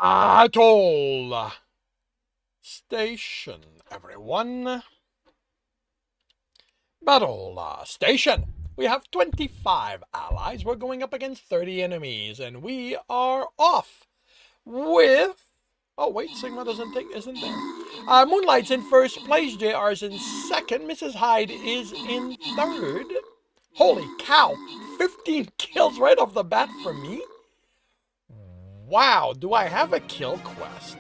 Battle station, everyone. Battle station. We have 25 allies. We're going up against 30 enemies, and we are off with. Oh wait, Sigma isn't there. Moonlight's in first place. JR's in second. Mrs. Hyde is in third. Holy cow! 15 kills right off the bat for me. Wow, do I have a kill quest?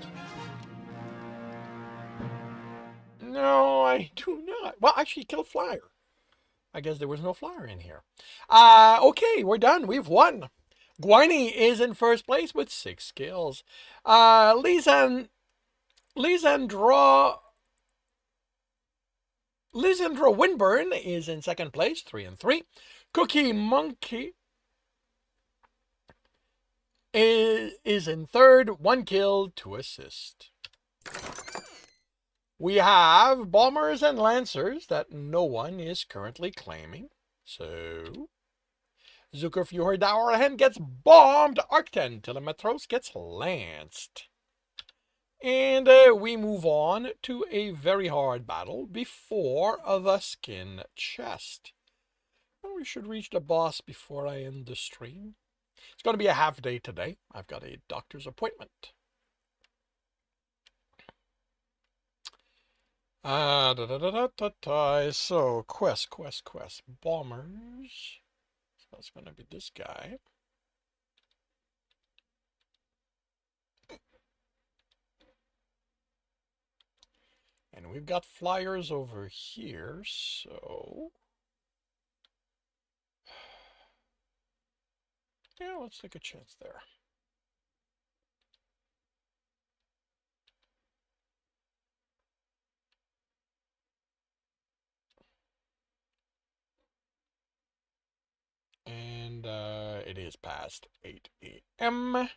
No, I do not. Well, actually, kill flyer. I guess there was no flyer in here. Okay, we're done. We've won. Guarny is in first place with 6 kills. Lisandra Winburn is in second place, 3 and 3. Cookie Monkey is in third, 1 kill, 2 assists. We have bombers and lancers that no one is currently claiming. So, Zucker Fjordauerhen gets bombed. Arcten Telemetros gets lanced. And we move on to a very hard battle before the skin chest. Well, we should reach the boss before I end the stream. It's going to be a half day today. I've got a doctor's appointment. So, quest. Bombers. So that's going to be this guy. And we've got flyers over here, so... yeah, let's take a chance there. And it is past 8 a.m.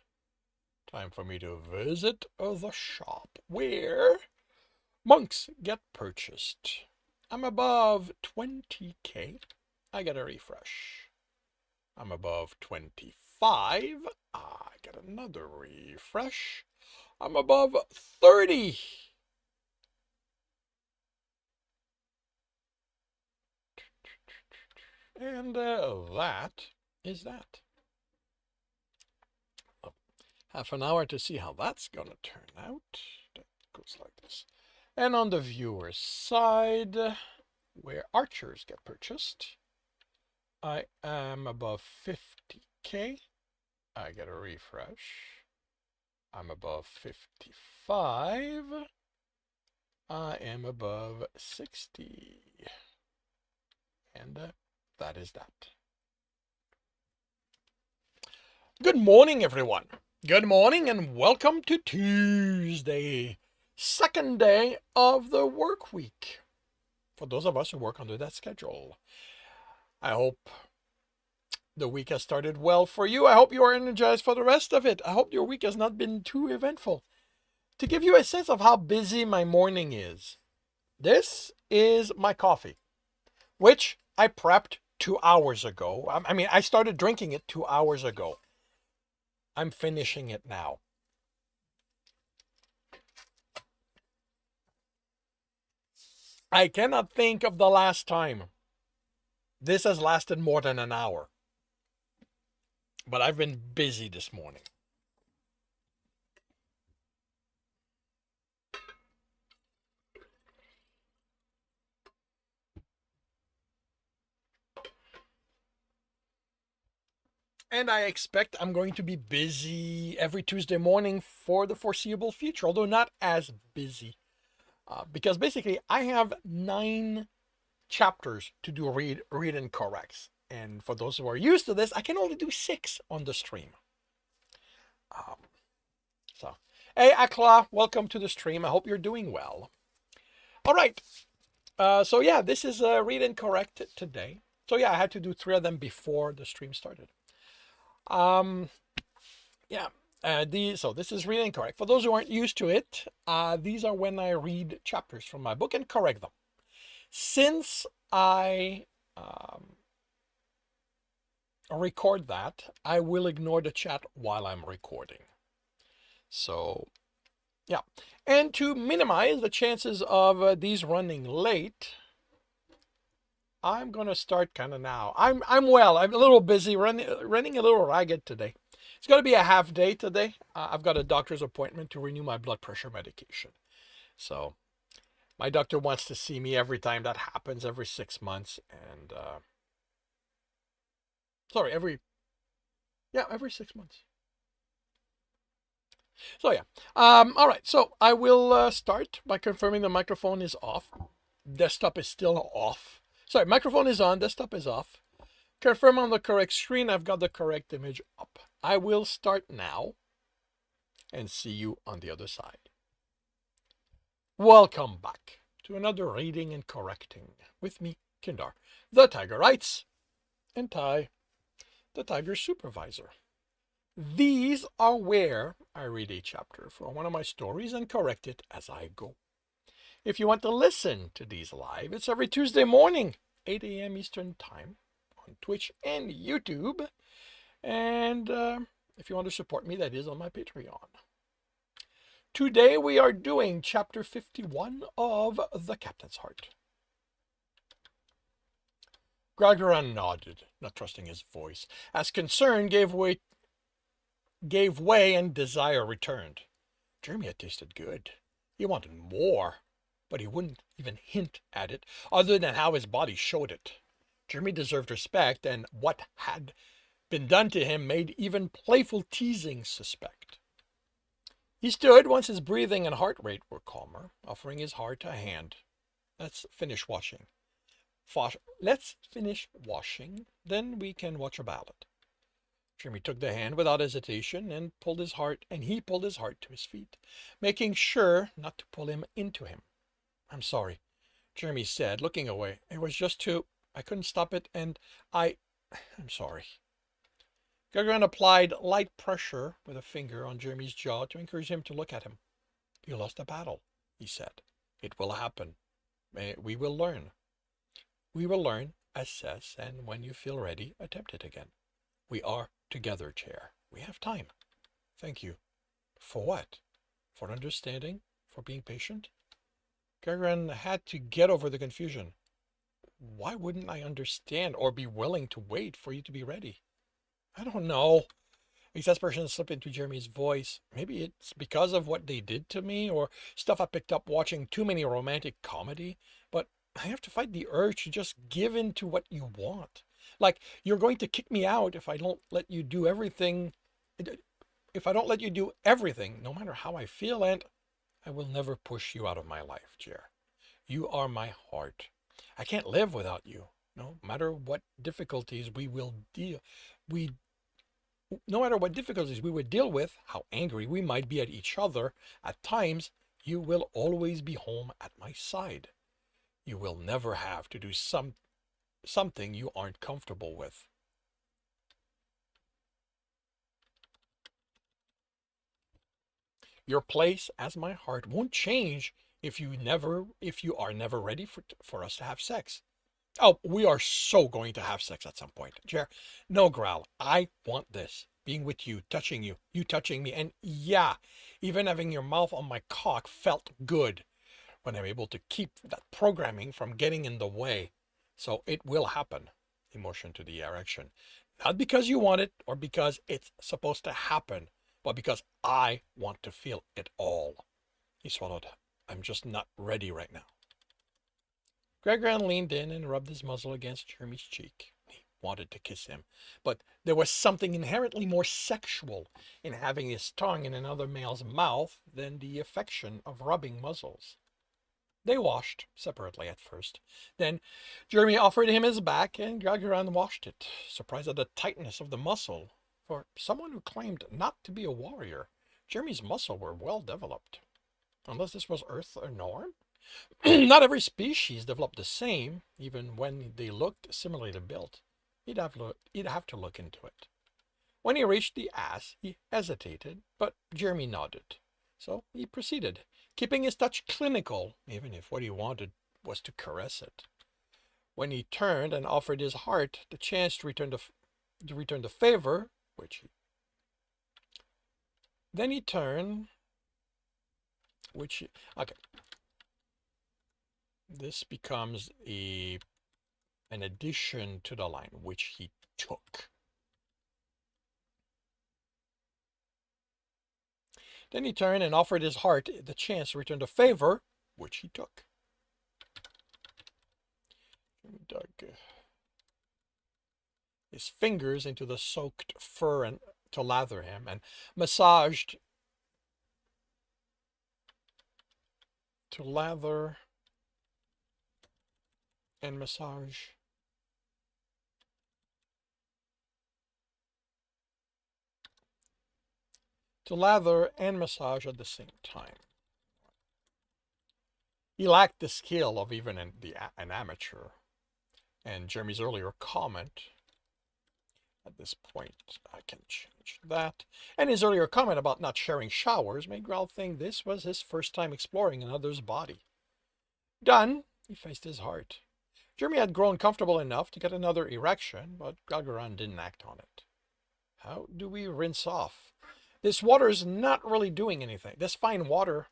Time for me to visit the shop where monks get purchased. I'm above 20k. I get a refresh. I'm above 25. I get another refresh. I'm above 30. And that is that. Half an hour to see how that's going to turn out. That goes like this. And on the viewer's side, where archers get purchased, I am above 50k. I get a refresh. I'm above 55. I am above 60. And that is that. Good morning, everyone. Good morning and welcome to Tuesday, second day of the work week. For those of us who work under that schedule, I hope the week has started well for you. I hope you are energized for the rest of it. I hope your week has not been too eventful. To give you a sense of how busy my morning is, this is my coffee, which I prepped 2 hours ago. I mean, I started drinking it 2 hours ago. I'm finishing it now. I cannot think of the last time this has lasted more than an hour. But I've been busy this morning. And I expect I'm going to be busy every Tuesday morning for the foreseeable future, although not as busy. Because basically, I have 9 chapters to do read and corrects. And for those who are used to this, I can only do 6 on the stream. So, hey, Akla, welcome to the stream. I hope you're doing well. All right. So yeah, this is read and correct today. So yeah, I had to do 3 of them before the stream started. Yeah. So this is read and correct. For those who aren't used to it, these are when I read chapters from my book and correct them. Since I record that, I will ignore the chat while I'm recording. So, yeah. And to minimize the chances of these running late, I'm going to start kind of now. I'm well. I'm a little busy, running a little ragged today. It's going to be a half day today. I've got a doctor's appointment to renew my blood pressure medication. So my doctor wants to see me every time that happens, every 6 months, and sorry, every 6 months. So yeah, all right. So I will start by confirming the microphone is off. Desktop is still off. Sorry, microphone is on. Desktop is off. Confirm on the correct screen. I've got the correct image up. I will start now, and see you on the other side. Welcome back to another reading and correcting with me, Kindar, the Tiger Writes, and Ty, the Tiger Supervisor. These are where I read a chapter from one of my stories and correct it as I go. If you want to listen to these live, it's every Tuesday morning, 8 a.m. Eastern Time on Twitch and YouTube. And if you want to support me, that is on my Patreon. Today we are doing chapter 51 of The Captain's Heart. Gregoran nodded, not trusting his voice, as concern gave way and desire returned. Jeremy had tasted good. He wanted more, but he wouldn't even hint at it, other than how his body showed it. Jeremy deserved respect, and what had been done to him made even playful teasing suspect. He stood once his breathing and heart rate were calmer, offering his heart a hand. Let's finish washing. Then we can watch a ballad. Jeremy took the hand without hesitation and he pulled his heart to his feet, making sure not to pull him into him. I'm sorry, Jeremy said, looking away. It was just I couldn't stop it, and I'm sorry. Gregoran applied light pressure with a finger on Jeremy's jaw to encourage him to look at him. You lost a battle, he said. It will happen. We will learn. We will learn, assess, and when you feel ready, attempt it again. We are together, Chair. We have time. Thank you. For what? For understanding? For being patient? Gregoran had to get over the confusion. Why wouldn't I understand or be willing to wait for you to be ready? I don't know. Exasperation slipped into Jeremy's voice. Maybe it's because of what they did to me or stuff I picked up watching too many romantic comedy, but I have to fight the urge to just give in to what you want. Like, you're going to kick me out if I don't let you do everything. If I don't let you do everything, no matter how I feel, and I will never push you out of my life, Jer. You are my heart. I can't live without you. No matter what difficulties we would deal with, how angry we might be at each other, at times, you will always be home at my side. You will never have to do something you aren't comfortable with. Your place as my heart won't change if you are never ready for us to have sex. Oh, we are so going to have sex at some point. Jer, no, Growl, I want this. Being with you, you touching me, and yeah, even having your mouth on my cock felt good when I'm able to keep that programming from getting in the way. So it will happen. He motioned to the erection. Not because you want it or because it's supposed to happen, but because I want to feel it all. He swallowed. I'm just not ready right now. Gregoran leaned in and rubbed his muzzle against Jeremy's cheek. He wanted to kiss him, but there was something inherently more sexual in having his tongue in another male's mouth than the affection of rubbing muzzles. They washed separately at first. Then Jeremy offered him his back, and Gregoran washed it, surprised at the tightness of the muscle. For someone who claimed not to be a warrior, Jeremy's muscles were well developed. Unless this was Earth or norm? Not every species developed the same, even when they looked similarly built. He'd have to look into it. When he reached the ass, he hesitated, but Jeremy nodded. So he proceeded, keeping his touch clinical, even if what he wanted was to caress it. When he turned and offered his heart the chance to return the favor, Then he turned, okay, this becomes an addition to the line, which he took. Then he turned and offered his heart the chance to return the favor, which he took. Dug his fingers into the soaked fur and to lather him, and massaged to lather and massage. To lather and massage at the same time. He lacked the skill of even an amateur. And Jeremy's earlier comment, at this point, I can change that. And his earlier comment about not sharing showers made Growl think this was his first time exploring another's body. Done, he faced his heart. Jeremy had grown comfortable enough to get another erection, but Gagaran didn't act on it. How do we rinse off? This water is not really doing anything. This fine water...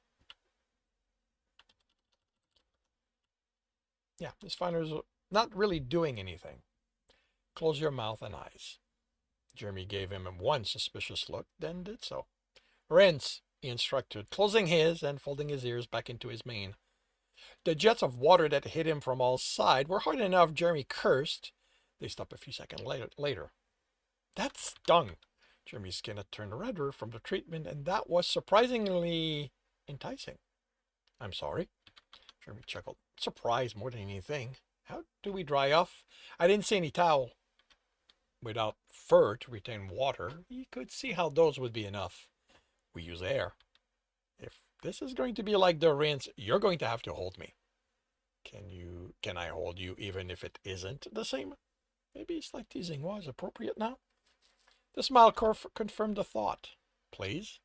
Yeah, this finer is not really doing anything. Close your mouth and eyes. Jeremy gave him one suspicious look, then did so. Rinse, he instructed, closing his and folding his ears back into his mane. The jets of water that hit him from all sides were hard enough. Jeremy cursed. They stopped a few seconds later. That stung. Jeremy's skin had turned redder from the treatment, and that was surprisingly enticing. I'm sorry. Jeremy chuckled. Surprise more than anything. How do we dry off? I didn't see any towel. Without fur to retain water, you could see how those would be enough. We use air. If this is going to be like the rinse, you're going to have to hold me. Can I hold you even if it isn't the same? Maybe slight teasing was appropriate now. The smile confirmed the thought. Please,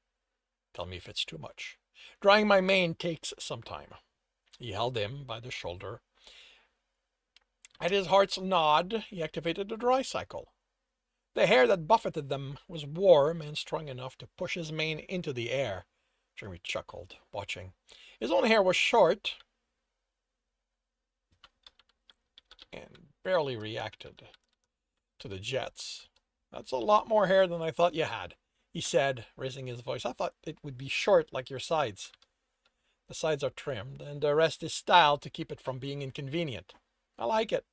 tell me if it's too much. Drying my mane takes some time. He held him by the shoulder. At his heart's nod, he activated the dry cycle. The hair that buffeted them was warm and strong enough to push his mane into the air. Jeremy chuckled, watching. His own hair was short and barely reacted to the jets. That's a lot more hair than I thought you had, he said, raising his voice. I thought it would be short like your sides. The sides are trimmed, and the rest is styled to keep it from being inconvenient. I like it.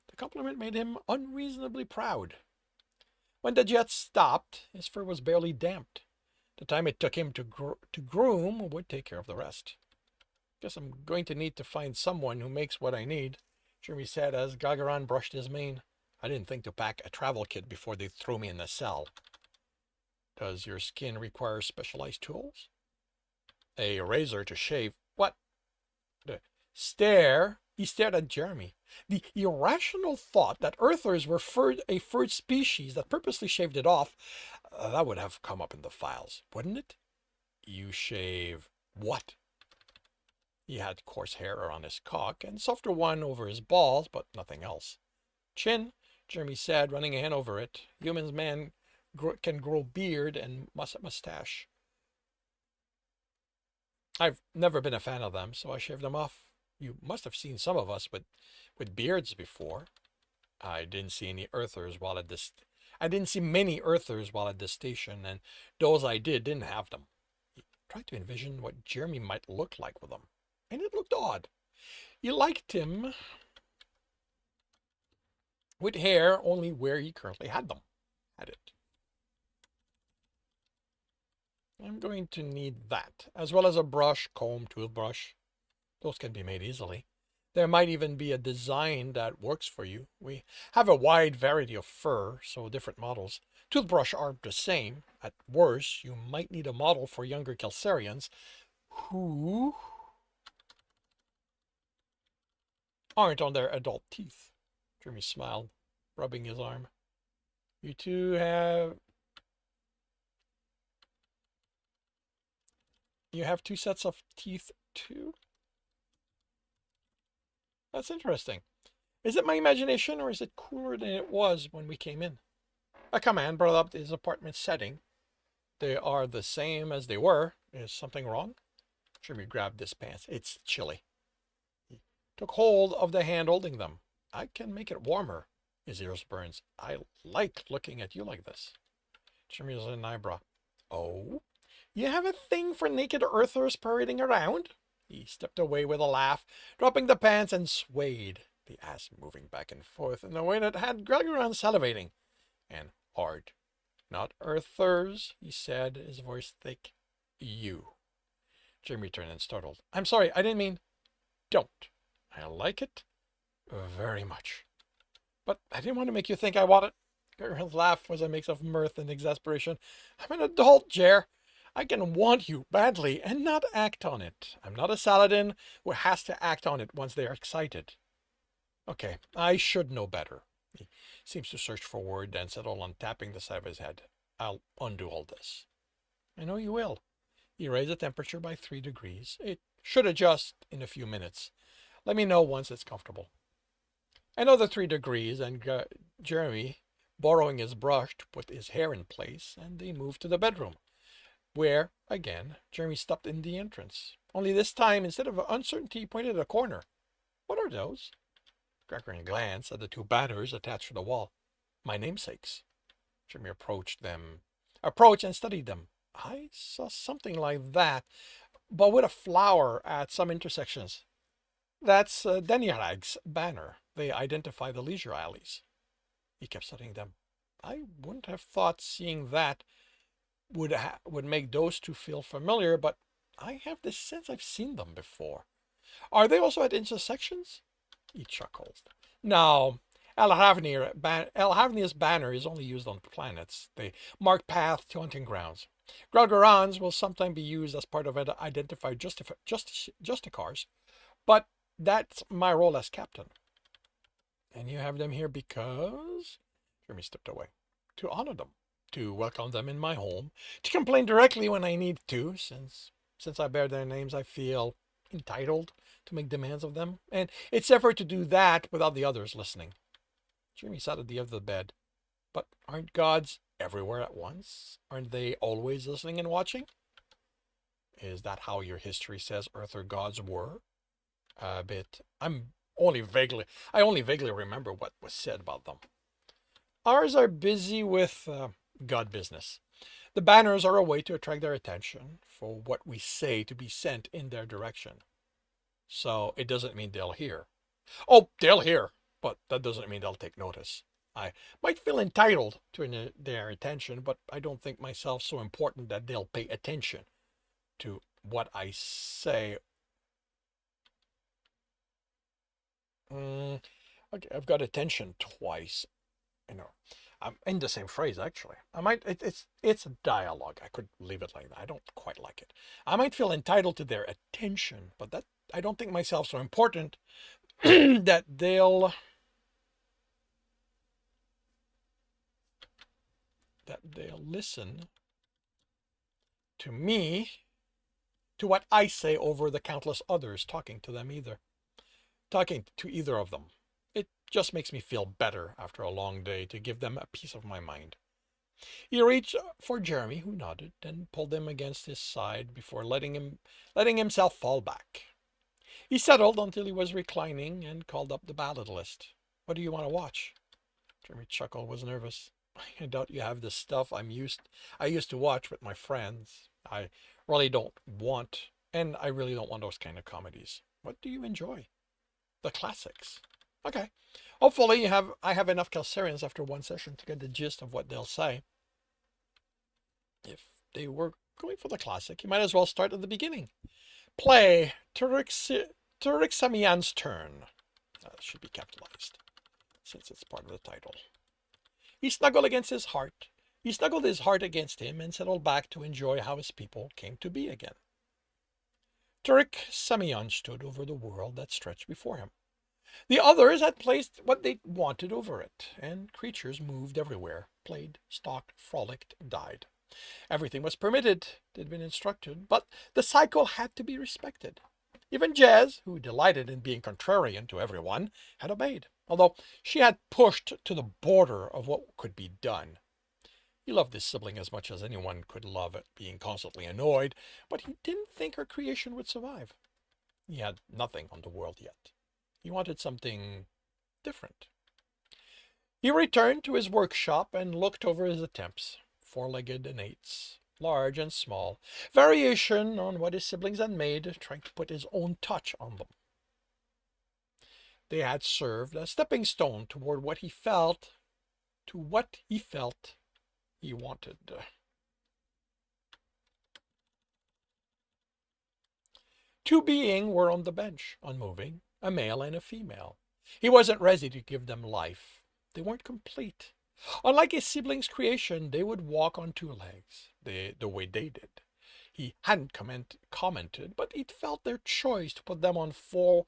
The compliment made him unreasonably proud. When the jets stopped, his fur was barely damped. The time it took him to groom would take care of the rest. Guess I'm going to need to find someone who makes what I need, Jeremy said as Gagaran brushed his mane. I didn't think to pack a travel kit before they threw me in the cell. Does your skin require specialized tools? A razor to shave. What? He stared at Jeremy. The irrational thought that Earthers were a furred species that purposely shaved it off, that would have come up in the files, wouldn't it? You shave what? He had coarse hair around his cock and softer one over his balls, but nothing else. Chin, Jeremy said, running a hand over it. Humans, man, can grow beard and mustache. I've never been a fan of them, so I shaved them off. You must have seen some of us with beards before. I didn't see many Earthers while at this station, and those I didn't have them. He tried to envision what Jeremy might look like with them, and it looked odd. He liked him with hair only where he currently had it. I'm going to need that, as well as a brush, comb, toothbrush. Those can be made easily. There might even be a design that works for you. We have a wide variety of fur, so different models. Toothbrush aren't the same. At worst, you might need a model for younger Kelcerians who aren't on their adult teeth. Jeremy smiled, rubbing his arm. You two have... You have two sets of teeth, too? That's interesting. Is it my imagination, or is it cooler than it was when we came in? A command brought up his apartment setting. They are the same as they were. Is something wrong? Jimmy grabbed his pants. It's chilly. He took hold of the hand holding them. I can make it warmer. His ears burned. I like looking at you like this. Jimmy raised an eyebrow. Oh? You have a thing for naked earthers parading around? He stepped away with a laugh, dropping the pants and swayed, the ass moving back and forth in a way that had Gregory salivating and hard. Not earthers, he said, his voice thick. You. Jimmy turned and startled. I'm sorry, I didn't mean... Don't. I like it very much. But I didn't want to make you think I want it. Gregory's laugh was a mix of mirth and exasperation. I'm an adult, Jer. I can want you badly and not act on it. I'm not a Saladin who has to act on it once they are excited. Okay, I should know better. He seems to search for word, then settled on tapping the side of his head. I'll undo all this. I know you will. He raised the temperature by 3 degrees. It should adjust in a few minutes. Let me know once it's comfortable. Another 3 degrees, and Jeremy, borrowing his brush to put his hair in place, and they moved to the bedroom, where, again, Jeremy stopped in the entrance. Only this time, instead of uncertainty, he pointed at a corner. What are those? Gregory glanced at the 2 banners attached to the wall. My namesakes. Jeremy approached and studied them. I saw something like that, but with a flower at some intersections. That's Denirag's banner. They identify the leisure alleys. He kept studying them. I wouldn't have thought seeing that would make those 2 feel familiar, but I have this sense I've seen them before. Are they also at intersections? He chuckled. No, El-Havni's banner is only used on planets. They mark paths to hunting grounds. Gralgarans will sometimes be used as part of identified justicars, but that's my role as captain. And you have them here because... Jeremy stepped away. To honor them, to welcome them in my home, to complain directly when I need to, since I bear their names, I feel entitled to make demands of them, and it's effort to do that without the others listening. Jeremy sat at the end of the bed. But aren't gods everywhere at once? Aren't they always listening and watching? Is that how your history says Earther gods were? A bit. I only vaguely remember what was said about them. Ours are busy with god business. The banners are a way to attract their attention for what we say to be sent in their direction. So it doesn't mean they'll hear. Oh, they'll hear, but that doesn't mean they'll take notice. I might feel entitled to their attention, but I don't think myself so important that they'll pay attention to what I say. Okay, I've got attention twice. I'm in the same phrase actually. It's a dialogue. I could leave it like that. I don't quite like it. I might feel entitled to their attention, but that I don't think myself so important that they'll listen to me, to what I say over the countless others talking to either of them. It just makes me feel better after a long day to give them a piece of my mind. He reached for Jeremy, who nodded, and pulled him against his side before letting himself fall back. He settled until he was reclining and called up the ballad list. What do you want to watch? Jeremy chuckled, was nervous. I doubt you have the stuff I used to watch with my friends. I really don't want those kind of comedies. What do you enjoy? The classics. Okay. Hopefully I have enough Calcerians after one session to get the gist of what they'll say. If they were going for the classic, you might as well start at the beginning. Play Turixamian's Turn. That should be capitalized, since it's part of the title. He snuggled his heart against him and settled back to enjoy how his people came to be again. Turixamian stood over the world that stretched before him. The others had placed what they wanted over it, and creatures moved everywhere, played, stalked, frolicked, died. Everything was permitted, they'd been instructed, but the cycle had to be respected. Even Jez, who delighted in being contrarian to everyone, had obeyed, although she had pushed to the border of what could be done. He loved his sibling as much as anyone could love it, being constantly annoyed, but he didn't think her creation would survive. He had nothing on the world yet. He wanted something different. He returned to his workshop and looked over his attempts. Four-legged and eights, large and small, variation on what his siblings had made, trying to put his own touch on them. They had served as stepping stone toward what he felt, he wanted. Two beings were on the bench, unmoving, a male and a female. He wasn't ready to give them life. They weren't complete. Unlike his siblings' creation, they would walk on two legs, the way they did. He hadn't commented, but it felt their choice to put them on four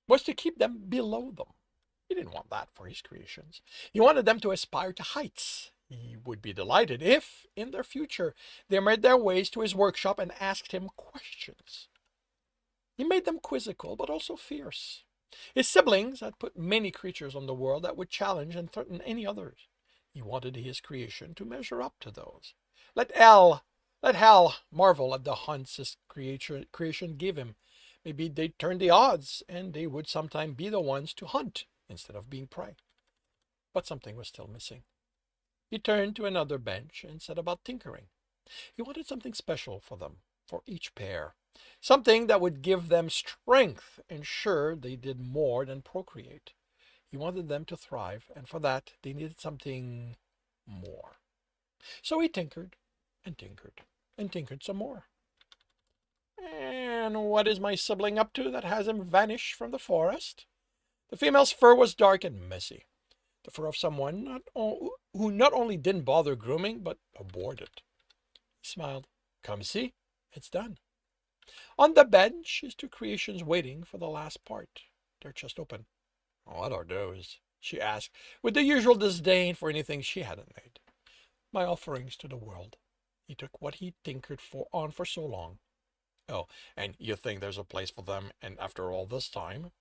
was to keep them below them. He didn't want that for his creations. He wanted them to aspire to heights. He would be delighted if, in their future, they made their ways to his workshop and asked him questions. He made them quizzical, but also fierce. His siblings had put many creatures on the world that would challenge and threaten any others. He wanted his creation to measure up to those. Let hell marvel at the hunts his creation gave him. Maybe they'd turn the odds, and they would sometime be the ones to hunt instead of being prey. But something was still missing. He turned to another bench and set about tinkering. He wanted something special for them, for each pair. Something that would give them strength, ensure they did more than procreate. He wanted them to thrive, and for that they needed something more. So he tinkered and tinkered and tinkered some more. And what is my sibling up to that has him vanish from the forest? The female's fur was dark and messy. The fur of someone who not only didn't bother grooming, but abhorred it. He smiled. Come see, it's done. On the bench, his two creations waiting for the last part. Their chest open. What are those? She asked, with the usual disdain for anything she hadn't made. My offerings to the world. He took what he tinkered on for so long. Oh, and you think there's a place for them, and after all this time?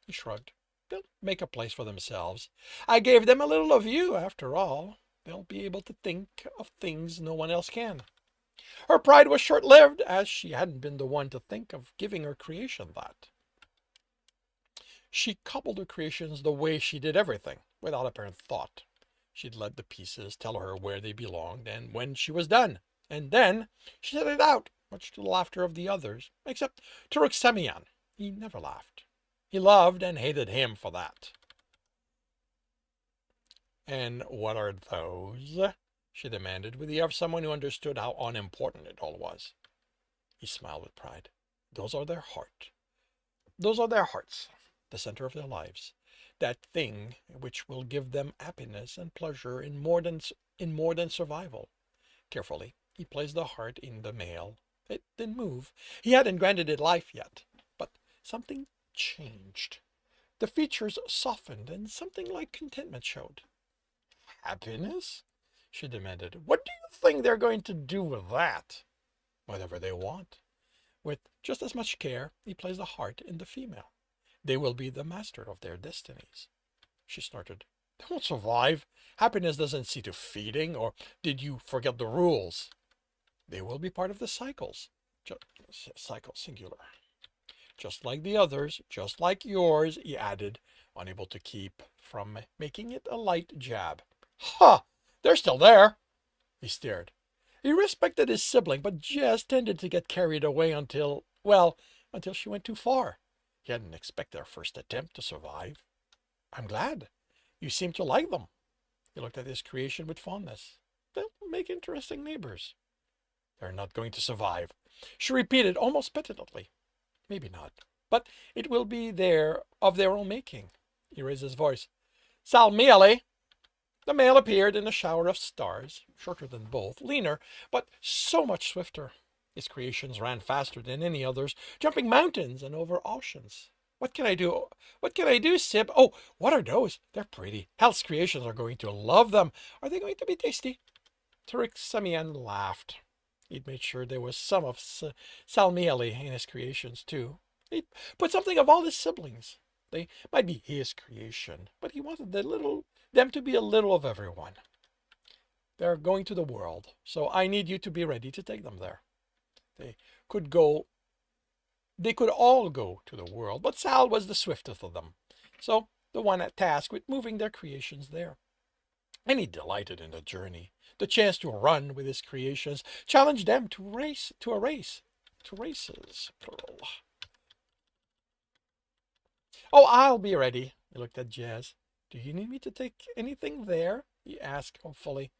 He shrugged. They'll make a place for themselves. I gave them a little of you, after all. They'll be able to think of things no one else can. Her pride was short-lived, as she hadn't been the one to think of giving her creation that. She cobbled her creations the way she did everything, without apparent thought. She'd let the pieces tell her where they belonged and when she was done. And then she set it out, much to the laughter of the others, except Turuk Semyon. He never laughed. He loved and hated him for that. And what are those? She demanded, with the air of someone who understood how unimportant it all was. He smiled with pride. Those are their hearts, the center of their lives. That thing which will give them happiness and pleasure in more than survival. Carefully, he placed the heart in the male. It didn't move. He hadn't granted it life yet, but something changed. The features softened, and something like contentment showed. Happiness? She demanded. What do you think they're going to do with that? Whatever they want. With just as much care, he placed the heart in the female. They will be the master of their destinies. She snorted. They won't survive. Happiness doesn't see to feeding, or did you forget the rules? They will be part of the cycles. Cycle singular. Just like the others, just like yours, he added, unable to keep from making it a light jab. Ha! They're still there. He stared. He respected his sibling, but just tended to get carried away until she went too far. He hadn't expected her first attempt to survive. I'm glad. You seem to like them. He looked at his creation with fondness. They'll make interesting neighbors. They're not going to survive, she repeated almost petulantly. Maybe not, but it will be of their own making. He raised his voice. Salmiele! The male appeared in a shower of stars, shorter than both, leaner, but so much swifter. His creations ran faster than any others, jumping mountains and over oceans. What can I do? What can I do, Sib? Oh, what are those? They're pretty. Hell's creations are going to love them. Are they going to be tasty? Turuk Semyon laughed. He'd made sure there was some of Salmiele in his creations, too. He put something of all his siblings. They might be his creation, but he wanted them to be a little of everyone. They're going to the world, so I need you to be ready to take them there. They could go, they could all go to the world, but Sal was the swiftest of them. So the one at task with moving their creations there. And he delighted in the journey, the chance to run with his creations, challenge them to races, plural. Oh, I'll be ready. He looked at Jazz. Do you need me to take anything there? He asked hopefully.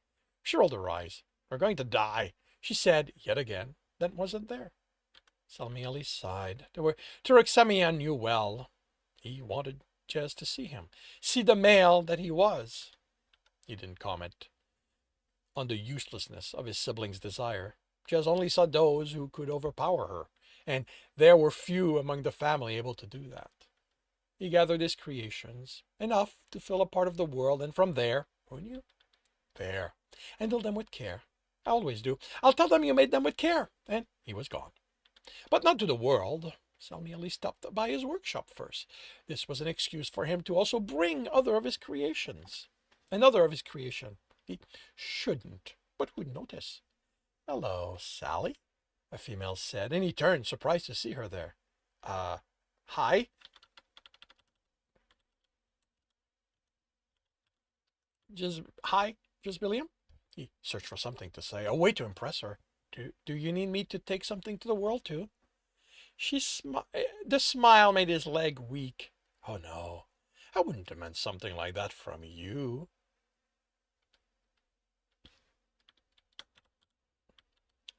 She rolled her eyes. We're going to die, she said yet again. That wasn't there. Salmieli sighed. There were Turksemian knew well. He wanted Jazz to see him, see the male that he was. He didn't comment on the uselessness of his siblings' desire. Jazz only saw those who could overpower her, and there were few among the family able to do that. He gathered his creations, enough to fill a part of the world, and from there, who knew? There. Handle them with care. I always do. I'll tell them you made them with care. And he was gone. But not to the world. Salmieli stopped by his workshop first. This was an excuse for him to also bring other of his creations. Another of his creation. He shouldn't, but would notice. Hello, Sally, a female said, and he turned, surprised to see her there. Hi? Just William? He searched for something to say, a way to impress her. Do you need me to take something to the world too? The smile made his leg weak. Oh no, I wouldn't have meant something like that from you.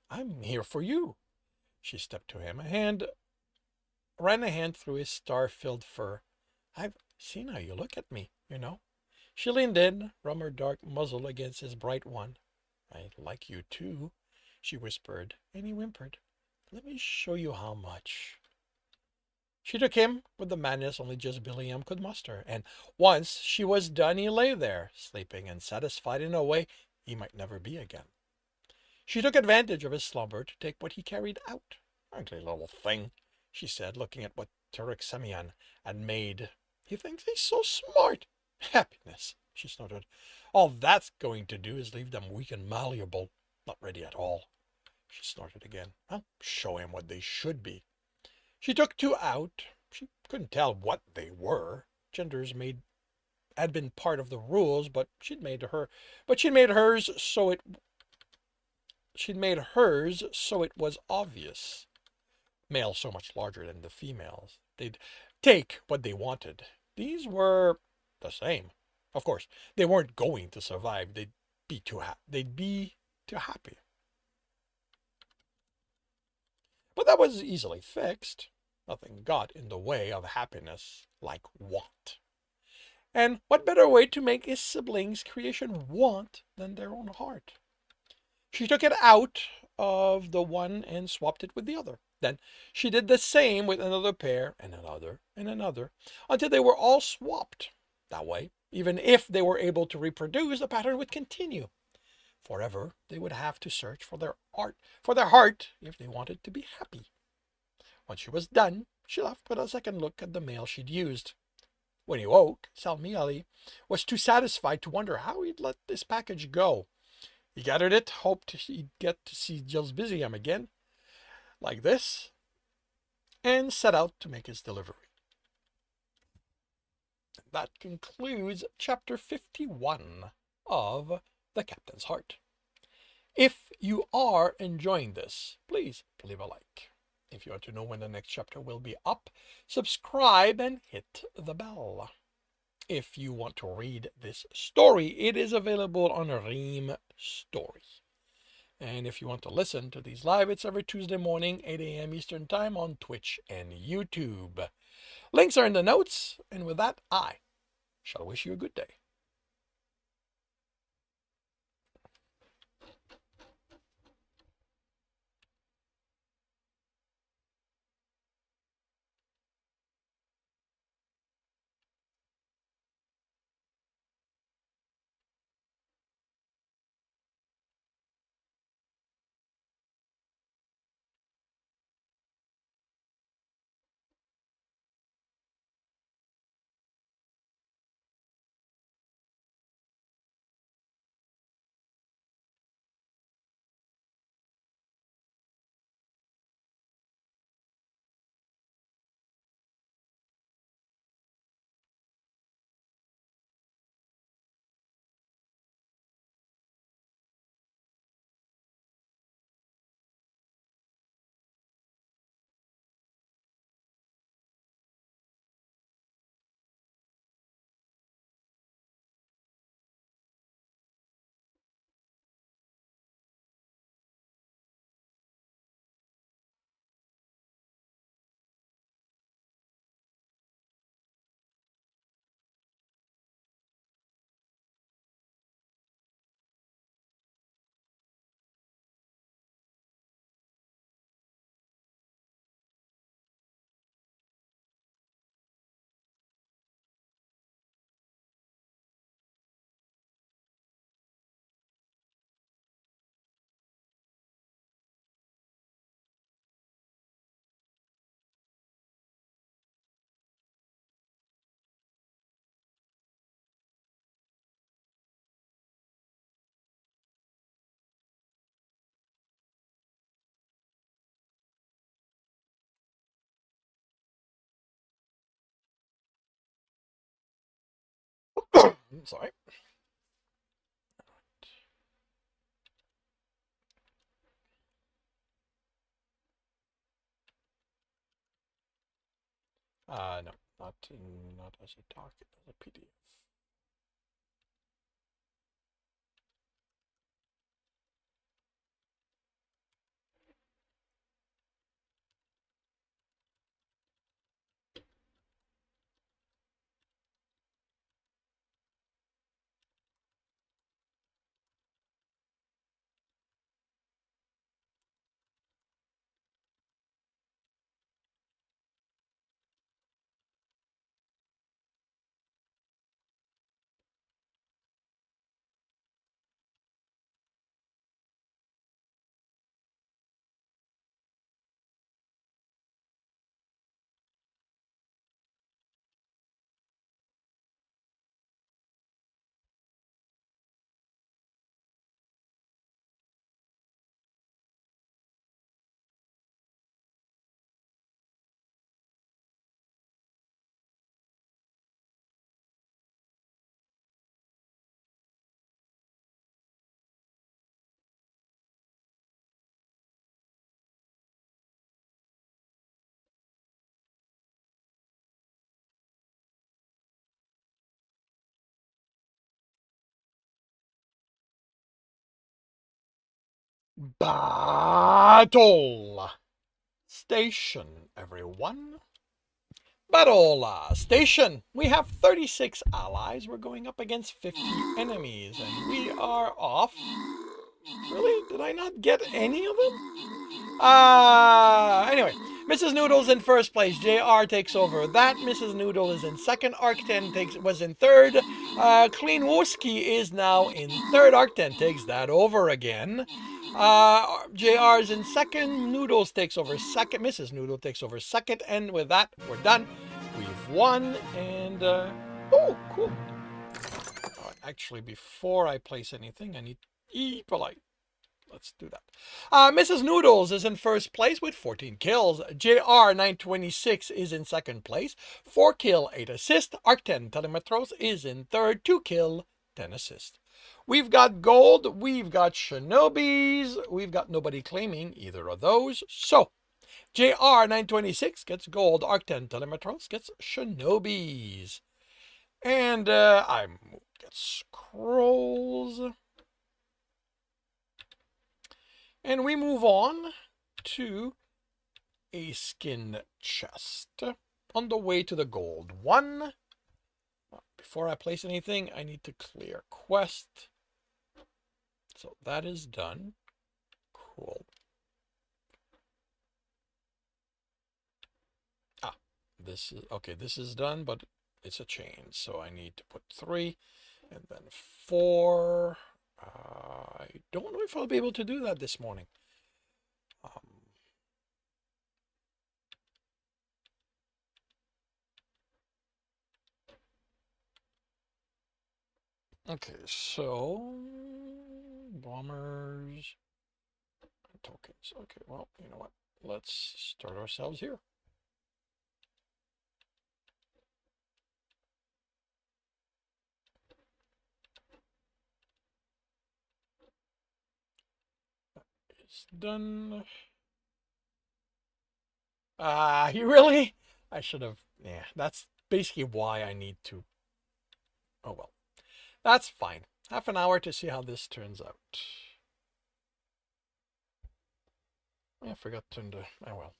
I'm here for you. She stepped to him, ran a hand through his star-filled fur. I've seen how you look at me, you know. She leaned in, rubbed her dark muzzle against his bright one. I like you too, she whispered, and he whimpered. Let me show you how much. She took him with the madness only just Billiam could muster, and once she was done he lay there, sleeping and satisfied in a way he might never be again. She took advantage of his slumber to take what he carried out. Ugly little thing, she said, looking at what Turek Semyon had made. He thinks he's so smart. Happiness, she snorted. All that's going to do is leave them weak and malleable, not ready at all. She snorted again. I'll show him what they should be. She took two out. She couldn't tell what they were. Genders had been part of the rules, but she'd made hers so it was obvious. Males so much larger than the females. They'd take what they wanted. These were the same. Of course, they weren't going to survive. They'd be too happy. But that was easily fixed. Nothing got in the way of happiness like want. And what better way to make his siblings' creation want than their own heart? She took it out of the one and swapped it with the other. Then she did the same with another pair and another, until they were all swapped. That way, even if they were able to reproduce, the pattern would continue. Forever, they would have to search for their heart, if they wanted to be happy. When she was done, she left with a second look at the mail she'd used. When he woke, Salmieli was too satisfied to wonder how he'd let this package go. He gathered it, hoped he'd get to see Jill's Busium again, like this, and set out to make his delivery. That concludes chapter 51 of The Captain's Heart. If you are enjoying this, please leave a like. If you want to know when the next chapter will be up, subscribe and hit the bell. If you want to read this story, it is available on Ream Story. And if you want to listen to these live, it's every Tuesday morning, 8 a.m. Eastern Time on Twitch and YouTube. Links are in the notes, and with that, I shall wish you a good day. Sorry. No, not as a doc, as a PDF. Battle station, everyone. Battle station. We have 36 allies. We're going up against 50 enemies, and we are off. Really? Did I not get any of them? Anyway, Mrs. Noodle's in first place. JR takes over that. Mrs. Noodle is in second. Arc10 was in third. Clean Wooski is now in third. Arc10 takes that over again. JR is in second. Noodles takes over second. Mrs. Noodle takes over second. And with that, we're done. We've won. And, oh, cool. Actually, before I place anything, I need to be polite. Let's do that. Mrs. Noodles is in first place with 14 kills. JR 926 is in second place. 4 kill, 8 assist. Arc10 Telemetros is in third. 2 kill, 10 assist. We've got gold. We've got shinobis. We've got nobody claiming either of those. So, JR 926 gets gold. Arc10 Telemetros gets shinobis. And I get scrolls. And we move on to a skin chest on the way to the gold one. Before I place anything, I need to clear quest. So that is done. Cool. This is okay. This is done, but it's a chain, so I need to put 3 and then 4. I don't know if I'll be able to do that this morning. Okay, so bombers, tokens. Okay, well, you know what? Let's start ourselves here. It's done. You really? I should have. Yeah, that's basically why I need to. Oh well, that's fine. Half an hour to see how this turns out. I forgot to turn the. Oh well.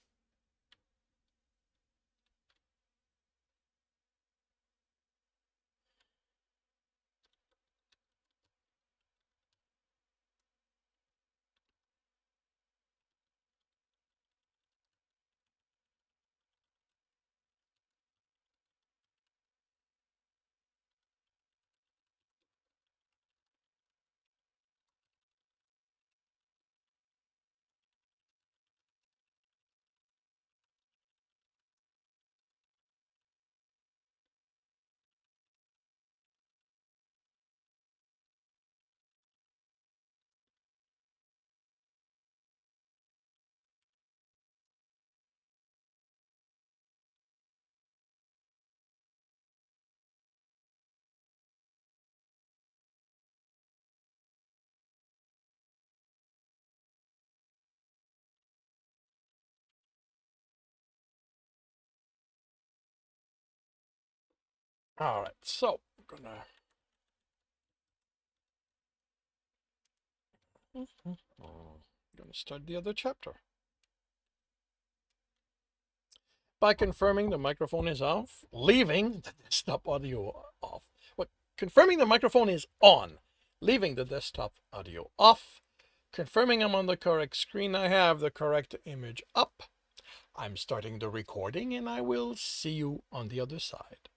All right, so I'm gonna start the other chapter by confirming the microphone is off, leaving the desktop audio off. What? Confirming the microphone is on, leaving the desktop audio off, confirming I'm on the correct screen. I have the correct image up. I'm starting the recording, and I will see you on the other side.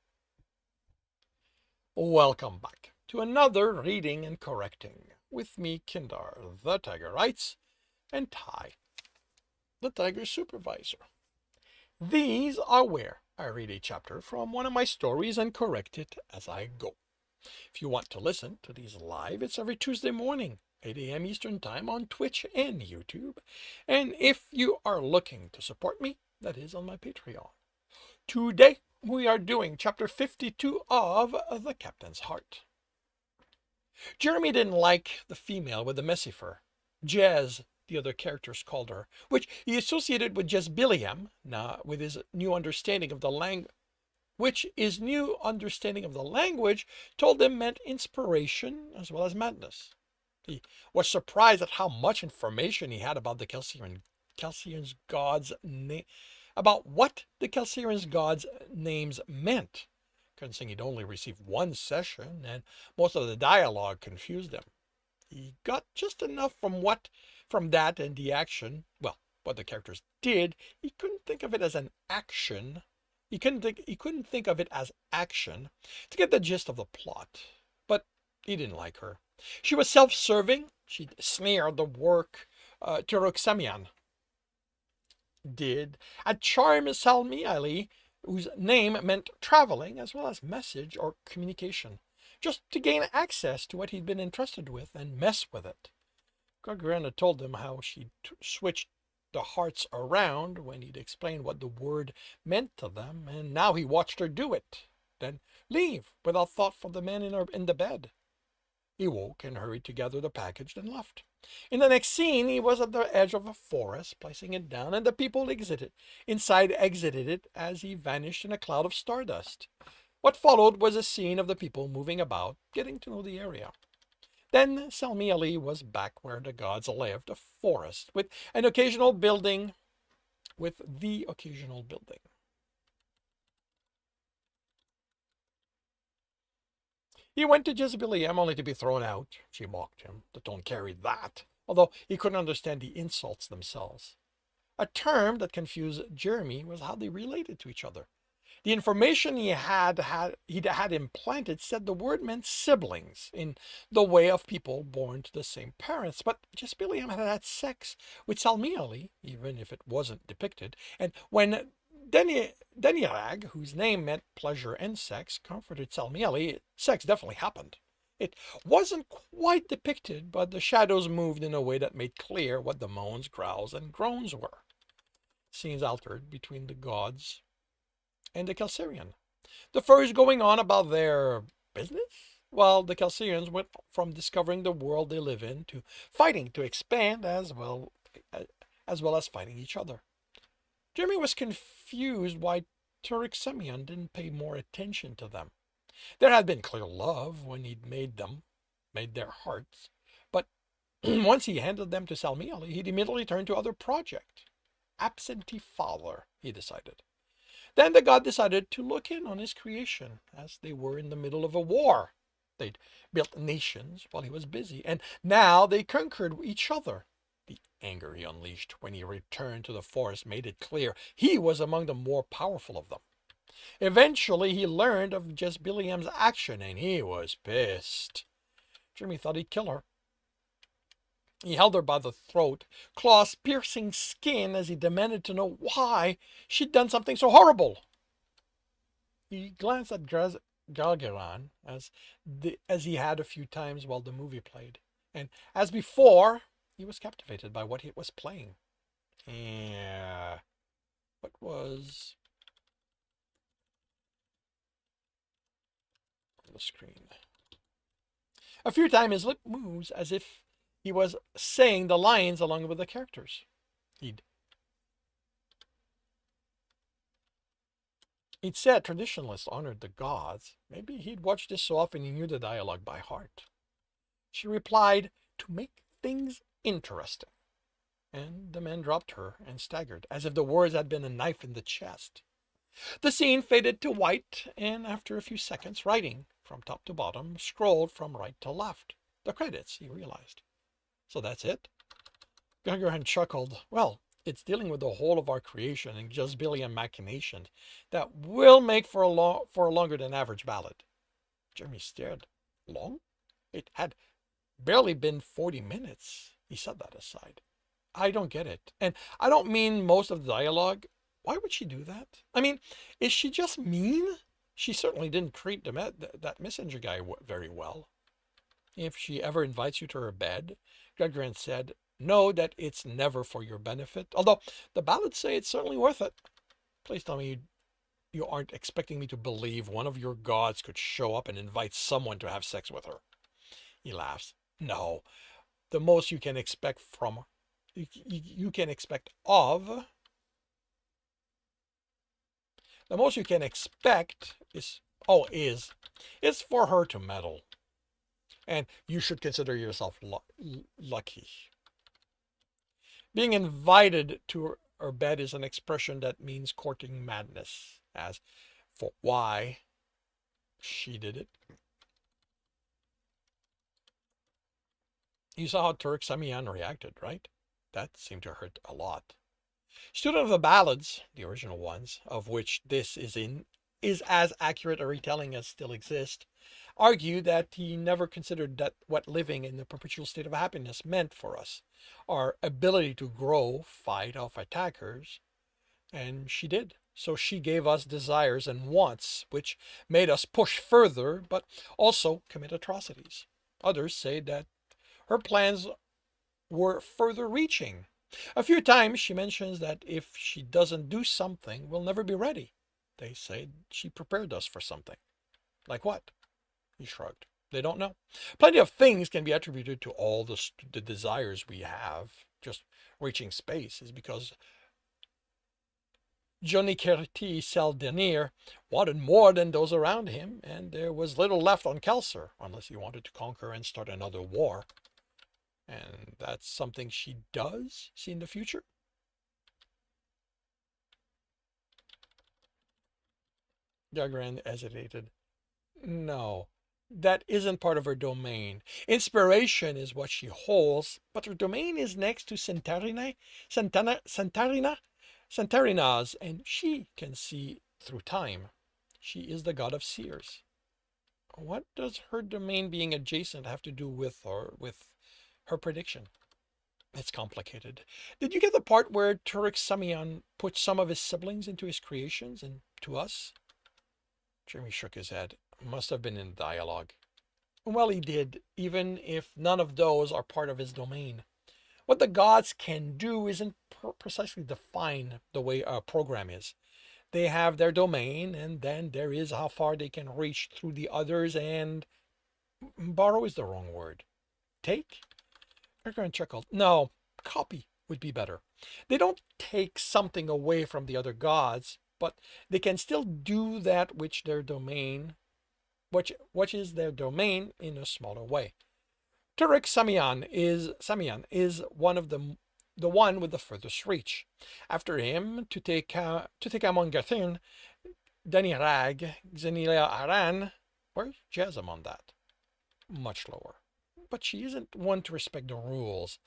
Welcome back to another reading and correcting with me, Kindar, the Tiger Writes, and Ty, the Tiger Supervisor. These are where I read a chapter from one of my stories and correct it as I go. If you want to listen to these live, it's every Tuesday morning, 8 a.m. Eastern Time on Twitch and YouTube. And if you are looking to support me, that is on my Patreon. Today, we are doing chapter 52 of The Captain's Heart. Jeremy didn't like the female with the messy fur, Jez, the other characters called her, which he associated with Jezbiliam, with his new understanding of the language told him meant inspiration as well as madness. He was surprised at how much information he had about the Kelsian's gods' about what the Kelsian's gods' names meant, considering he'd only received one session and most of the dialogue confused him. He got just enough from that and the action, well, what the characters did. He couldn't think of it as an action. He couldn't think of it as action to get the gist of the plot. But he didn't like her. She was self-serving. She'd smeared the work to Roxamian did at Charm Salmiali, whose name meant traveling as well as message or communication, just to gain access to what he'd been entrusted with and mess with it. Gargarena told him how she'd switched the hearts around when he'd explained what the word meant to them, and now he watched her do it, then leave without thought for the man in the bed. He woke and hurried to gather the package, then left. In the next scene, he was at the edge of a forest, placing it down, and the people exited it as he vanished in a cloud of stardust. What followed was a scene of the people moving about, getting to know the area. Then Salmiali was back where the gods lived, a forest, with the occasional building. He went to Jezebeliam only to be thrown out. She mocked him. The tone carried that, although he couldn't understand the insults themselves. A term that confused Jeremy was how they related to each other. The information he'd had implanted said the word meant siblings in the way of people born to the same parents, but Jezebeliam had had sex with Salmiali, even if it wasn't depicted, and when Denirag, whose name meant pleasure and sex, comforted Salmiali, sex definitely happened. It wasn't quite depicted, but the shadows moved in a way that made clear what the moans, growls, and groans were. Scenes altered between the gods and the Kelsarian. The furs going on about their business, while the Kelsarians went from discovering the world they live in to fighting to expand as well as fighting each other. Jeremy was confused why Turksemian didn't pay more attention to them. There had been clear love when he'd made their hearts, but once he handed them to Salmiali, he'd immediately turned to other project. Absentee father, he decided. Then the god decided to look in on his creation, as they were in the middle of a war. They'd built nations while he was busy, and now they conquered each other. The anger he unleashed when he returned to the forest made it clear he was among the more powerful of them. Eventually, he learned of Jezbiliam's action, and he was pissed. Jimmy thought he'd kill her. He held her by the throat, claws piercing skin as he demanded to know why she'd done something so horrible. He glanced at Galgeran as he had a few times while the movie played, and as before, he was captivated by what it was playing. Yeah. What was on the screen? A few times his lip moves as if he was saying the lines along with the characters. He'd He'd said traditionalists honored the gods. Maybe he'd watched this so often he knew the dialogue by heart. She replied, "To make things interesting." And the man dropped her and staggered, as if the words had been a knife in the chest. The scene faded to white, and after a few seconds, writing from top to bottom scrolled from right to left. The credits, he realized. So that's it? Gagarin chuckled. Well, it's dealing with the whole of our creation and just billion machinations that will make for a longer than average ballad. Jeremy stared. Long? It had barely been 40 minutes. He set that aside. I don't get it. And I don't mean most of the dialogue. Why would she do that? I mean, is she just mean? She certainly didn't treat that messenger guy very well. If she ever invites you to her bed, Gagarin said, know that it's never for your benefit. Although the ballads say it's certainly worth it. Please tell me you aren't expecting me to believe one of your gods could show up and invite someone to have sex with her. He laughs. No, the most you can expect you can expect of the most you can expect is for her to meddle. And you should consider yourself lucky. Being invited to her bed is an expression that means courting madness. As for why she did it, you saw how Turk Samian reacted, right? That seemed to hurt a lot. Student of the ballads, the original ones, of which this is as accurate a retelling as still exists, argue that he never considered that what living in the perpetual state of happiness meant for us, our ability to grow, fight off attackers, and she did. So she gave us desires and wants, which made us push further, but also commit atrocities. Others say that her plans were further reaching. A few times she mentions that if she doesn't do something, we'll never be ready. They say she prepared us for something. Like what? He shrugged. They don't know. Plenty of things can be attributed to all the desires we have. Just reaching space is because Johnny Kerti Saldenir wanted more than those around him, and there was little left on Kelser, unless he wanted to conquer and start another war. And that's something she does see in the future? Gagarin hesitated. No, that isn't part of her domain. Inspiration is what she holds, but her domain is next to Santarina's, and she can see through time. She is the god of seers. What does her domain being adjacent have to do with her prediction? It's complicated. Did you get the part where Turek Samian put some of his siblings into his creations and to us? Jeremy shook his head. Must have been in dialogue. Well, he did, even if none of those are part of his domain. What the gods can do isn't precisely defined the way a program is. They have their domain, and then there is how far they can reach through the others, and borrow is the wrong word. Take? Gagarin chuckled. No, copy would be better. They don't take something away from the other gods, but they can still do that which is their domain in a smaller way. Turek Samian is one of the one with the furthest reach. After him, to take Amongathin, Danirag, Xenilia Aran, where's Jasm on that? Much lower. But she isn't one to respect the rules.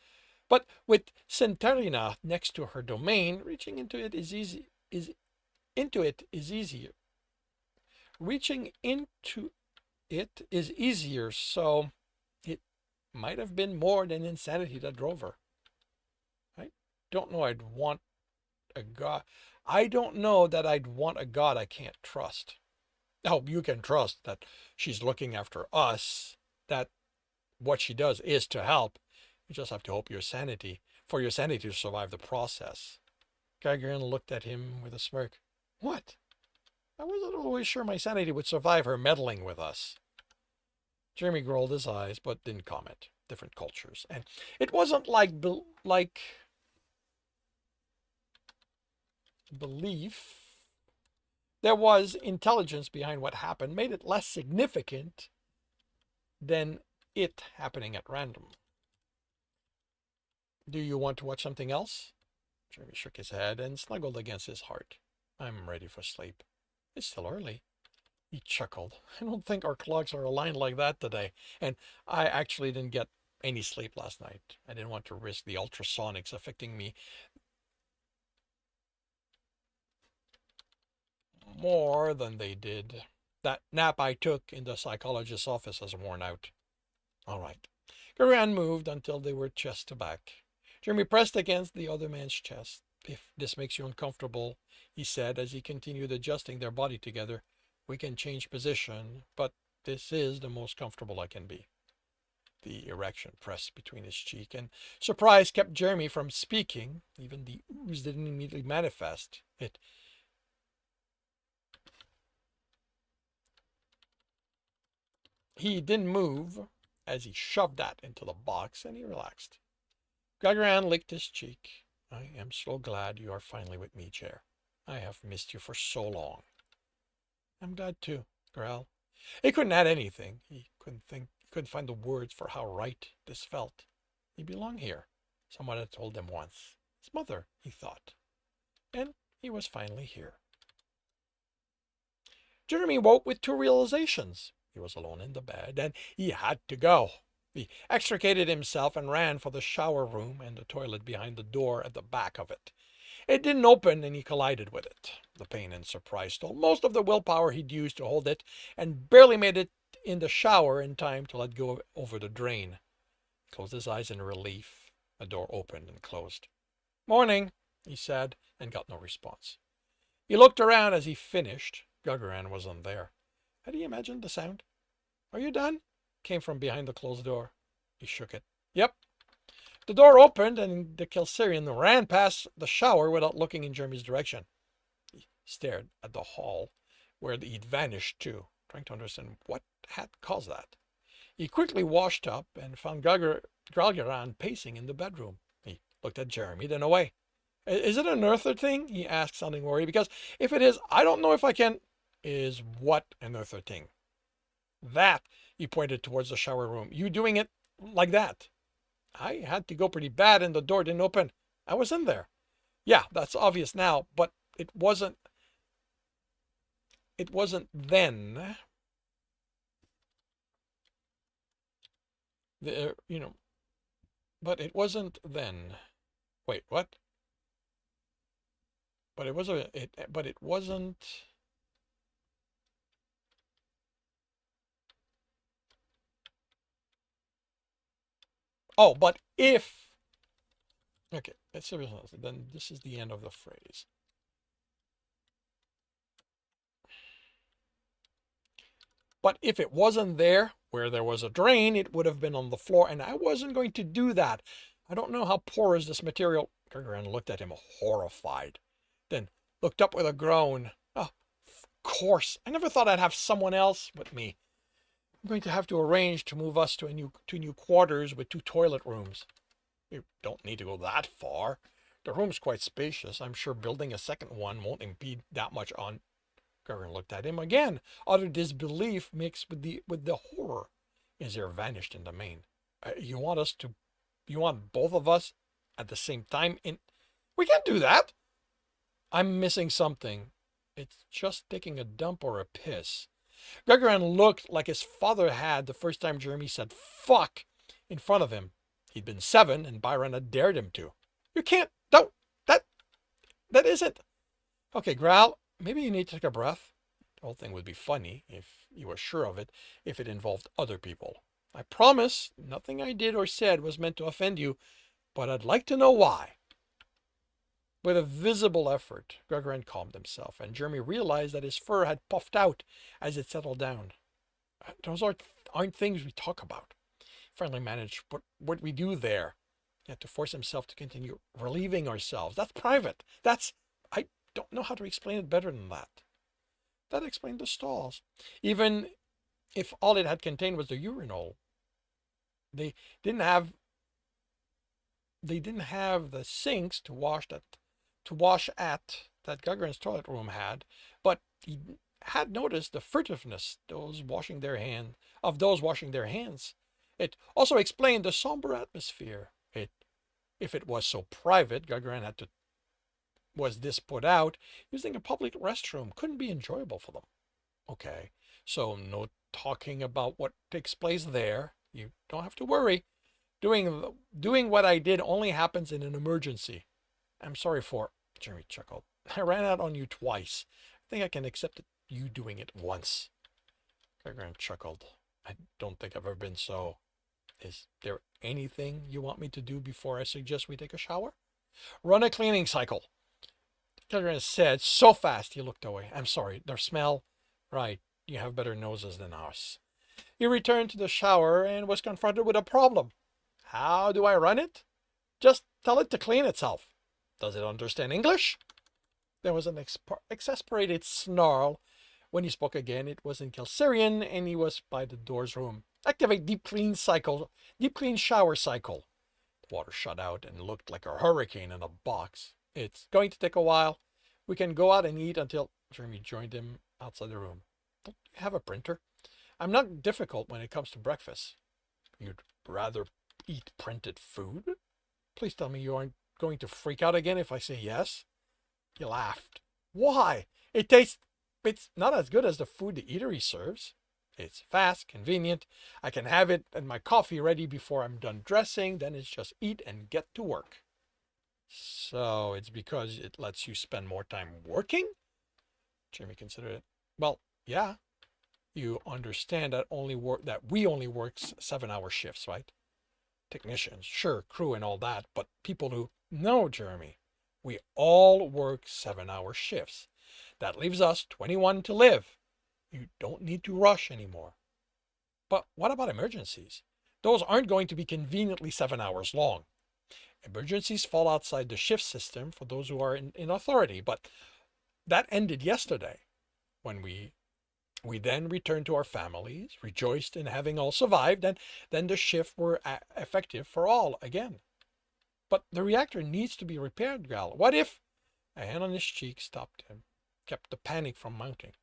But with Centarina next to her domain, reaching into it is easier. Reaching into it is easier, so it might have been more than insanity that drove her. I don't know I'd want a god. I don't know that I'd want a god I can't trust. Oh, you can trust that she's looking after us, that what she does is to help. You just have to hope for your sanity to survive the process. Gagarin looked at him with a smirk. What? I wasn't always sure my sanity would survive her meddling with us. Jeremy rolled his eyes, but didn't comment. Different cultures. And it wasn't like belief. there was intelligence behind what happened, made it less significant than it happening at random. Do you want to watch something else? Jeremy shook his head and snuggled against his heart. I'm ready for sleep. It's still early. He chuckled. I don't think our clocks are aligned like that today. And I actually didn't get any sleep last night. I didn't want to risk the ultrasonics affecting me more than they did. That nap I took in the psychologist's office has worn out. All right. Garan moved until they were chest to back. Jeremy pressed against the other man's chest. If this makes you uncomfortable, he said as he continued adjusting their body together, we can change position, but this is the most comfortable I can be. The erection pressed between his cheek, and surprise kept Jeremy from speaking. Even the ooze didn't immediately manifest. He didn't move as he shoved that into the box, and he relaxed. Gagaran licked his cheek. I am so glad you are finally with me, Chair. I have missed you for so long. I'm glad too, Grell. He couldn't add anything. He couldn't find the words for how right this felt. He belonged here. Someone had told him once. His mother, he thought. And he was finally here. Jeremy woke with two realizations. He was alone in the bed, and he had to go. He extricated himself and ran for the shower room and the toilet behind the door at the back of it. It didn't open, and he collided with it. The pain and surprise stole most of the willpower he'd used to hold it, and barely made it in the shower in time to let go over the drain. He closed his eyes in relief. The door opened and closed. Morning, he said, and got no response. He looked around as he finished. Gagaran wasn't there. Had he imagined the sound? Are you done? Came from behind the closed door. He shook it. Yep. The door opened, and the Kelsarian ran past the shower without looking in Jeremy's direction. He stared at the hall, where he'd vanished to, trying to understand what had caused that. He quickly washed up and found Gralgaran pacing in the bedroom. He looked at Jeremy, then away. Is it an earther thing? He asked, sounding worried, because if it is, I don't know if I can... Is what an earther thing? That, he pointed towards the shower room. You doing it like that? I had to go pretty bad and the door didn't open. I was in there. Yeah, that's obvious now, but it wasn't then. But it wasn't then. Wait, what? But it wasn't. Oh, but if. Okay, let's see. Then this is the end of the phrase. But if it wasn't there, where there was a drain, it would have been on the floor, and I wasn't going to do that. I don't know how porous this material... Gagaran looked at him horrified, then looked up with a groan. Oh, of course. I never thought I'd have someone else with me. I'm going to have to arrange to move us to new quarters with 2 toilet rooms. You don't need to go that far. The room's quite spacious. I'm sure building a second one won't impede that much on... Gagaran looked at him again, utter disbelief mixed with the horror. His ear vanished in the main. You want both of us at the same time in... We can't do that. I'm missing something. It's just taking a dump or a piss. Gagaran looked like his father had the first time Jeremy said fuck in front of him. He'd been 7 and Byron had dared him to. You can't, don't, that isn't... Okay, Growl, maybe you need to take a breath. The whole thing would be funny, if you were sure of it, if it involved other people. I promise nothing I did or said was meant to offend you, but I'd like to know why. With a visible effort, Gagaran calmed himself, and Jeremy realized that his fur had puffed out as it settled down. Those aren't things we talk about. He finally managed what we do there. He had to force himself to continue relieving ourselves. That's private. I don't know how to explain it better than that. That explained the stalls. Even if all it had contained was the urinal, they didn't have the sinks to wash at that Gagarin's toilet room had, but he had noticed the furtiveness of those washing their hands. It also explained the somber atmosphere. If it was so private, Gagarin had to was this put out, using a public restroom couldn't be enjoyable for them. Okay, so no talking about what takes place there. You don't have to worry. Doing what I did only happens in an emergency. I'm sorry for, Jeremy chuckled. I ran out on you twice. I think I can accept you doing it once. Gagarin chuckled. I don't think I've ever been so. Is there anything you want me to do before I suggest we take a shower? Run a cleaning cycle. Gagarin said so fast he looked away. I'm sorry, their smell. Right, you have better noses than ours. He returned to the shower and was confronted with a problem. How do I run it? Just tell it to clean itself. Does it understand English? There was an exasperated snarl. When he spoke again, it was in Kelserian, and he was by the door's room. Activate deep clean shower cycle. The water shut out and looked like a hurricane in a box. It's going to take a while. We can go out and eat until Jeremy joined him outside the room. Don't you have a printer? I'm not difficult when it comes to breakfast. You'd rather eat printed food? Please tell me you aren't going to freak out again if I say yes. He laughed. Why? It's not as good as the food the eatery serves. It's fast, convenient. I can have it and my coffee ready before I'm done dressing. Then it's just eat and get to work. So it's because it lets you spend more time working? Jimmy considered it. Well, yeah. You understand that we only work 7-hour shifts, right? Technicians, sure, crew and all that, but people who... No, Jeremy. We all work 7-hour shifts. That leaves us 21 to live. You don't need to rush anymore. But what about emergencies? Those aren't going to be conveniently 7 hours long. Emergencies fall outside the shift system for those who are in authority, but that ended yesterday when we then returned to our families, rejoiced in having all survived, and then the shift were effective for all again. But the reactor needs to be repaired, Gal. What if... A hand on his cheek stopped him, kept the panic from mounting.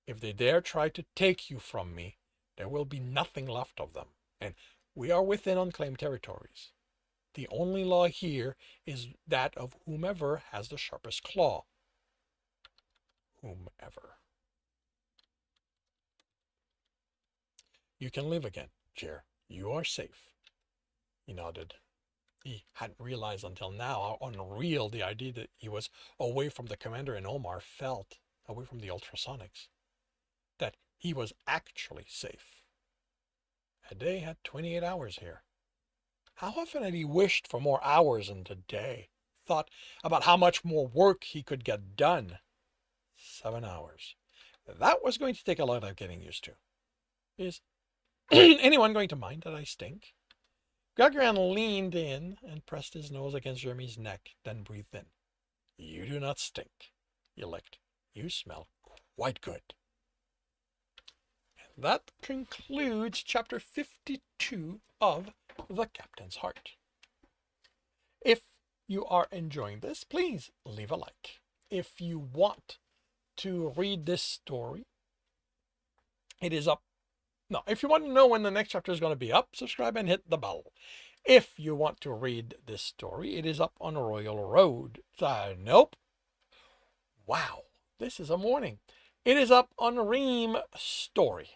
If they dare try to take you from me, there will be nothing left of them, and we are within unclaimed territories. The only law here is that of whomever has the sharpest claw. Whomever. You can live again, Jer. You are safe. He nodded. He hadn't realized until now how unreal the idea that he was away from the commander and Omar felt, away from the ultrasonics. That he was actually safe. A day had 28 hours here. How often had he wished for more hours in the day? Thought about how much more work he could get done. 7 hours. That was going to take a lot of getting used to. Is anyone going to mind that I stink? Gagarin leaned in and pressed his nose against Jeremy's neck, then breathed in. You do not stink. He licked. You smell quite good. And that concludes chapter 52 of The Captain's Heart. If you are enjoying this, please leave a like. If you want to read this story, it is up. No, if you want to know when the next chapter is going to be up, subscribe and hit the bell. If you want to read this story, it is up on Royal Road. Nope. Wow, this is a morning. It is up on Ream Story.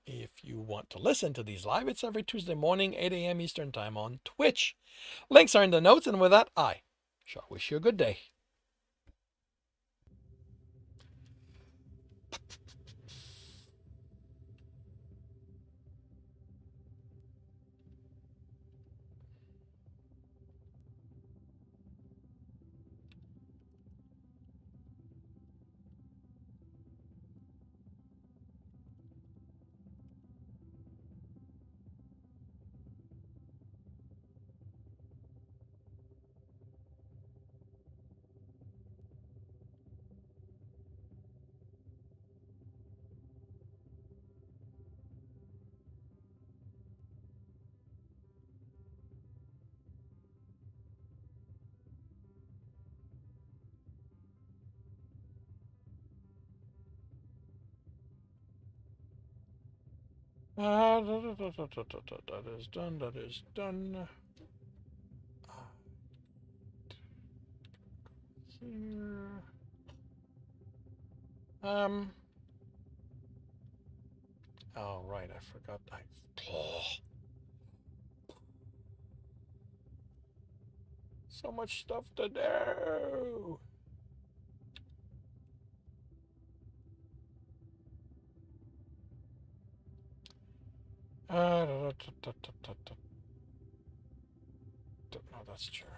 If you want to listen to these live, it's every Tuesday morning, 8 a.m. Eastern Time on Twitch. Links are in the notes, and with that, I shall wish you a good day. That is done. That is done. Here. Oh, right. I forgot. So much stuff to do. No, that's Jeremy.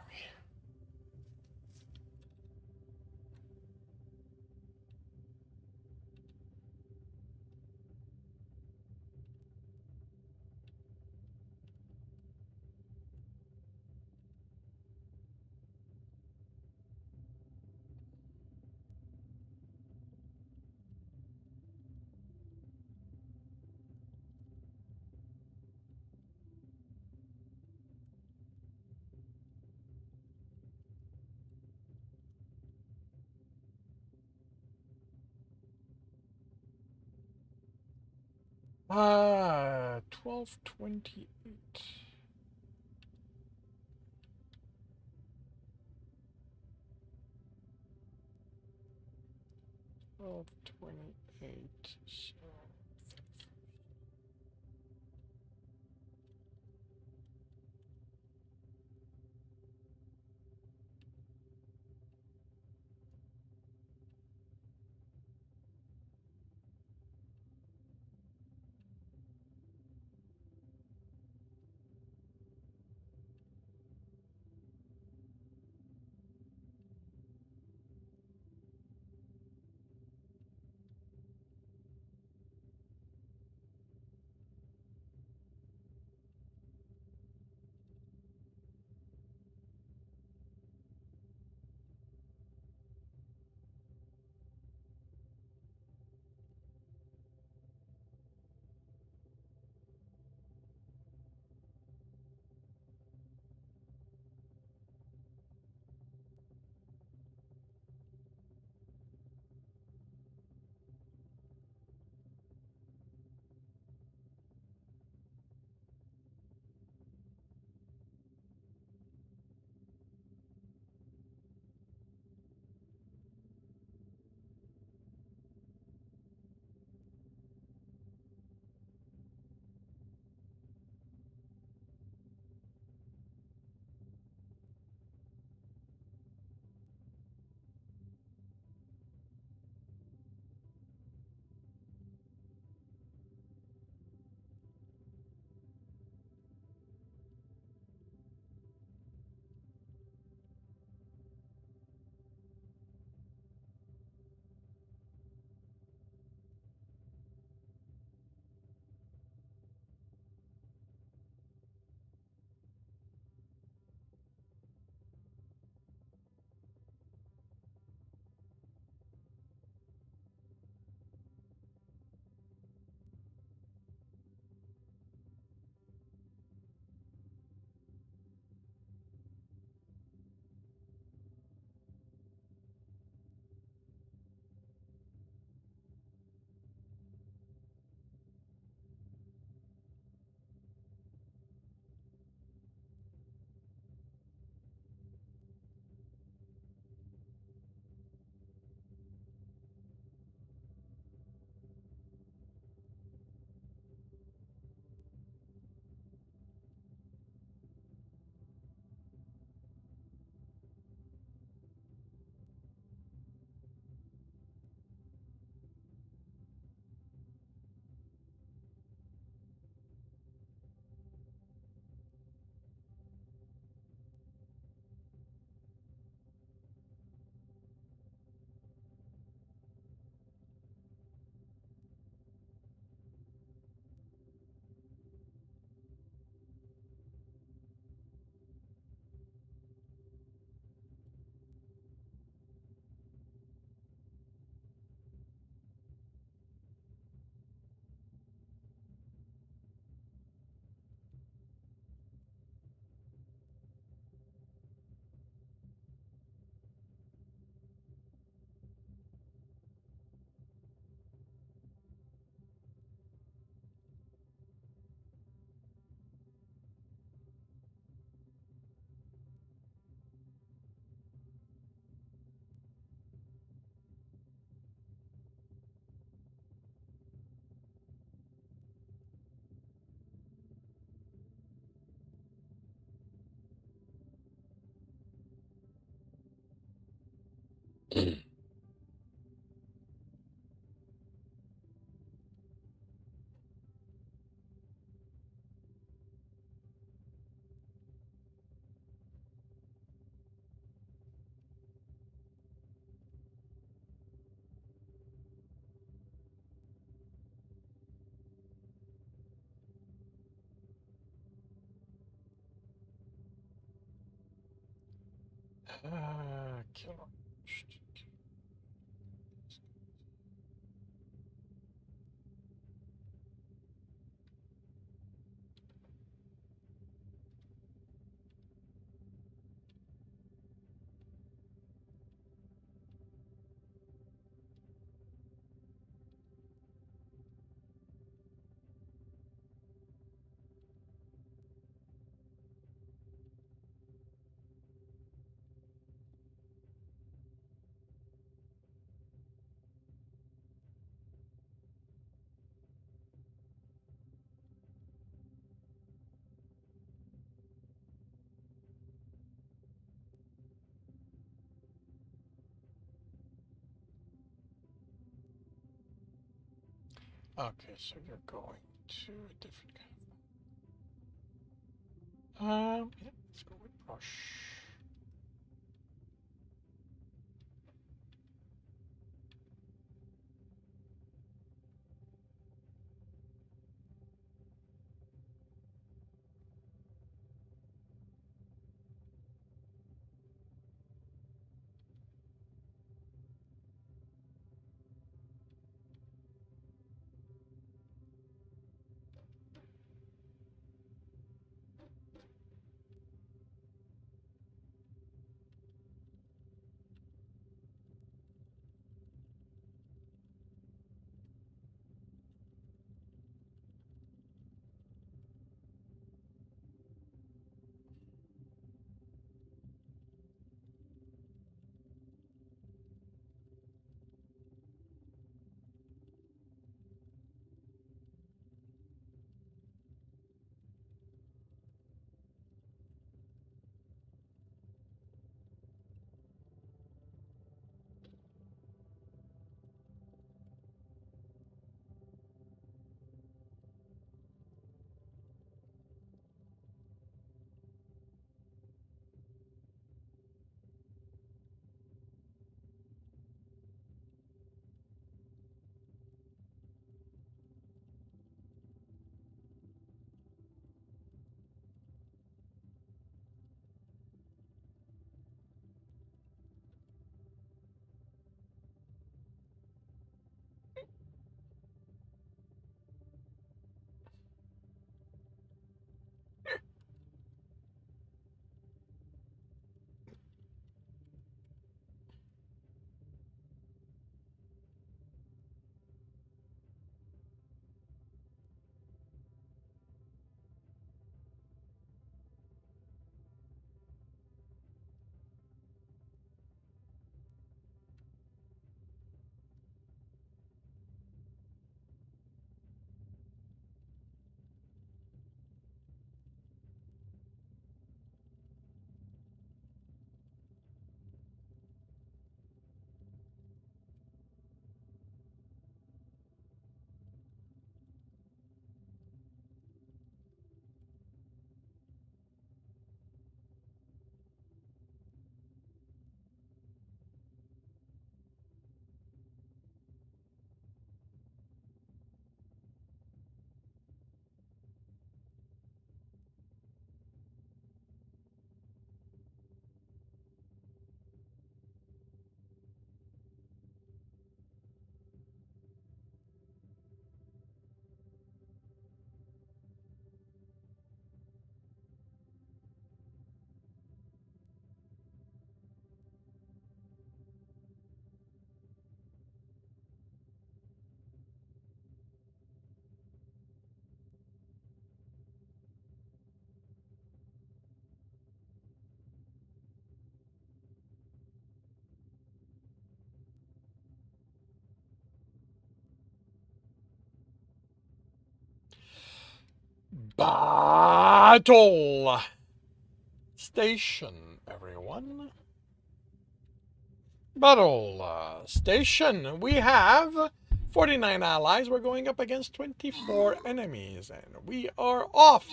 Ah, 12:28. 12:28. So. Killer. Okay, so you're going to a different kind of. Yeah, let's go with brush. Battle station, everyone. Battle station. We have 49 allies. We're going up against 24 enemies, and we are off.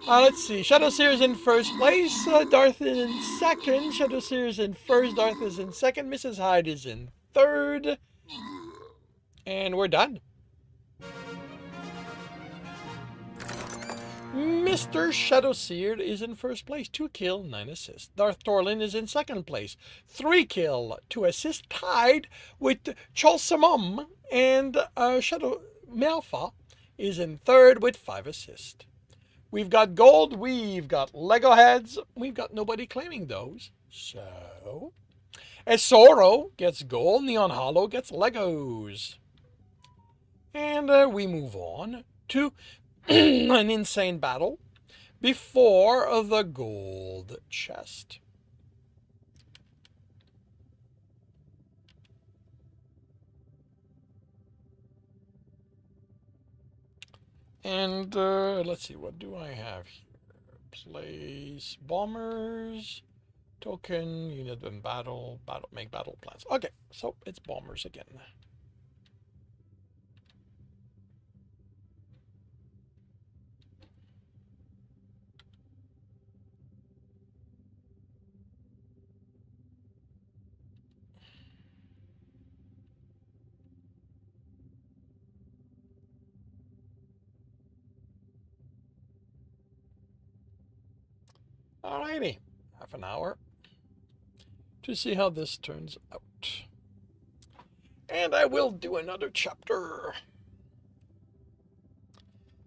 Let's see. Shadow Seer's in first place. Darth is in second. Shadow Seer's in first. Darth is in second. Mrs. Hyde is in third. And we're done. Mr. Shadowseer is in first place, 2 kill, 9 assists. Darth Torlin is in second place, 3 kill, 2 assists, tied with Cholsamum, and Shadow Malfa is in third with 5 assists. We've got gold, we've got Lego heads, we've got nobody claiming those. So, Esoro gets gold, Neon Hollow gets Legos. And we move on to an insane battle before the gold chest. And let's see, what do I have here? Place bombers, token, unit in battle, make battle plans. Okay, so it's bombers again. Alrighty, half an hour to see how this turns out. And I will do another chapter.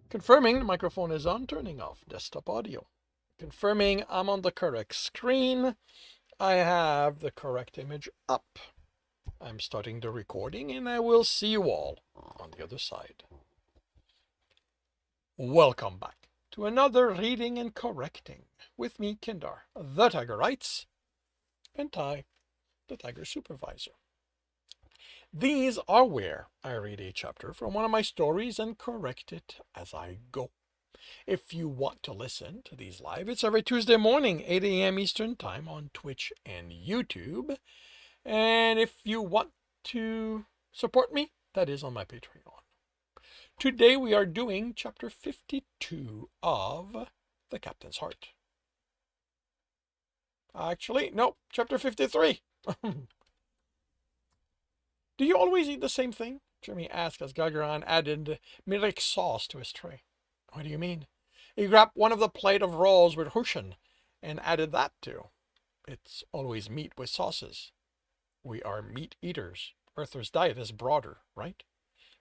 Confirming the microphone is on, turning off desktop audio. Confirming I'm on the correct screen. I have the correct image up. I'm starting the recording and I will see you all on the other side. Welcome back to another reading and correcting with me, Kindar, the Tiger Writes, and Ty, the Tiger Supervisor. These are where I read a chapter from one of my stories and correct it as I go. If you want to listen to these live, it's every Tuesday morning, 8 a.m. Eastern Time on Twitch and YouTube. And if you want to support me, that is on my Patreon. Today we are doing chapter 52 of The Captain's Heart. Actually, no, chapter 53. Do you always eat the same thing? Jeremy asked as Gagaran added mirik sauce to his tray. What do you mean? He grabbed one of the plate of rolls with Hushan and added that too. It's always meat with sauces. We are meat eaters. Earther's diet is broader, right?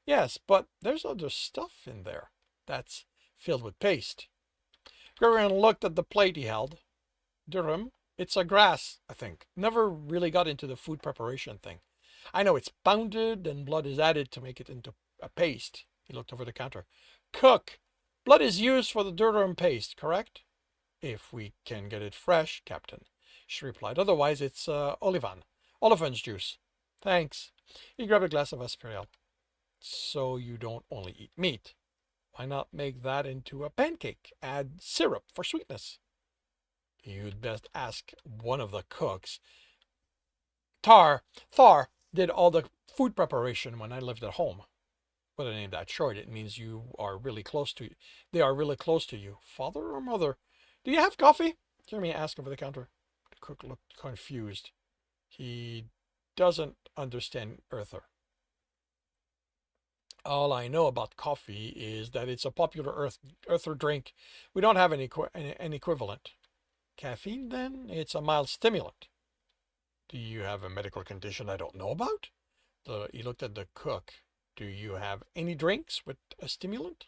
Yes, but there's other stuff in there that's filled with paste. Gagaran looked at the plate he held. Durham, it's a grass, I think. Never really got into the food preparation thing. I know it's pounded and blood is added to make it into a paste. He looked over the counter. Cook, blood is used for the Durham paste, correct? If we can get it fresh, Captain, she replied. Otherwise, it's Olivan's juice. Thanks. He grabbed a glass of Asperial. So you don't only eat meat. Why not make that into a pancake? Add syrup for sweetness. You'd best ask one of the cooks. Thar did all the food preparation when I lived at home. But I named that short. It means you are really close to you. They are really close to you. Father or mother? Do you have coffee? Jeremy asked over the counter. The cook looked confused. He doesn't understand Earther. All I know about coffee is that it's a popular Earther drink. We don't have an equivalent. Caffeine, then? It's a mild stimulant. Do you have a medical condition I don't know about? He looked at the cook. Do you have any drinks with a stimulant?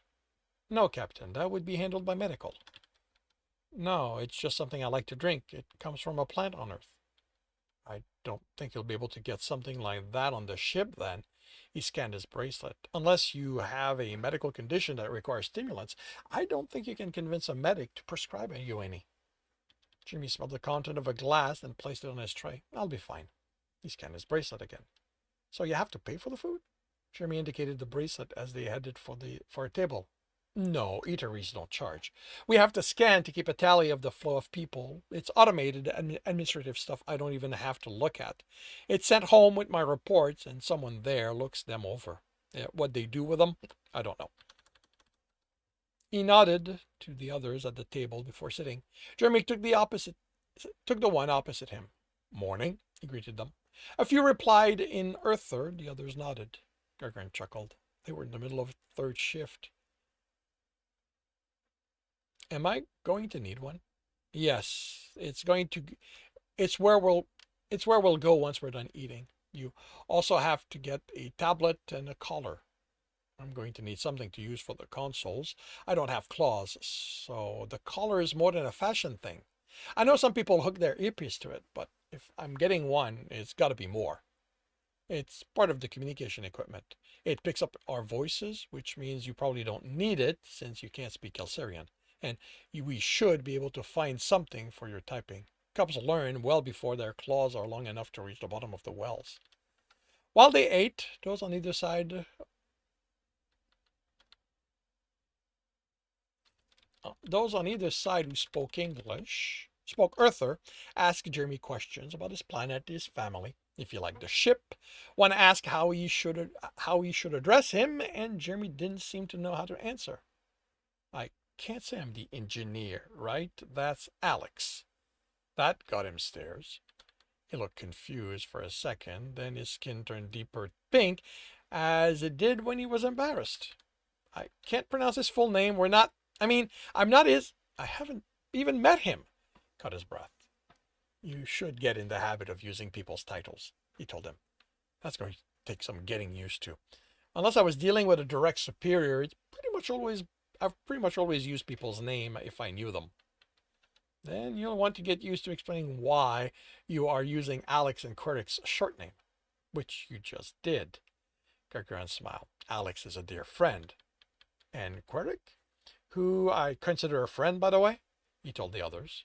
No, Captain. That would be handled by medical. No, it's just something I like to drink. It comes from a plant on Earth. I don't think you'll be able to get something like that on the ship, then. He scanned his bracelet. Unless you have a medical condition that requires stimulants, I don't think you can convince a medic to prescribe you any. Jimmy smelled the content of a glass and placed it on his tray. I'll be fine. He scanned his bracelet again. So you have to pay for the food? Jeremy indicated the bracelet as they headed for a table. No, eateries don't charge. We have to scan to keep a tally of the flow of people. It's automated administrative stuff I don't even have to look at. It's sent home with my reports, and someone there looks them over. What they do with them, I don't know. He nodded to the others at the table before sitting. Jeremy took the one opposite him. Morning, he greeted them. A few replied in Earther, the others nodded. Gargarin chuckled. They were in the middle of third shift. Am I going to need one? Yes, it's where we'll go once we're done eating. You also have to get a tablet and a collar. I'm going to need something to use for the consoles. I don't have claws, so the collar is more than a fashion thing. I know some people hook their earpiece to it, but if I'm getting one, it's got to be more. It's part of the communication equipment. It picks up our voices, which means you probably don't need it since you can't speak Elsarian. And we should be able to find something for your typing. Cubs learn well before their claws are long enough to reach the bottom of the wells. While they ate, those on either side who spoke English, spoke Earther, asked Jeremy questions about his planet, his family, if he liked the ship. One asked how he should address him, and Jeremy didn't seem to know how to answer. I can't say I'm the engineer, right? That's Alex. That got him stares. He looked confused for a second, then his skin turned deeper pink, as it did when he was embarrassed. I can't pronounce his full name. I'm not his. I haven't even met him. Caught his breath. You should get in the habit of using people's titles, he told him. That's going to take some getting used to. Unless I was dealing with a direct superior, I've pretty much always used people's name if I knew them. Then you'll want to get used to explaining why you are using Alex and Queric's short name, which you just did. Gargarin smiled. Alex is a dear friend. And Queric, who I consider a friend, by the way, he told the others.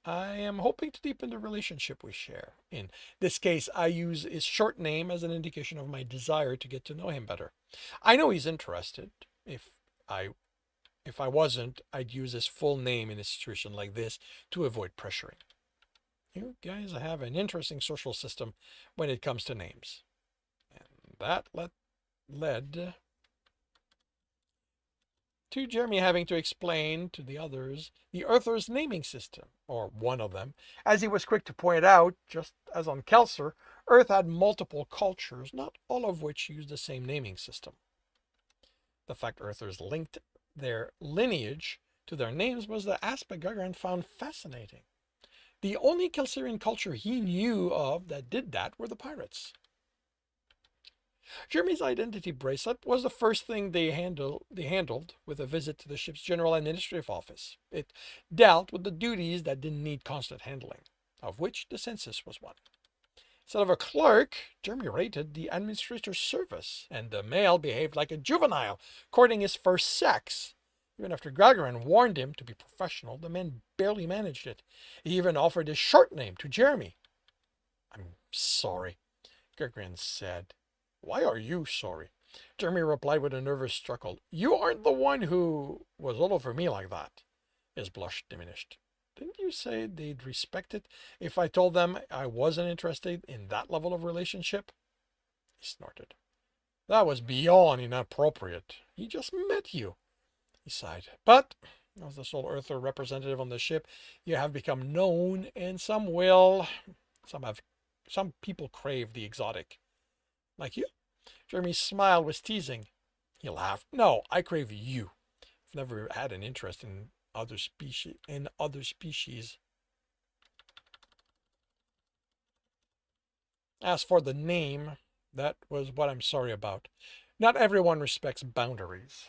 I am hoping to deepen the relationship we share. In this case, I use his short name as an indication of my desire to get to know him better. I know he's interested. If I wasn't, I'd use his full name in a situation like this to avoid pressuring. You guys have an interesting social system when it comes to names. And that led to Jeremy having to explain to the others the Earther's naming system, or one of them. As he was quick to point out, just as on Kelser, Earth had multiple cultures, not all of which used the same naming system. The fact Earthers linked their lineage to their names was the aspect Gargarin found fascinating. The only Kelserian culture he knew of that did that were the pirates. Jeremy's identity bracelet was the first thing they handled with a visit to the ship's general administrative office. It dealt with the duties that didn't need constant handling, of which the census was one. Instead of a clerk, Jeremy rated the administrator's service, and the male behaved like a juvenile, courting his first sex. Even after Gargarin warned him to be professional, the man barely managed it. He even offered his short name to Jeremy. I'm sorry, Gargarin said. Why are you sorry? Jeremy replied with a nervous chuckle. You aren't the one who was all over me like that. His blush diminished. Didn't you say they'd respect it if I told them I wasn't interested in that level of relationship? He snorted. That was beyond inappropriate. He just met you. He sighed. But, as the sole Earther representative on the ship, you have become known, and some will. Some people crave the exotic. Like you? Jeremy's smile was teasing. He laughed. No, I crave you. I've never had an interest in other species. As for the name, that was what I'm sorry about. Not everyone respects boundaries.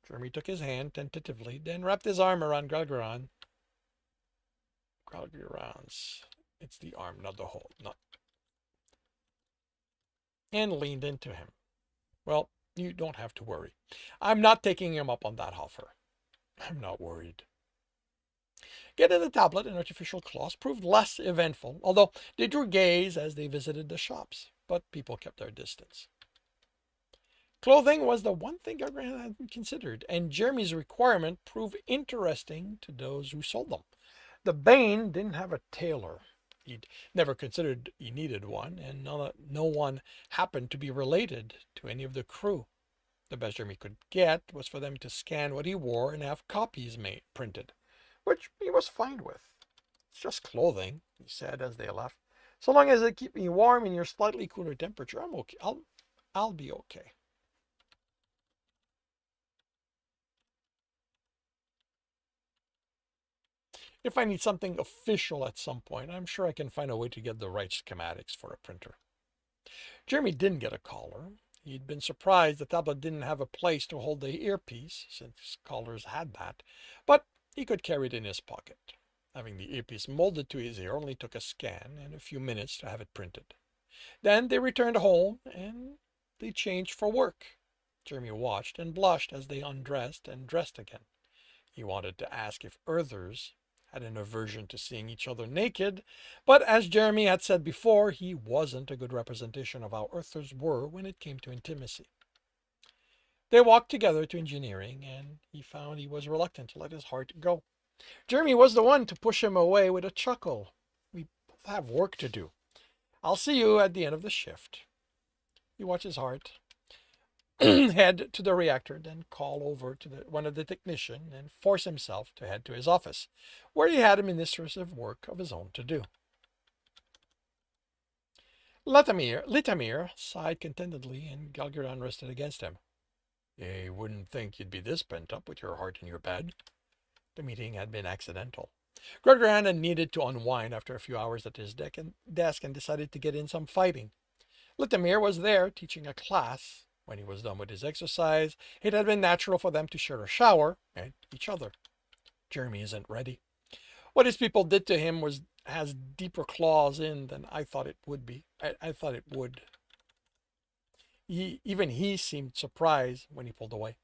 Jeremy took his hand tentatively, then wrapped his arm around Galgaran's. It's the arm, not the whole. And leaned into him. Well, you don't have to worry. I'm not taking him up on that offer. I'm not worried. Getting the tablet and artificial claws proved less eventful, although they drew gaze as they visited the shops, but people kept their distance. Clothing was the one thing Gregorian hadn't considered, and Jeremy's requirement proved interesting to those who sold them. The Bane didn't have a tailor. He'd never considered he needed one, and no one happened to be related to any of the crew. The best Jeremy could get was for them to scan what he wore and have copies made printed, which he was fine with. It's just clothing, he said as they left. So long as it keeps me warm in your slightly cooler temperature, I'm okay. I'll be okay. If I need something official at some point, I'm sure I can find a way to get the right schematics for a printer. Jeremy didn't get a collar. He'd been surprised the tablet didn't have a place to hold the earpiece, since collars had that, but he could carry it in his pocket. Having the earpiece molded to his ear only took a scan and a few minutes to have it printed. Then they returned home and they changed for work. Jeremy watched and blushed as they undressed and dressed again. He wanted to ask if Earthers had an aversion to seeing each other naked, but as Jeremy had said before, he wasn't a good representation of how Earthers were when it came to intimacy. They walked together to engineering, and he found he was reluctant to let his heart go. Jeremy was the one to push him away with a chuckle. We both have work to do. I'll see you at the end of the shift. He watched his heart head to the reactor, then call over to one of the technicians and force himself to head to his office, where he had administrative work of his own to do. Litamir sighed contentedly, and Galgardon rested against him. "I wouldn't think you'd be this pent up with your heart in your bed." The meeting had been accidental. Gregorian had needed to unwind after a few hours at his desk and decided to get in some fighting. Litamir was there teaching a class. When he was done with his exercise, it had been natural for them to share a shower and each other. Jeremy isn't ready. What his people did to him has deeper claws in than I thought it would be. I thought it would. Even he seemed surprised when he pulled away.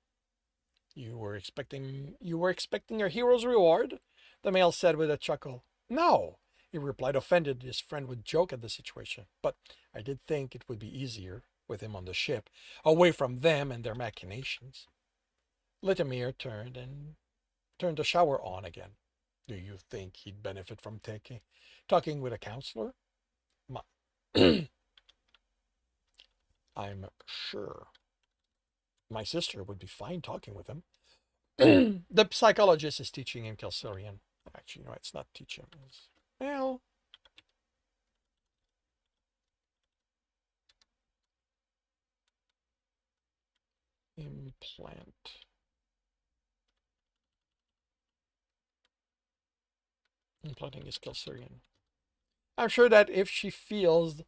You were expecting your hero's reward?" the male said with a chuckle. "No," he replied, offended his friend would joke at the situation. "But I did think it would be easier with him on the ship, away from them and their machinations." Litamir turned the shower on again. "Do you think he'd benefit from talking with a counselor?" "I'm sure my sister would be fine talking with him." The psychologist is teaching him Kelsarian. Actually, no, it's not teaching. Well, implant. Implanting is Kelsarian. I'm sure that if she feels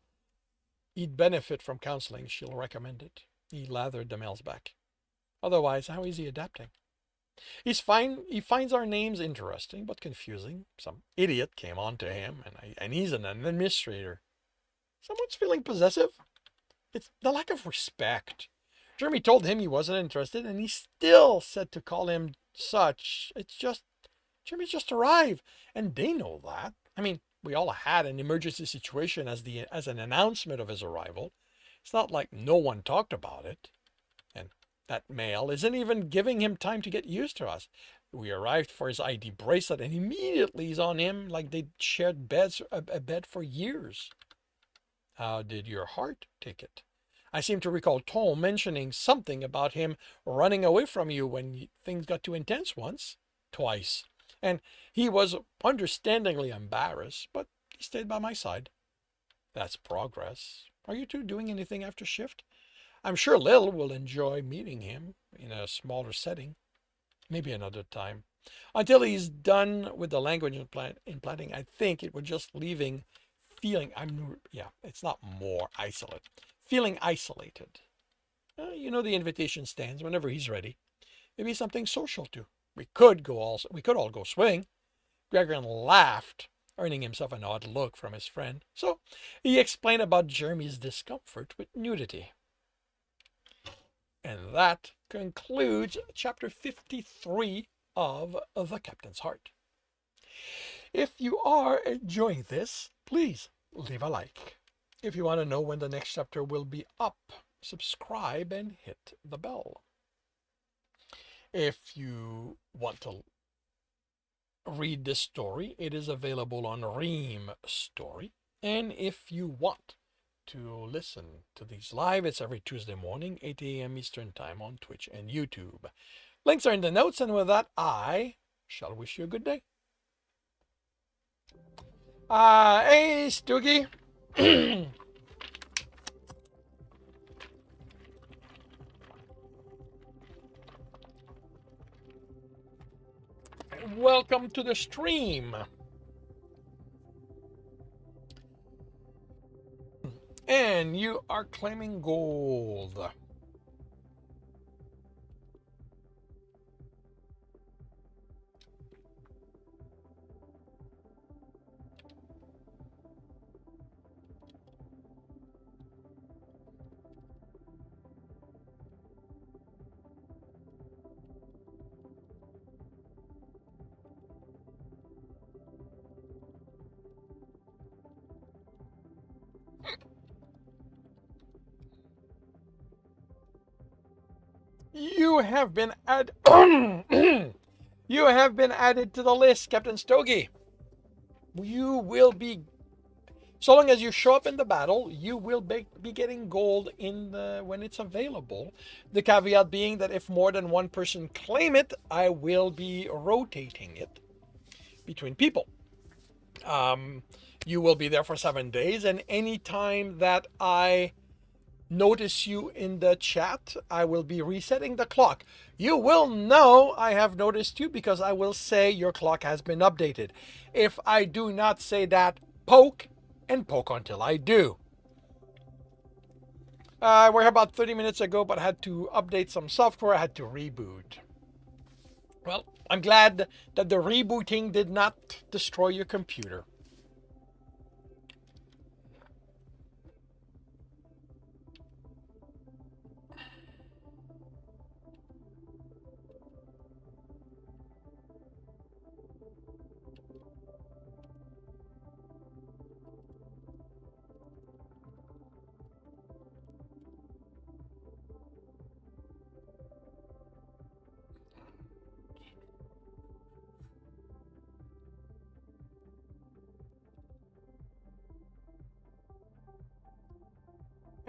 he'd benefit from counseling, she'll recommend it. He lathered the male's back. Otherwise, how is he adapting? He's fine. He finds our names interesting but confusing. Some idiot came on to him, and he's an administrator. Someone's feeling possessive? It's the lack of respect. Jeremy told him he wasn't interested, and he still said to call him such. It's just, Jeremy's just arrived, and they know that. I mean, we all had an emergency situation as an announcement of his arrival. It's not like no one talked about it. And that male isn't even giving him time to get used to us. We arrived for his ID bracelet, and immediately he's on him like they'd shared a bed for years. How did your heart take it? I seem to recall Tom mentioning something about him running away from you when things got too intense once. Twice. And he was understandingly embarrassed, but he stayed by my side. That's progress. Are you two doing anything after shift? I'm sure Lil will enjoy meeting him in a smaller setting. Maybe another time. Until he's done with the language implanting, I think it would just leaving feeling, it's not more isolate. Feeling isolated. The invitation stands whenever he's ready. Maybe something social too. We could all go swimming. Gregorian laughed, earning himself an odd look from his friend. So he explained about Jeremy's discomfort with nudity. And that concludes chapter 53 of The Captain's Heart. If you are enjoying this, please leave a like. If you want to know when the next chapter will be up, subscribe and hit the bell. If you want to read this story, it is available on Ream Story. And if you want to listen to these live, it's every Tuesday morning, 8 a.m. Eastern Time on Twitch and YouTube. Links are in the notes, and with that, I shall wish you a good day. Hey, Stoogie. Welcome to the stream. And you are claiming gold. You have been you have been added to the list, Captain Stogie. You will be, so long as you show up in the battle, you will be getting gold when it's available. The caveat being that if more than one person claim it, I will be rotating it between people. You will be there for 7 days, and anytime that I notice you in the chat, I will be resetting the clock. You will know I have noticed you because I will say your clock has been updated. If I do not say that, poke and poke until I do. We're here about 30 minutes ago, but I had to update some software. I had to reboot. Well, I'm glad that the rebooting did not destroy your computer.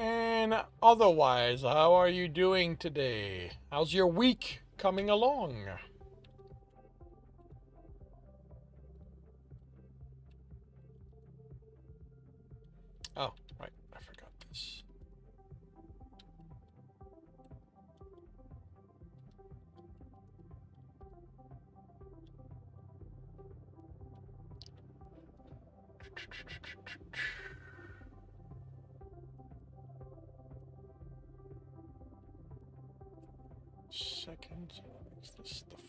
And otherwise, how are you doing today? How's your week coming along? Oh, right, I forgot this. Second, so that makes this the 4th.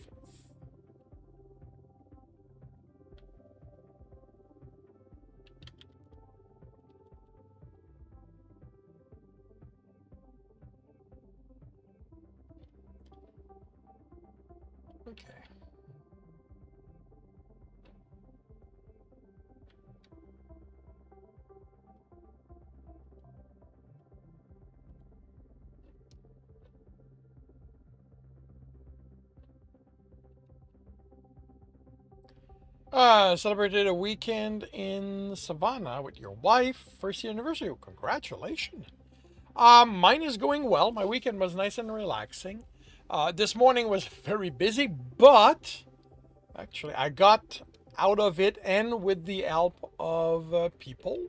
Okay. Celebrated a weekend in Savannah with your wife. First year anniversary. Congratulations. Mine is going well. My weekend was nice and relaxing. This morning was very busy, but actually I got out of it, and with the help of people.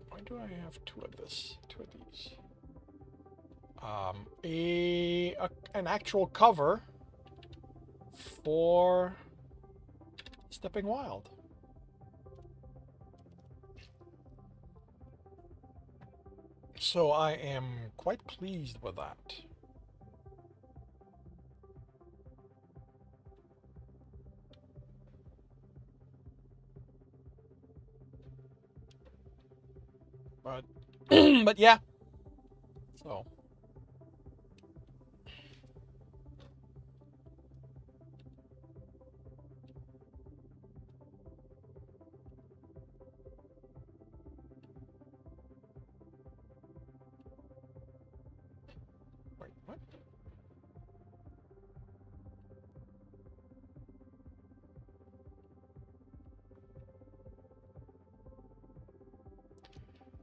Why do I have two of these? An actual cover for Stepping Wild. So I am quite pleased with that. But but yeah. So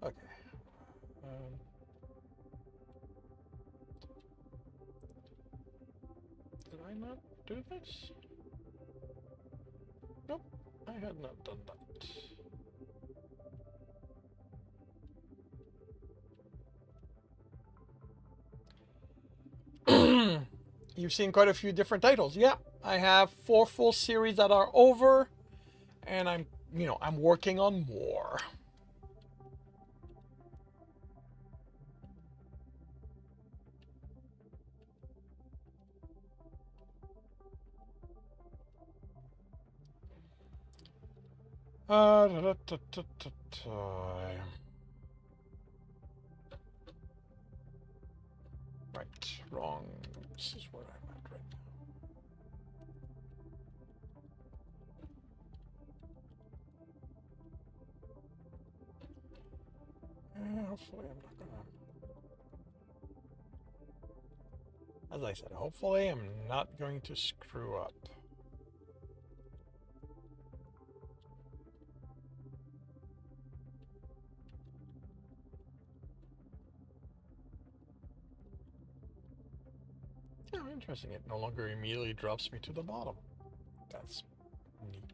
Okay. Did I not do this? Nope, I had not done that. You've seen quite a few different titles. Yeah, I have 4 full series that are over, and I'm working on more. Da, da, da, da, da, da. Right, wrong. This is where I'm at right now. Hopefully I'm not gonna... As I said, hopefully I'm not going to screw up. Yeah, interesting. It no longer immediately drops me to the bottom. That's neat.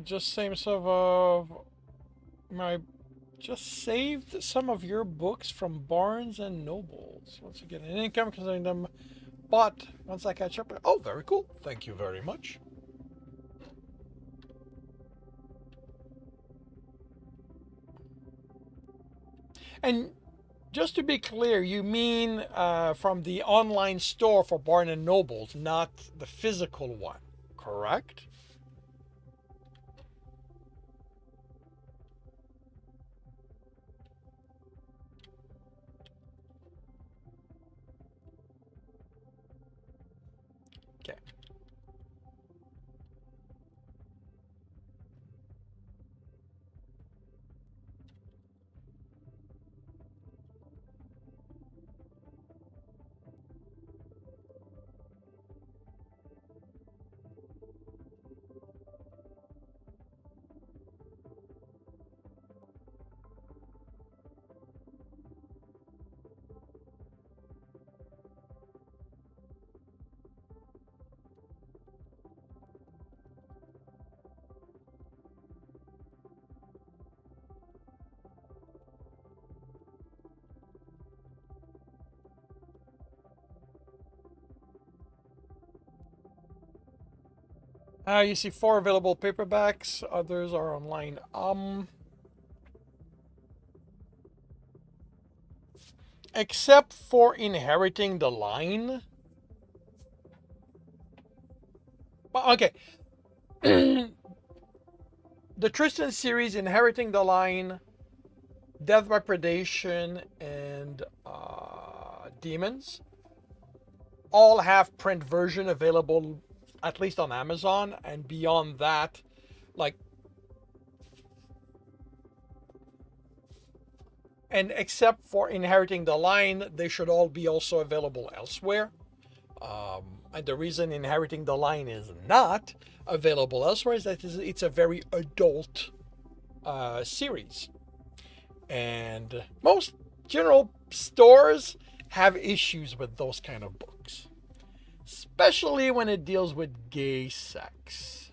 Just same stuff of my just saved some of your books from Barnes and Nobles. Once again, an income because I them bought once I catch up. Oh, very cool. Thank you very much. And just to be clear, you mean from the online store for Barnes and Nobles, not the physical one, correct? Okay. You see 4 available paperbacks. Others are online. Except for Inheriting the Line. Well, okay. The Tristan series, Inheriting the Line, Death by Predation, and Demons all have print version available, at least on Amazon. And beyond that, like, and except for Inheriting the Line, they should all be also available elsewhere. And the reason Inheriting the Line is not available elsewhere is that it's a very adult series. And most general stores have issues with those kind of books, especially when it deals with gay sex.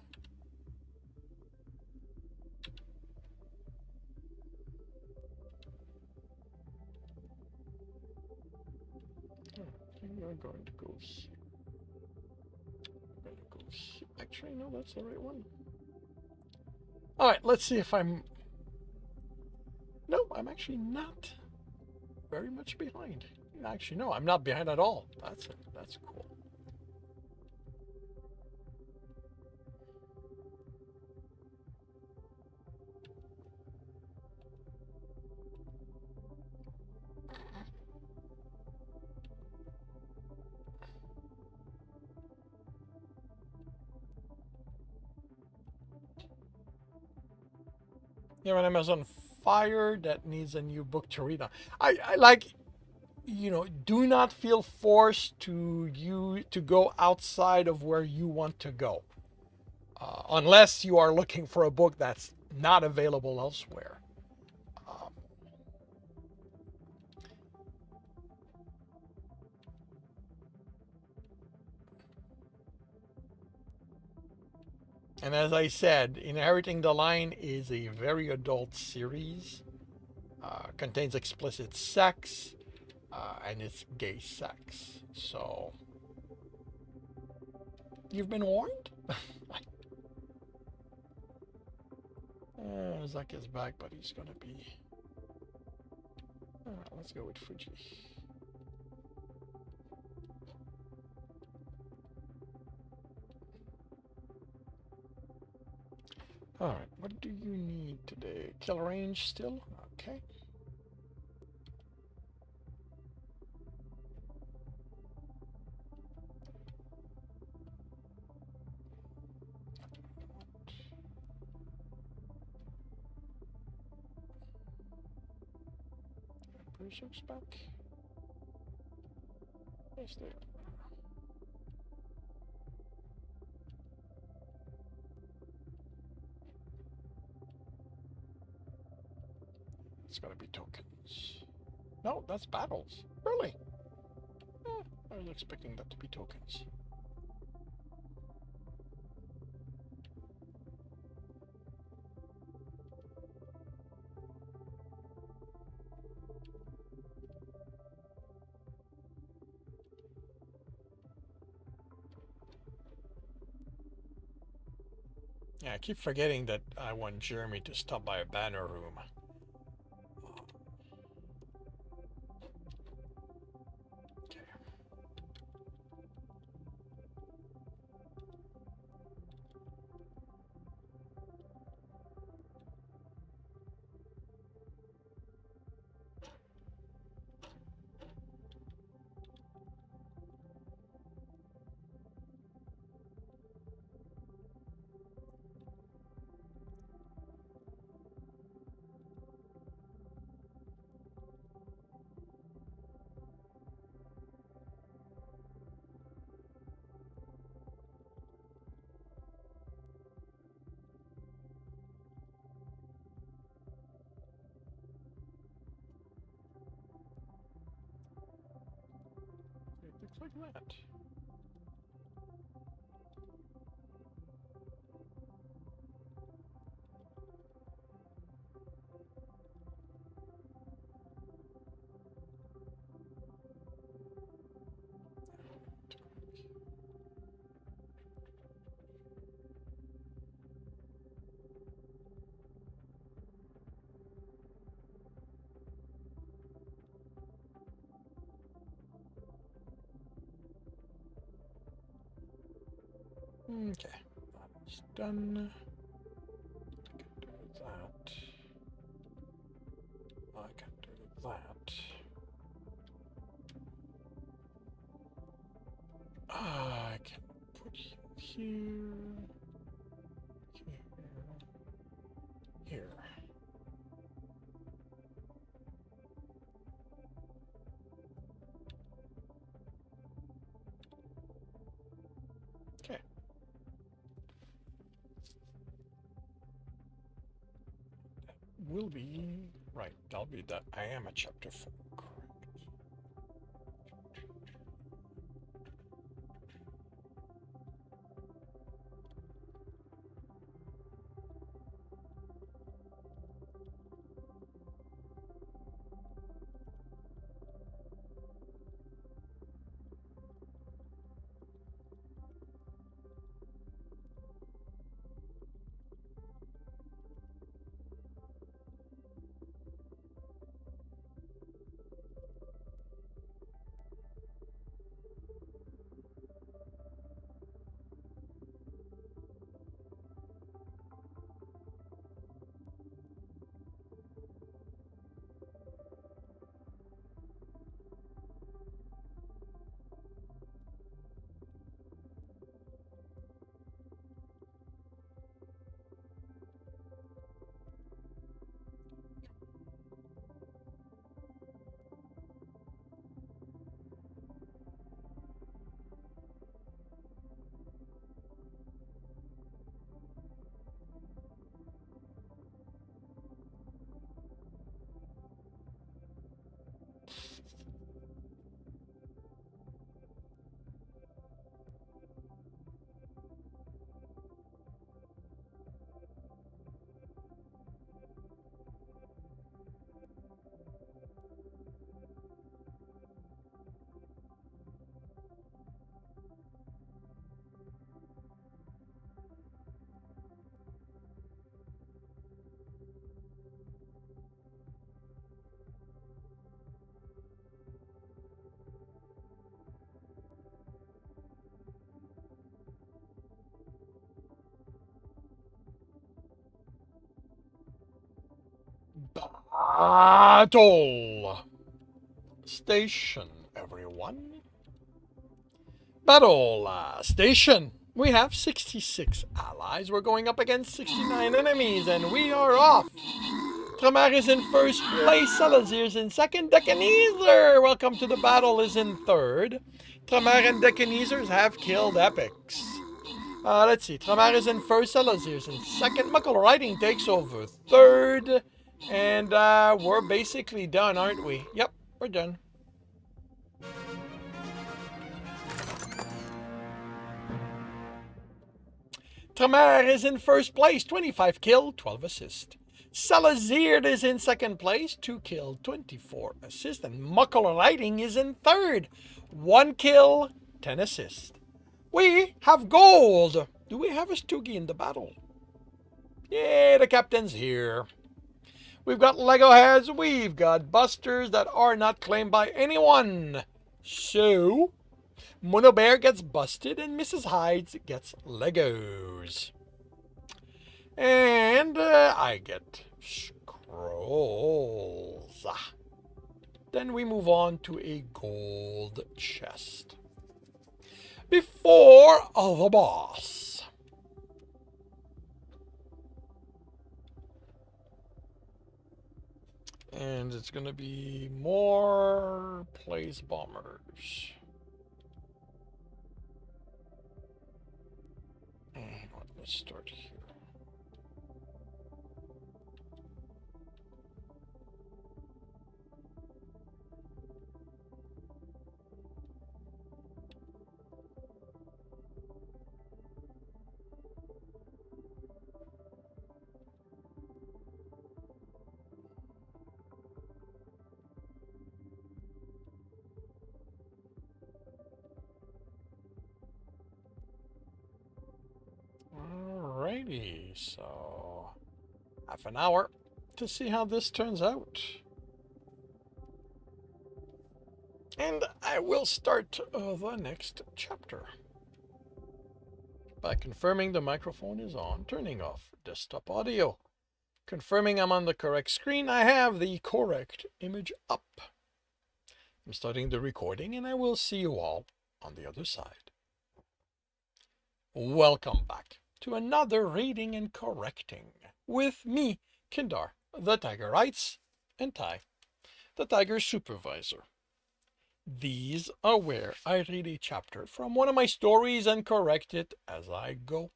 You're going to go see. I'm going to go see. Actually, no, that's the right one. All right, let's see if I'm. No, I'm actually not very much behind. Actually, no, I'm not behind at all. That's cool. Yeah, when Amazon Fire that needs a new book to read on. I like, do not feel forced to go outside of where you want to go, unless you are looking for a book that's not available elsewhere. Um, and as I said, Inheriting the Line is a very adult series, contains explicit sex, and it's gay sex. So you've been warned. Zach is back, but he's gonna be. Let's go with Fuji. Alright, what do you need today? Kill range still? Okay. Berserk's back. Yes, they are. It's gotta be tokens. No, that's battles. Really? I was expecting that to be tokens. Yeah, I keep forgetting that I want Jeremy to stop by a banner room. Okay. It looks like that. Okay, that's done. I can do that. I can do that. I can put you here, here. Okay. Will be right. That'll be that. I am at chapter 4. Correct. Battle station, everyone. Battle station. We have 66 allies. We're going up against 69 enemies, and we are off. Tramar is in first place. Salazir is in second. Decanizer, welcome to the battle, is in third. Tramar and Decanizers have killed epics. Let's see. Tramar is in first. Salazir is in second. Muckle Riding takes over third. And we're basically done, aren't we? Yep, we're done. Tramar is in first place, 25 kill, 12 assist. Salazir is in second place, 2 kill, 24 assist. And Muckle Riding is in third, 1 kill, 10 assist. We have gold. Do we have a Stoogie in the battle? Yeah, the captain's here. We've got Lego heads. We've got busters that are not claimed by anyone. So, Mono Bear gets busted and Mrs. Hides gets Legos. And I get scrolls. Then we move on to a gold chest. Before the boss. And it's going to be more place bombers. And let's start here. Alrighty, so half an hour to see how this turns out. And I will start the next chapter. by confirming the microphone is on, turning off desktop audio. Confirming I'm on the correct screen, I have the correct image up. I'm starting the recording and I will see you all on the other side. Welcome back to another reading and correcting with me, Kindar, the Tiger Writes, and Ty, the Tiger Supervisor. These are where I read a chapter from one of my stories and correct it as I go.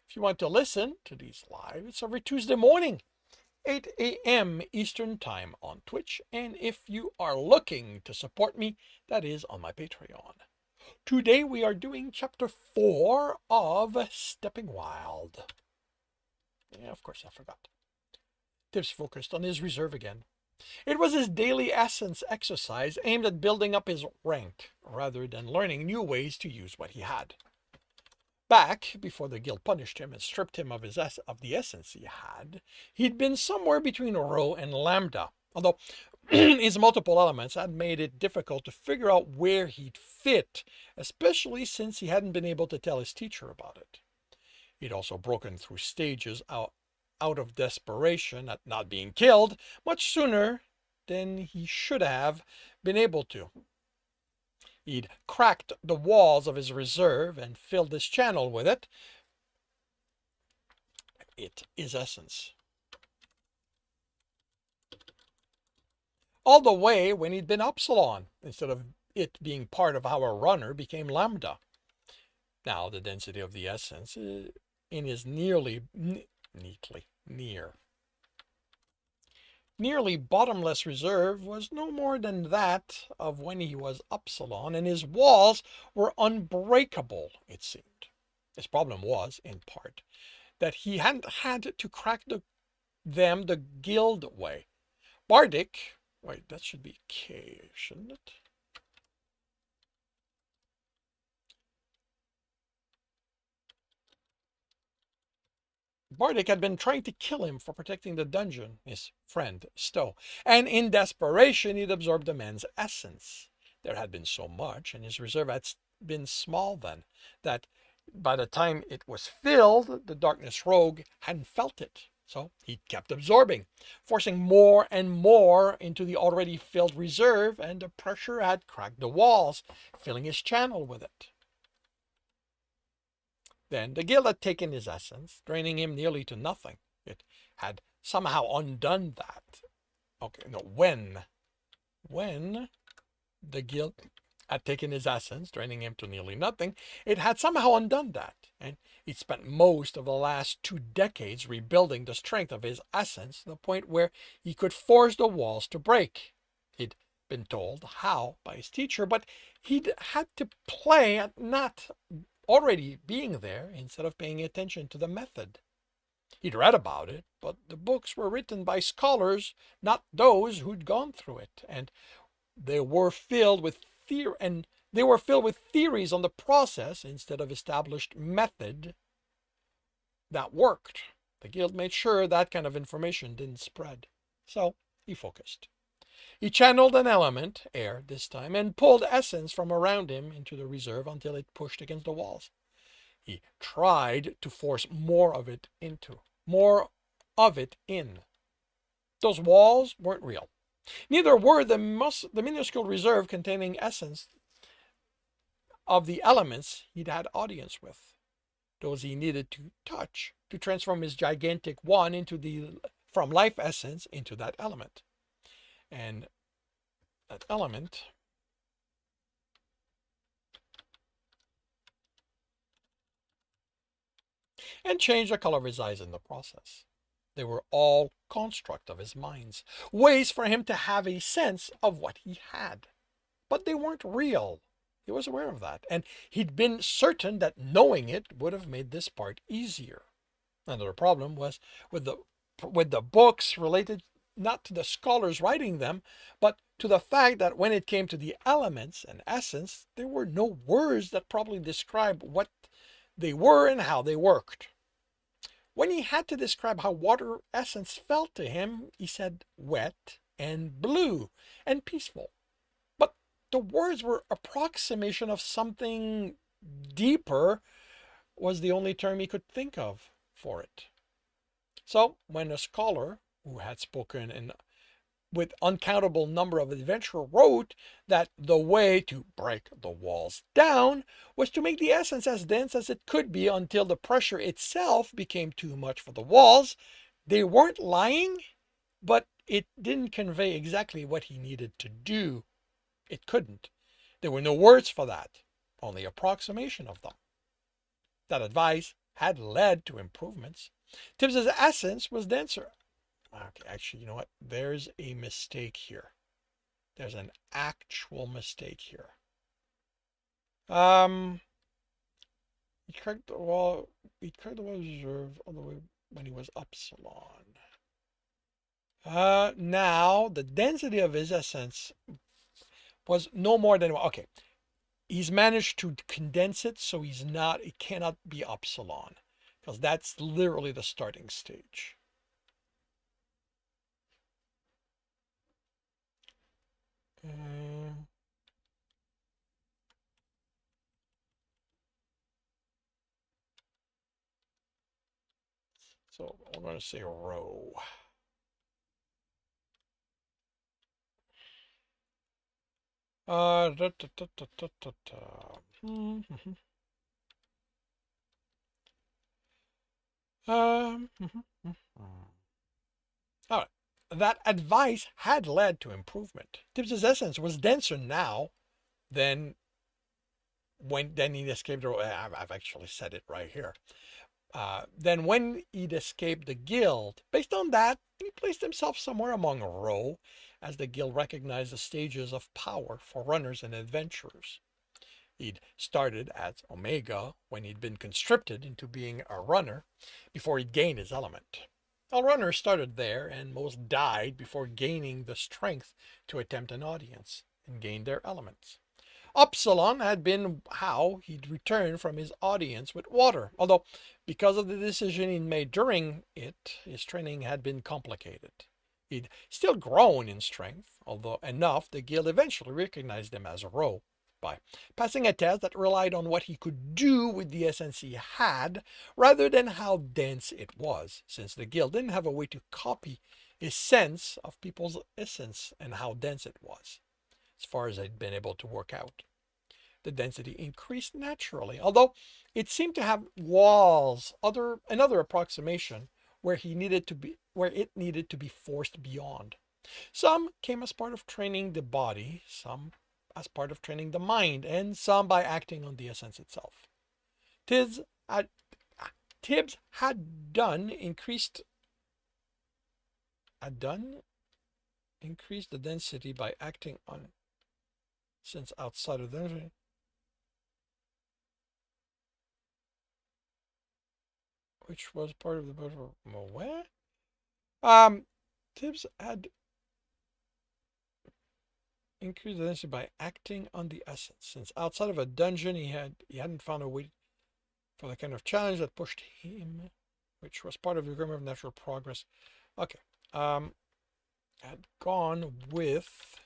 If you want to listen to these live, it's every Tuesday morning, 8 a.m. Eastern Time on Twitch. And if you are looking to support me, that is on my Patreon. Today we are doing chapter 4 of Stepping Wild. Yeah, of course I forgot. Tips focused on his reserve again. It was his daily essence exercise aimed at building up his rank, rather than learning new ways to use what he had. Back, before the guild punished him and stripped him of the essence he had, he'd been somewhere between Rho and Lambda, although his multiple elements had made it difficult to figure out where he'd fit, especially since he hadn't been able to tell his teacher about it. He'd also broken through stages out of desperation at not being killed much sooner than he should have been able to. He'd cracked the walls of his reserve and filled his channel with it. It is essence. All the way when he'd been Upsilon, instead of it being part of how a runner became Lambda. Now the density of the essence in his nearly bottomless reserve was no more than that of when he was Upsilon, and his walls were unbreakable, it seemed. His problem was, in part, that he hadn't had to crack them the guild way. Bardic, wait, that should be K, shouldn't it? Bardic had been trying to kill him for protecting the dungeon, his friend Stowe, and in desperation he'd absorbed the man's essence. There had been so much, and his reserve had been small then, that by the time it was filled, the Darkness Rogue hadn't felt it. So he kept absorbing, forcing more and more into the already filled reserve, and the pressure had cracked the walls, filling his channel with it. Then the guild had taken his essence, draining him nearly to nothing. It had somehow undone that. Okay, no, when the guild had taken his essence, draining him to nearly nothing, it had somehow undone that. And he'd spent most of the last 2 decades rebuilding the strength of his essence to the point where he could force the walls to break. He'd been told how by his teacher, but he'd had to play at not already being there instead of paying attention to the method. He'd read about it, but the books were written by scholars, not those who'd gone through it, and they were filled with theories on the process instead of established method that worked. The guild made sure that kind of information didn't spread. So he focused. He channeled an element, air this time, and pulled essence from around him into the reserve until it pushed against the walls. He tried to force more of it in. Those walls weren't real. Neither were the minuscule reserve containing essence of the elements he'd had audience with. Those he needed to touch to transform his gigantic one from life essence into that element. And that element and change the color of his eyes in the process. They were all construct of his mind's, ways for him to have a sense of what he had. But they weren't real. He was aware of that, and he'd been certain that knowing it would have made this part easier. Another problem was with the books related not to the scholars writing them, but to the fact that when it came to the elements and essence, there were no words that properly described what they were and how they worked. When he had to describe how water essence felt to him, he said wet and blue and peaceful. But the words were approximation of something deeper was the only term he could think of for it. So when a scholar who had spoken in with uncountable number of adventurers wrote that the way to break the walls down was to make the essence as dense as it could be until the pressure itself became too much for the walls, they weren't lying, but it didn't convey exactly what he needed to do. It couldn't. There were no words for that, only approximation of them. That advice had led to improvements. Tibbs's essence was denser. Okay, actually, you know what? There's a mistake here. There's an actual mistake here. He correct the wall. He correct the wall reserve all the way when he was upsilon. Now the density of his essence was no more than okay. He's managed to condense it, so he's not. It cannot be upsilon, because that's literally the starting stage. So I'm going to say rho. Da, da, da, da, da, da, da. All right. That advice had led to improvement. Tibbs's essence was denser now than then he'd escaped. I've actually said it right here. Then when he'd escaped the guild, based on that, he placed himself somewhere among rho, as the guild recognized the stages of power for runners and adventurers. He'd started at Omega when he'd been conscripted into being a runner before he'd gained his element. All runners started there, and most died before gaining the strength to attempt an audience and gain their elements. Upsilon had been how he'd returned from his audience with water, although because of the decision he'd made during it, his training had been complicated. He'd still grown in strength, although enough the guild eventually recognized him as a rho by passing a test that relied on what he could do with the essence he had rather than how dense it was, since the guild didn't have a way to copy his sense of people's essence and how dense it was, as far as I'd been able to work out. The density increased naturally, although it seemed to have walls, another approximation where it needed to be forced beyond. Some came as part of training the body, some as part of training the mind, and some by acting on the essence itself. Tibbs had done increased the density by acting on since outside of the which was part of the what? Tibbs had increased the density by acting on the essence. Since outside of a dungeon, he hadn't found a way for the kind of challenge that pushed him, which was part of the agreement of natural progress. Okay, had gone with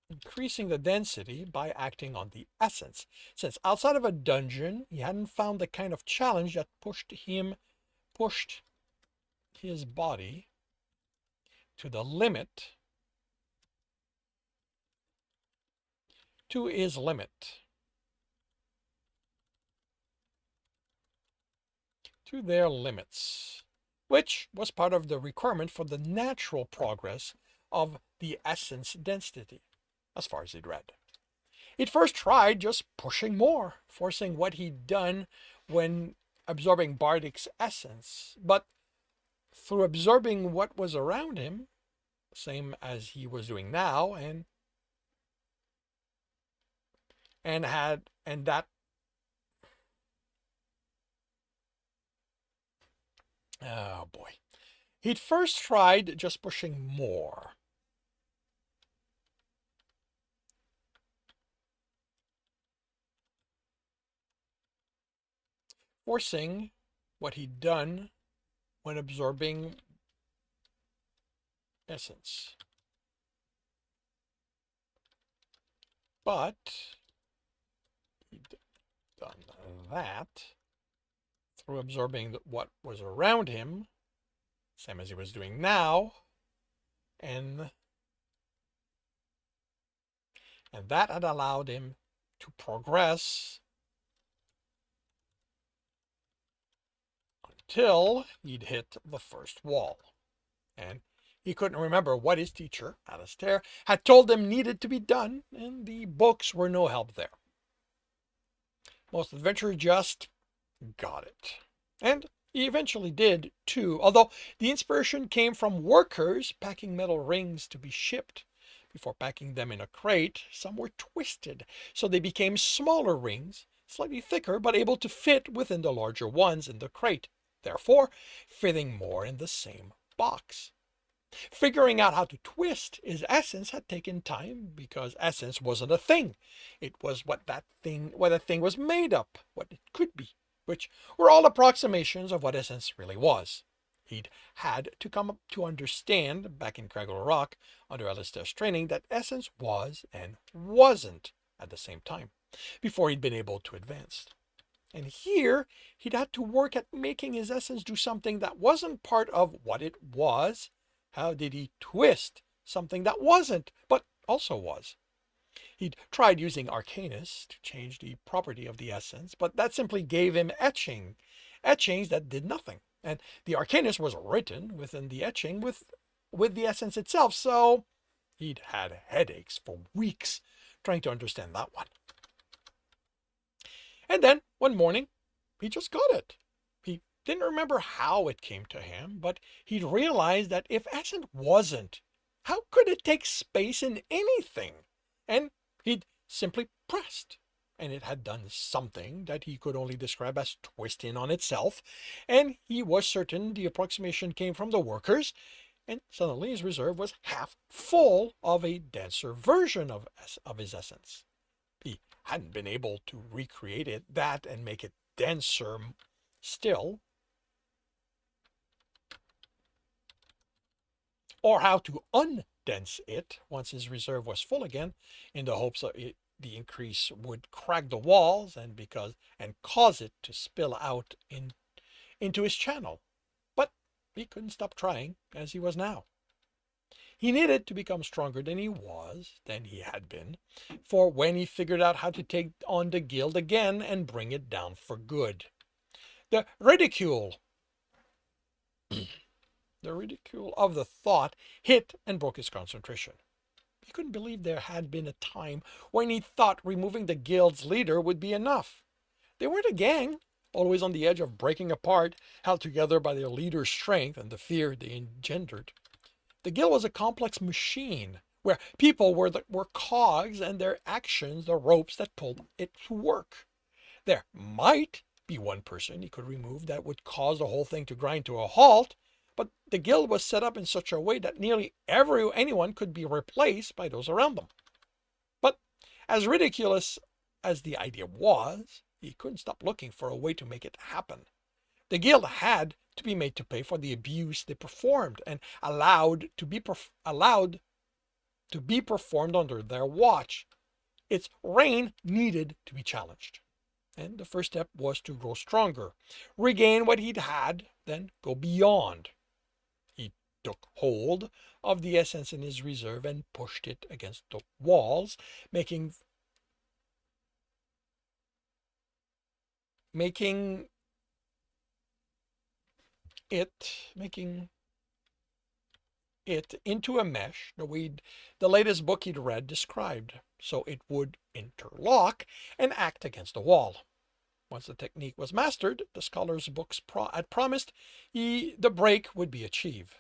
increasing the density by acting on the essence. Since outside of a dungeon, he hadn't found the kind of challenge that pushed his body to the limit, to his limit, to their limits, which was part of the requirement for the natural progress of the essence density, as far as he'd read. He'd first tried just pushing more, forcing what he'd done when absorbing Bardic's essence, but through absorbing what was around him, same as he was doing now, and that oh boy. He'd first tried just pushing more. Forcing what he'd done when absorbing essence. But he'd that through absorbing what was around him, same as he was doing now, and that had allowed him to progress until he'd hit the first wall. And he couldn't remember what his teacher, Alastair, had told him needed to be done, and the books were no help there. Most adventurers just got it. And he eventually did too, although the inspiration came from workers packing metal rings to be shipped. Before packing them in a crate, some were twisted, so they became smaller rings, slightly thicker, but able to fit within the larger ones in the crate, therefore fitting more in the same box. Figuring out how to twist his essence had taken time because essence wasn't a thing. It was what a thing was made up, what it could be, which were all approximations of what essence really was. He'd had to come up to understand, back in Craggle Rock, under Alistair's training, that essence was and wasn't at the same time, before he'd been able to advance. And here, he'd had to work at making his essence do something that wasn't part of what it was. How did he twist something that wasn't, but also was? He'd tried using Arcanus to change the property of the essence, but that simply gave him etchings that did nothing. And the Arcanus was written within the etching with the essence itself, so he'd had headaches for weeks trying to understand that one. And then, one morning, he just got it. He didn't remember how it came to him, but he'd realized that if essence wasn't, how could it take space in anything? And he'd simply pressed, and it had done something that he could only describe as twisting on itself, and he was certain the approximation came from the workers, and suddenly his reserve was half full of a denser version of his essence. He hadn't been able to recreate that and make it denser still, or how to undense it once his reserve was full again, in the hopes that the increase would crack the walls and cause it to spill out into his channel. But he couldn't stop trying, as he was now. He needed to become stronger than he had been, for when he figured out how to take on the guild again and bring it down for good. The ridicule of the thought hit and broke his concentration. He couldn't believe there had been a time when he thought removing the guild's leader would be enough. They weren't a gang, always on the edge of breaking apart, held together by their leader's strength and the fear they engendered. The guild was a complex machine where people were cogs and their actions the ropes that pulled it to work. There might be one person he could remove that would cause the whole thing to grind to a halt, but the guild was set up in such a way that nearly anyone could be replaced by those around them. But as ridiculous as the idea was, he couldn't stop looking for a way to make it happen. The guild had to be made to pay for the abuse they performed and allowed to be performed under their watch. Its reign needed to be challenged. And the first step was to grow stronger, regain what he'd had, then go beyond. He took hold of the essence in his reserve and pushed it against the walls, making it into a mesh, the latest book he'd read described, so it would interlock and act against the wall. Once the technique was mastered, the scholar's books had promised, the break would be achieved.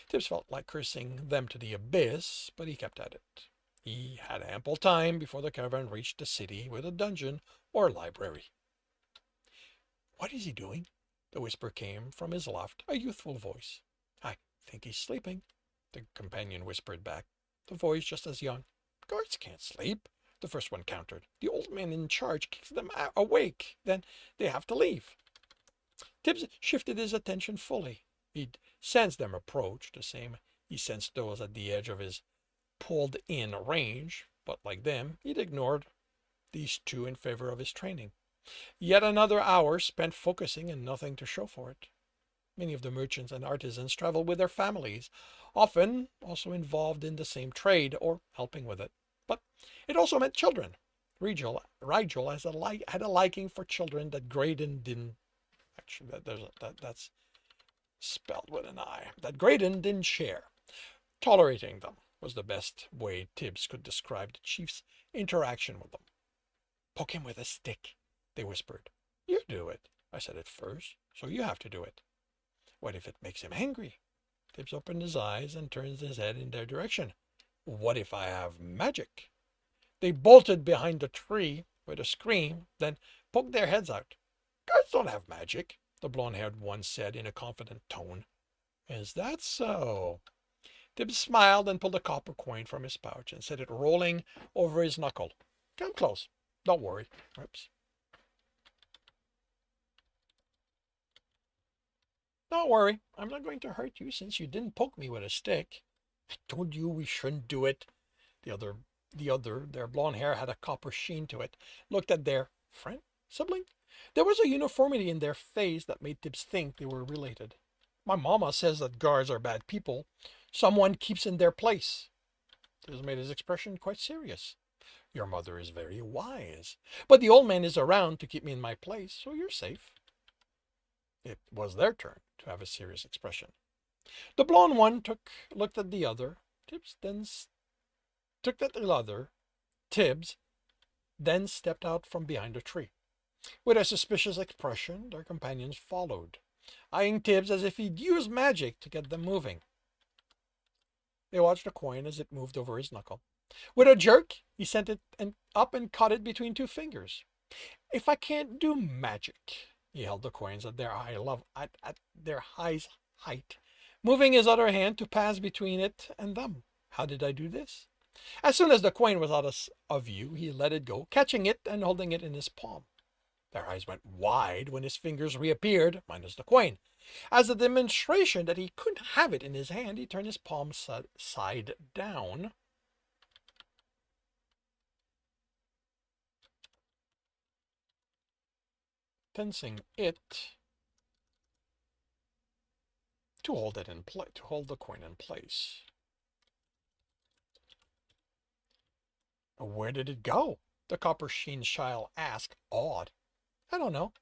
Tibbs felt like cursing them to the abyss, but he kept at it. He had ample time before the caravan reached the city with a dungeon or library. "What is he doing?" The whisper came from his left, a youthful voice. "I think he's sleeping," the companion whispered back, the voice just as young. "Guards can't sleep," the first one countered. "The old man in charge keeps them awake, then they have to leave." Tibbs shifted his attention fully. He'd sensed them approach, the same he sensed those at the edge of his pulled-in range, but like them, he'd ignored these two in favor of his training. Yet another hour spent focusing and nothing to show for it. Many of the merchants and artisans traveled with their families, often also involved in the same trade or helping with it. But it also meant children. Rigel had a liking for children that Graydon didn't. Actually, that's spelled with an I. That Graydon didn't share. Tolerating them was the best way Tibbs could describe the chief's interaction with them. Poke him with a stick, they whispered. You do it. I said it first, so you have to do it. What if it makes him angry? Tibbs opened his eyes and turned his head in their direction. What if I have magic? They bolted behind the tree with a scream, then poked their heads out. Guards don't have magic, the blonde-haired one said in a confident tone. Is that so? Tibbs smiled and pulled a copper coin from his pouch and set it rolling over his knuckle. Come close. Don't worry. Oops. Don't worry. I'm not going to hurt you since you didn't poke me with a stick. I told you we shouldn't do it. Their blonde hair had a copper sheen to it, looked at their friend, sibling. There was a uniformity in their face that made Tibbs think they were related. My mama says that guards are bad people. Someone keeps in their place. Tibbs made his expression quite serious. Your mother is very wise, but the old man is around to keep me in my place, so you're safe. It was their turn to have a serious expression. The blonde one looked at the other. Tibbs then stepped out from behind a tree. With a suspicious expression, their companions followed, eyeing Tibbs as if he'd used magic to get them moving. They watched the coin as it moved over his knuckle. With a jerk, he sent it up and caught it between two fingers. If I can't do magic, he held the coins at their highest height, moving his other hand to pass between it and them. How did I do this? As soon as the coin was out of view, he let it go, catching it and holding it in his palm. Their eyes went wide when his fingers reappeared, minus the coin. As a demonstration that he couldn't have it in his hand, he turned his palm side down. Tensing it to hold the coin in place. Where did it go? The copper sheen child asked, awed. I don't know.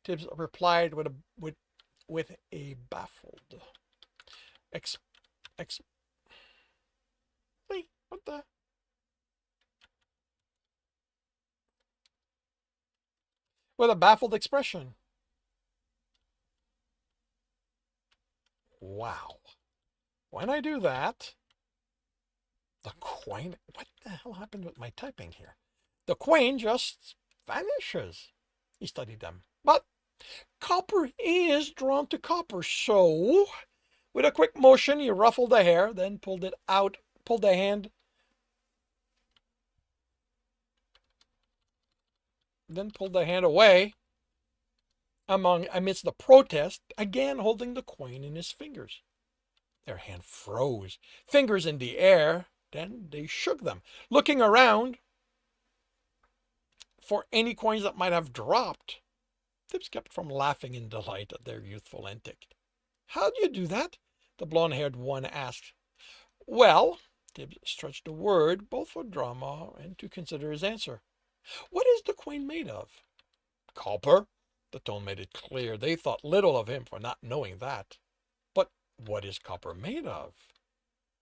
Tibbs replied with a baffled Wait, what the? With a baffled expression. Wow. When I do that, the coin, what the hell happened with my typing here? The coin just vanishes. He studied them. But copper is drawn to copper, so with a quick motion, he ruffled the hair, then pulled the hand, away amidst the protest, again holding the coin in his fingers. Their hand froze, fingers in the air, then they shook them, looking around for any coins that might have dropped. Tibbs kept from laughing in delight at their youthful antic. How'd you do that? The blonde-haired one asked. Well, Tibbs stretched a word, both for drama and to consider his answer. What is the coin made of? Copper. The tone made it clear they thought little of him for not knowing that. But what is copper made of?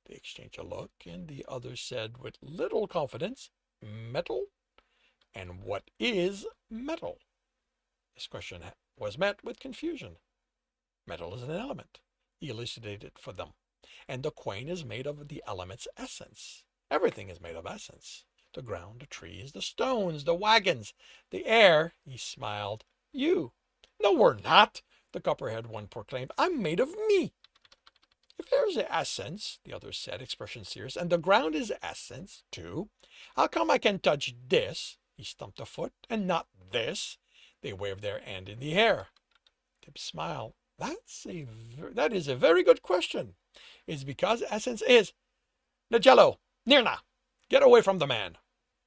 They exchanged a look, and the other said with little confidence, metal. And what is metal? This question was met with confusion. Metal is an element. He elucidated it for them. And the coin is made of the element's essence. Everything is made of essence. The ground, the trees, the stones, the wagons, the air. He smiled. You. No, we're not, the copperhead one proclaimed. I'm made of me. If there's the essence, the other said, expression serious, and the ground is essence, too, how come I can touch this? He stumped a foot, and not this. They waved their hand in the air. Tibbs smiled. That is a very good question. It's because essence is. Nagello, Nirna, get away from the man,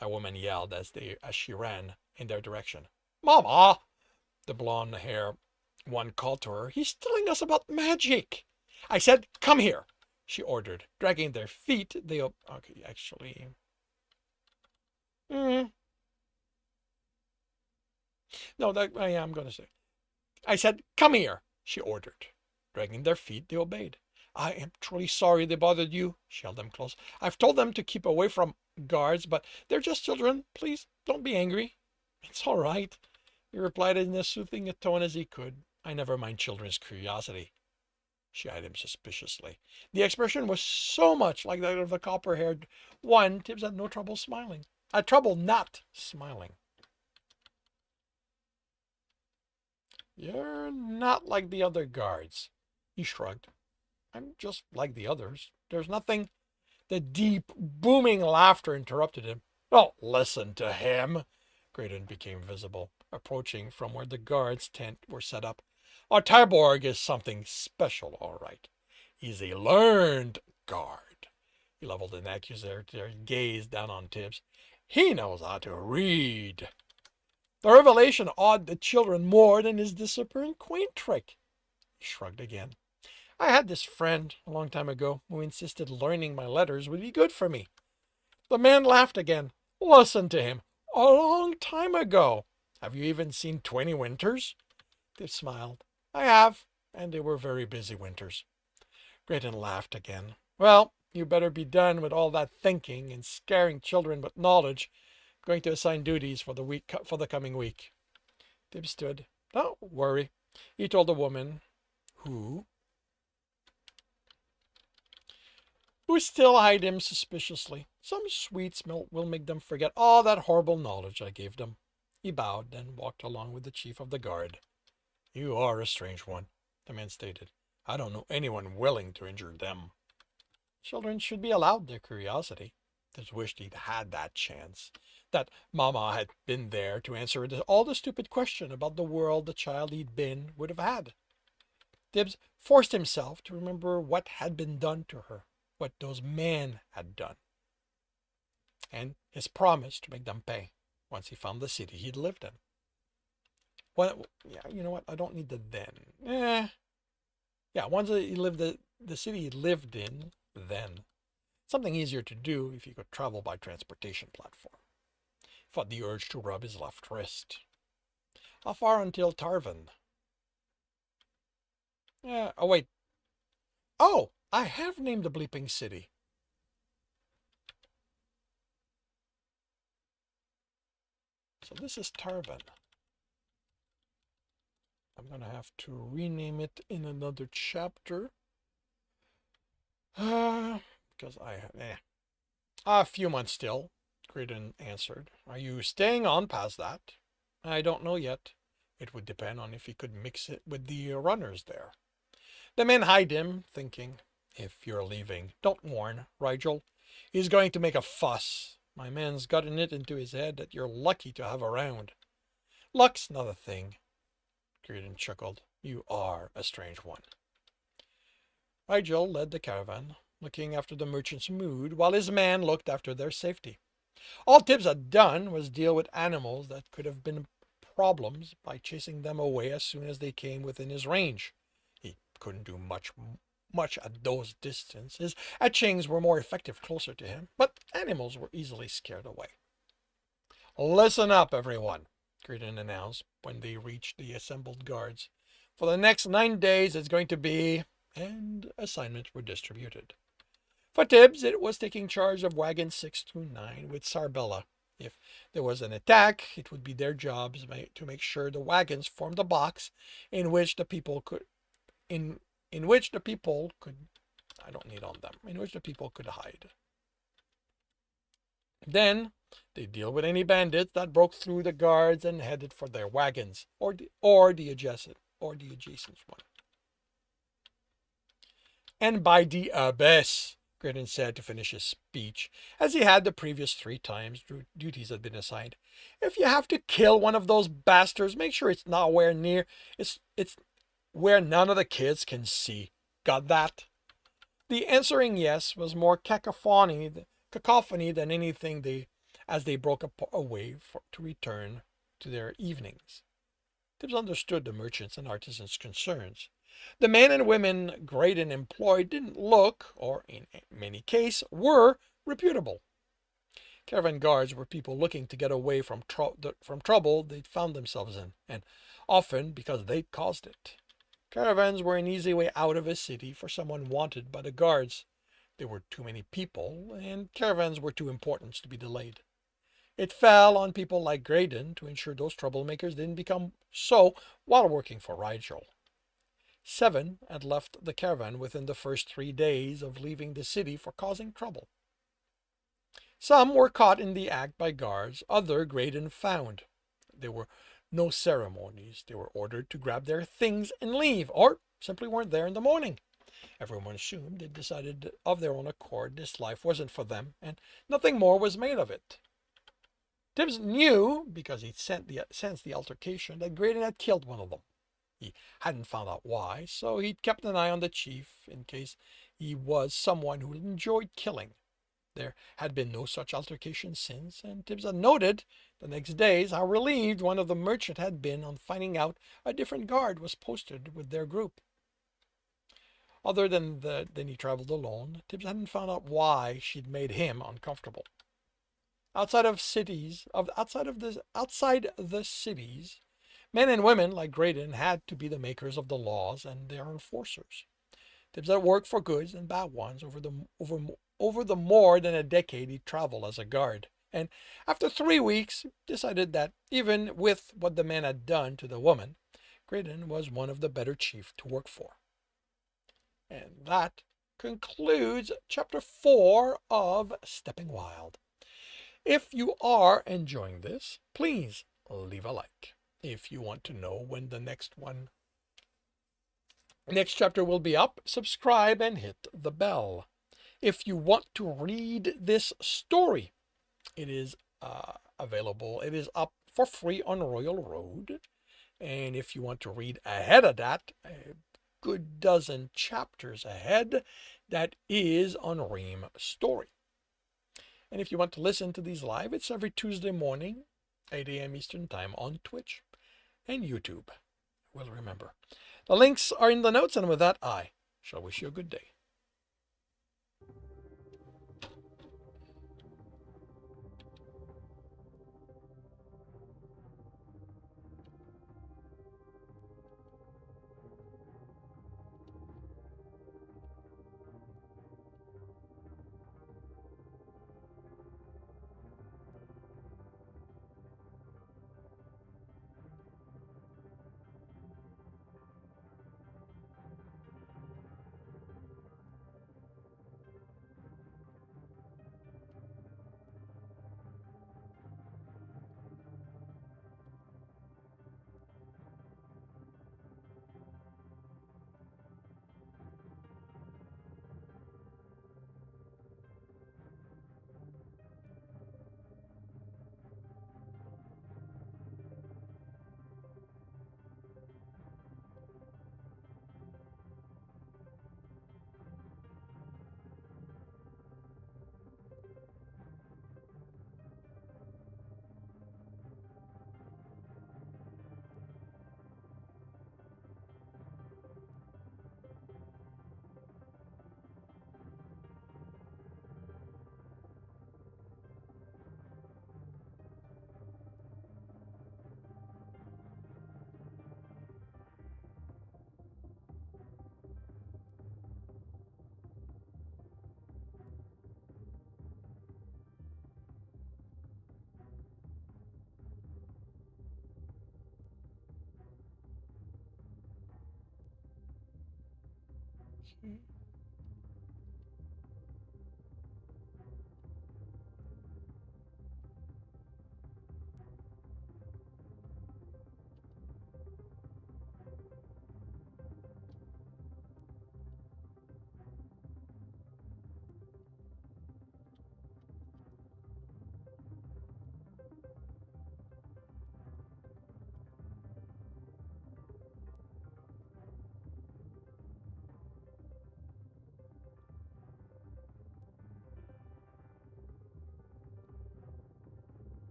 a woman yelled as she ran in their direction. Mama, the blonde hair one called to her, he's telling us about magic. I said, come here, she ordered, dragging their feet. They, okay, actually, no, that I am going to say. I said, come here, she ordered. Dragging their feet, they obeyed. I am truly sorry they bothered you, she held them close. I've told them to keep away from guards, but they're just children. Please don't be angry. It's all right, he replied in as soothing a tone as he could. I never mind children's curiosity. She eyed him suspiciously. The expression was so much like that of the copper-haired one, Tibbs had no trouble smiling. Trouble not smiling. You're not like the other guards, he shrugged. I'm just like the others. There's nothing. The deep, booming laughter interrupted him. Don't listen to him. Graydon became visible, approaching from where the guards' tent were set up. Our Tyborg is something special, all right. He's a learned guard. He leveled an accusatory gaze down on Tibbs. He knows how to read. The revelation awed the children more than his disappearing quaint trick. He shrugged again. I had this friend a long time ago who insisted learning my letters would be good for me. The man laughed again. Listen to him. A long time ago. Have you even seen 20 winters? They smiled. I have, and they were very busy winters. Graydon laughed again. Well, you better be done with all that thinking and scaring children with knowledge. I'm going to assign duties for the coming week. Tibbs stood. Don't worry, he told the woman who still eyed him suspiciously. Some sweet smell will make them forget all that horrible knowledge I gave them. He bowed, then walked along with the chief of the guard. You are a strange one, the man stated. I don't know anyone willing to injure them. Children should be allowed their curiosity. Tibbs wished he'd had that chance, that Mama had been there to answer all the stupid question about the world the child he'd been would have had. Tibbs forced himself to remember what had been done to her, what those men had done, and his promise to make them pay once he found the city he'd lived in. Well, yeah, you know what? I don't need the then. Yeah, once he lived the city he lived in, then. Something easier to do if he could travel by transportation platform. He fought the urge to rub his left wrist. How far until Tarvin? Oh, wait. Oh, I have named the bleeping city. So this is Tarvin. I'm going to have to rename it in another chapter. Because I have... A few months still, Graydon answered. Are you staying on past that? I don't know yet. It would depend on if he could mix it with the runners there. The men eyed him, thinking, if you're leaving, don't warn Rigel. He's going to make a fuss. My man's gotten it into his head that you're lucky to have around. Luck's not a thing. Graydon chuckled. You are a strange one. Rigel led the caravan, looking after the merchant's mood, while his man looked after their safety. All Tibbs had done was deal with animals that could have been problems by chasing them away as soon as they came within his range. He couldn't do much at those distances. Etchings were more effective closer to him, but animals were easily scared away. Listen up, everyone, Graydon announced when they reached the assembled guards. For the next 9 days, it's going to be... And assignments were distributed. For Tibbs, it was taking charge of wagons 6 through 9 with Sarbella. If there was an attack, it would be their jobs to make sure the wagons formed a box in which the people could I don't need on them, in which the people could hide. Then they deal with any bandits that broke through the guards and headed for their wagons, or the adjacent one. And by the abyss, Graydon said to finish his speech, as he had the previous 3 times duties had been assigned. If you have to kill one of those bastards, make sure it's not where near it's where none of the kids can see. Got that? The answering yes was more cacophony than anything as they broke away to return to their evenings. Tibbs understood the merchants' and artisans' concerns. The men and women Graydon employed didn't look, or in many cases were, reputable. Caravan guards were people looking to get away from trouble they'd found themselves in, and often because they'd caused it. Caravans were an easy way out of a city for someone wanted by the guards. There were too many people, and caravans were too important to be delayed. It fell on people like Graydon to ensure those troublemakers didn't become so while working for Rigel. 7 had left the caravan within the first 3 days of leaving the city for causing trouble. Some were caught in the act by guards, other Graydon found. There were no ceremonies. They were ordered to grab their things and leave, or simply weren't there in the morning. Everyone assumed they decided of their own accord this life wasn't for them, and nothing more was made of it. Tibbs knew, because he'd sensed the altercation, that Graydon had killed one of them. He hadn't found out why, so he'd kept an eye on the chief in case he was someone who enjoyed killing. There had been no such altercation since, and Tibbs had noted the next days how relieved one of the merchants had been on finding out a different guard was posted with their group. Other than he traveled alone, Tibbs hadn't found out why she'd made him uncomfortable. Outside the cities, men and women like Graydon had to be the makers of the laws and their enforcers. Tibbs had worked for goods and bad ones over the more than a decade he traveled as a guard, and after 3 weeks decided that even with what the man had done to the woman, Graydon was one of the better chiefs to work for. And that concludes chapter 4 of Stepping Wild. If you are enjoying this, please leave a like. If you want to know when the next chapter will be up, subscribe and hit the bell. If you want to read this story, it is available. It is up for free on Royal Road. And if you want to read ahead of that, a good dozen chapters ahead, that is on Ream Story. And if you want to listen to these live, it's every Tuesday morning, 8 a.m. Eastern Time on Twitch and YouTube. Well, remember. The links are in the notes, and with that, I shall wish you a good day.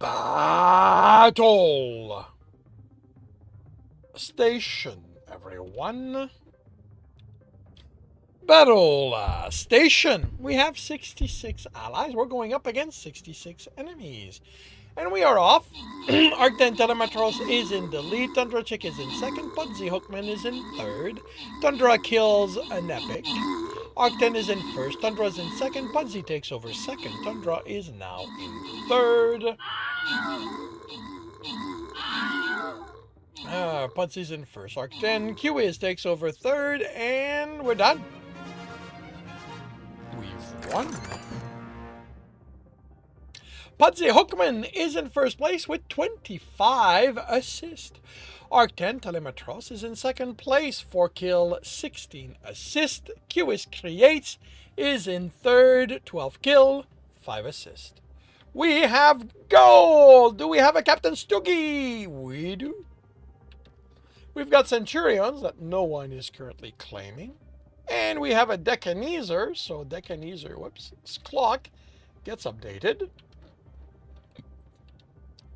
Battle station, everyone. Battle station. We have 66 allies. We're going up against 66 enemies. And we are off. Arcten Telemetros is in the lead. Tundra Chick is in second. Pudsey Hookman is in third. Tundra kills an epic. Arcten is in first. Tundra is in second. Pudsey takes over second. Tundra is now in third. Pudsey's in first. Arcten Q-Wiz takes over third. And we're done. We've won. Pudsey Hookman is in first place with 25 assists. Arcten Telemetros is in second place, 4 kill, 16 assist. Q-Wiz Creates is in third, 12 kill, 5 assist. We have gold! Do we have a Captain Stuggy? We do. We've got Centurions that no one is currently claiming. And we have a Decanizer, so Decanizer, whoops, his clock gets updated.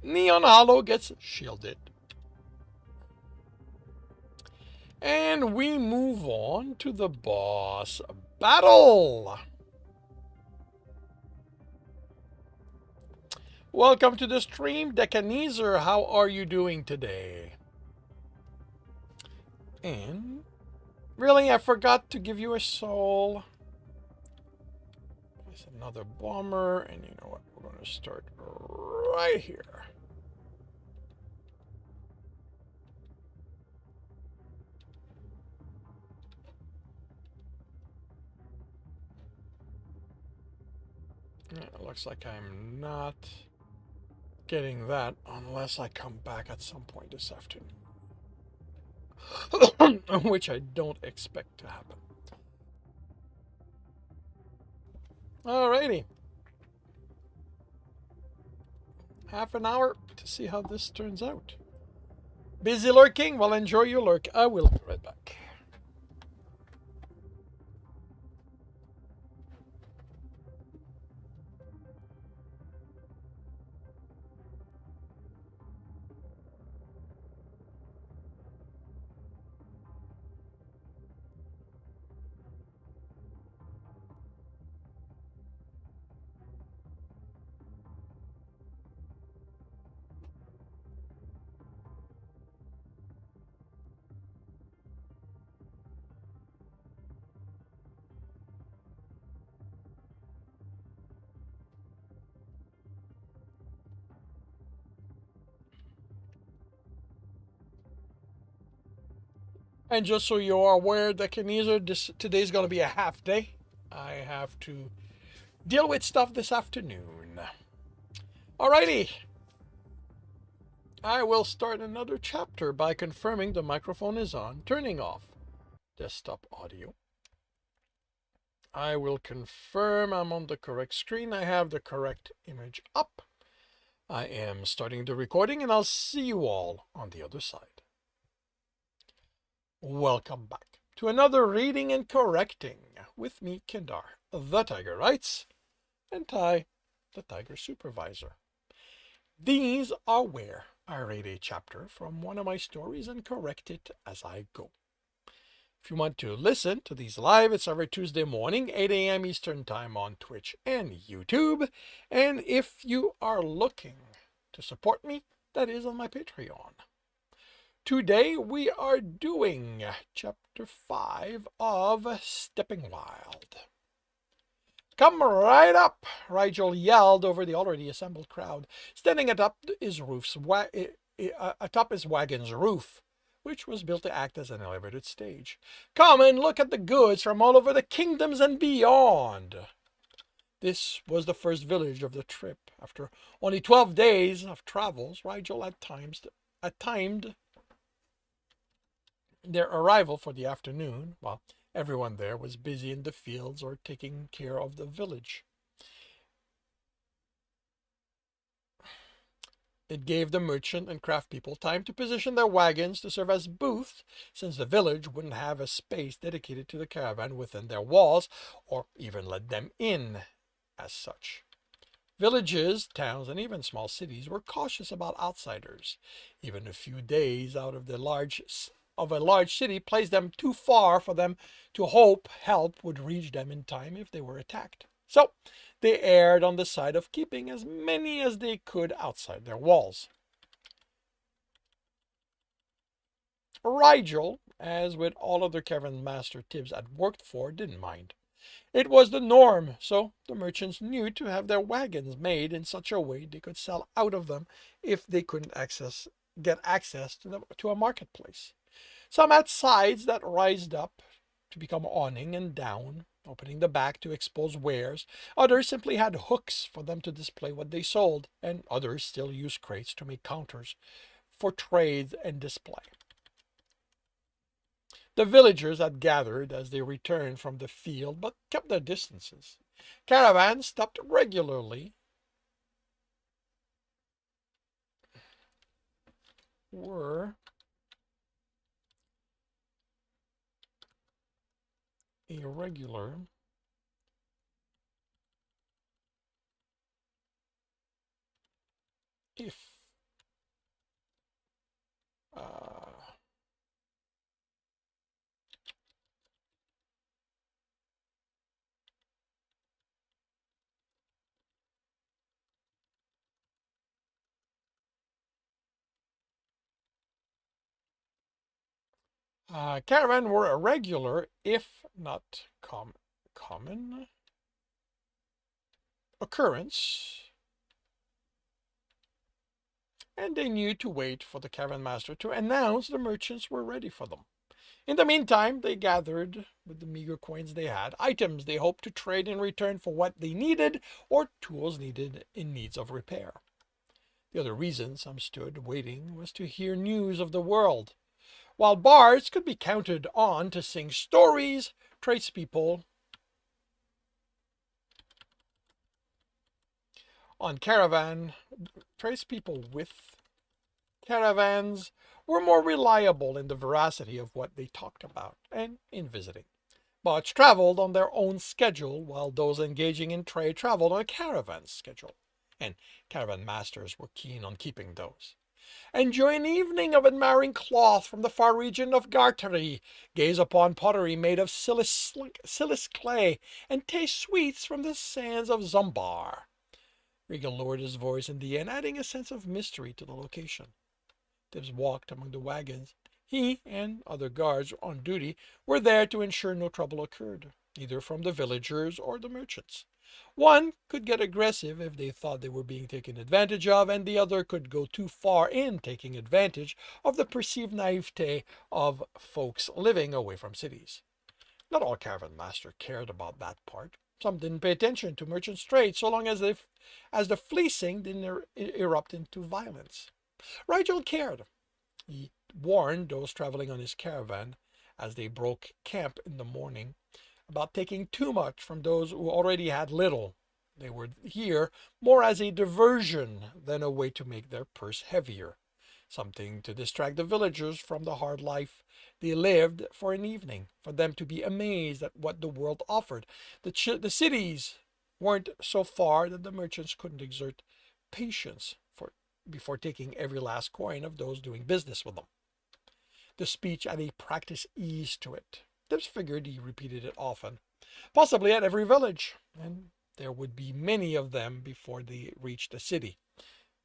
Neon Hollow gets shielded. And we move on to the boss battle. Welcome to the stream, Decanizer. How are you doing today? And really, I forgot to give you a soul. There's another bomber, and you know what? We're going to start right here. It looks like I'm not getting that unless I come back at some point this afternoon. Which I don't expect to happen. Alrighty. Half an hour to see how this turns out. Busy lurking? Well, enjoy your lurk. I will be right back. And just so you are aware, Decanizer, today's going to be a half day. I have to deal with stuff this afternoon. Alrighty. I will start another chapter by confirming the microphone is on, turning off desktop audio. I will confirm I'm on the correct screen. I have the correct image up. I am starting the recording, and I'll see you all on the other side. Welcome back to another reading and correcting with me, Kindar, the Tiger Writes, and Ty, the Tiger Supervisor. These are where I read a chapter from one of my stories and correct it as I go. If you want to listen to these live, it's every Tuesday morning, 8 a.m. Eastern Time on Twitch and YouTube. And if you are looking to support me, that is on my Patreon. Today we are doing Chapter 5 of Stepping Wild. Come right up, Rigel yelled over the already assembled crowd, standing atop his wagon's roof, which was built to act as an elevated stage. Come and look at the goods from all over the kingdoms and beyond. This was the first village of the trip. After only 12 days of travels, Rigel had timed their arrival for the afternoon, while everyone there was busy in the fields or taking care of the village. It gave the merchant and craft people time to position their wagons to serve as booths, since the village wouldn't have a space dedicated to the caravan within their walls, or even let them in as such. Villages, towns, and even small cities were cautious about outsiders. Even a few days out of a large city placed them too far for them to hope help would reach them in time if they were attacked. So they erred on the side of keeping as many as they could outside their walls. Rigel, as with all other caravan master Tibbs had worked for, didn't mind. It was the norm, so the merchants knew to have their wagons made in such a way they could sell out of them if they couldn't get access to a marketplace. Some had sides that rised up to become awning and down, opening the back to expose wares. Others simply had hooks for them to display what they sold, and others still used crates to make counters for trade and display. The villagers had gathered as they returned from the field, but kept their distances. Caravans stopped regularly, were irregular if uh, caravan were irregular if not common occurrence, and they knew to wait for the caravan master to announce the merchants were ready for them. In the meantime, they gathered, with the meager coins they had, items they hoped to trade in return for what they needed or tools needed in needs of repair. The other reason some stood waiting was to hear news of the world. While bards could be counted on to sing stories, tradespeople on caravan, tradespeople with caravans were more reliable in the veracity of what they talked about and in visiting. Bards traveled on their own schedule, while those engaging in trade traveled on a caravan schedule, and caravan masters were keen on keeping those. Enjoy an evening of admiring cloth from the far region of Gartary, gaze upon pottery made of silice clay, and taste sweets from the sands of Zumbar. Regan lowered his voice in the end, adding a sense of mystery to the location. Tibbs walked among the wagons. He and other guards on duty were there to ensure no trouble occurred, either from the villagers or the merchants. One could get aggressive if they thought they were being taken advantage of, and the other could go too far in taking advantage of the perceived naivete of folks living away from cities. Not all caravan masters cared about that part. Some didn't pay attention to merchants' trade so long as the fleecing didn't erupt into violence. Rigel cared. He warned those traveling on his caravan as they broke camp in the morning about taking too much from those who already had little. They were here more as a diversion than a way to make their purse heavier, something to distract the villagers from the hard life they lived for an evening, for them to be amazed at what the world offered. The cities weren't so far that the merchants couldn't exert patience before taking every last coin of those doing business with them. The speech had a practiced ease to it. Tibbs figured he repeated it often, possibly at every village, and there would be many of them before they reached the city.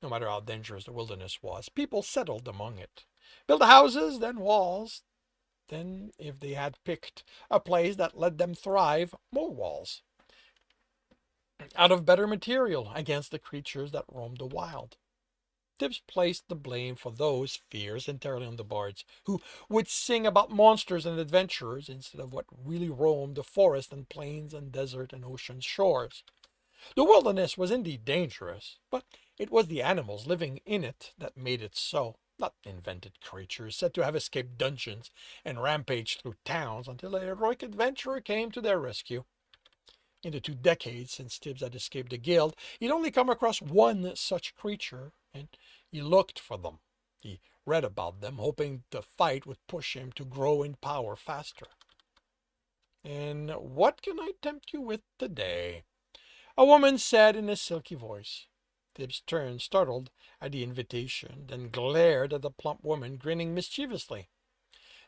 No matter how dangerous the wilderness was, people settled among it. Built houses, then walls, then, if they had picked a place that let them thrive, more walls. Out of better material against the creatures that roamed the wild. Tibbs placed the blame for those fears entirely on the bards, who would sing about monsters and adventurers instead of what really roamed the forest and plains and desert and ocean shores. The wilderness was indeed dangerous, but it was the animals living in it that made it so, not invented creatures said to have escaped dungeons and rampaged through towns until a heroic adventurer came to their rescue. In the 2 decades since Tibbs had escaped the guild, he'd only come across one such creature, and he looked for them. He read about them, hoping the fight would push him to grow in power faster. And what can I tempt you with today? a woman said in a silky voice. Tibbs turned, startled at the invitation, then glared at the plump woman, grinning mischievously.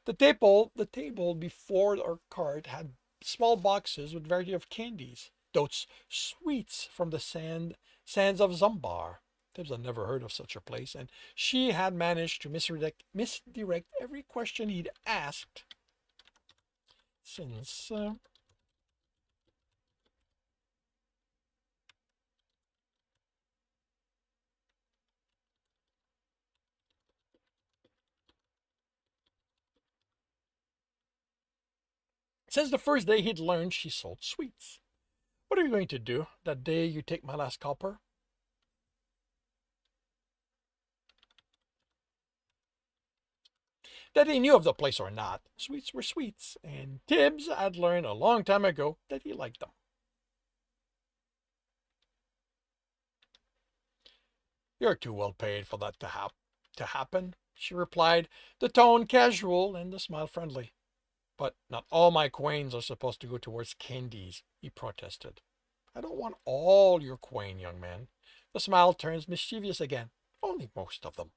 The table before our cart had small boxes with variety of candies. Those sweets from the sands of Zumbar. Tibbs had never heard of such a place, and she had managed to misdirect every question he'd asked since. Since the first day he'd learned she sold sweets. What are you going to do that day you take my last copper? That he knew of the place or not, sweets were sweets, and Tibbs had learned a long time ago that he liked them. You're too well paid for that to happen, she replied, the tone casual and the smile friendly. But not all my coins are supposed to go towards candies, he protested. I don't want all your coin, young man. The smile turns mischievous again. Only most of them.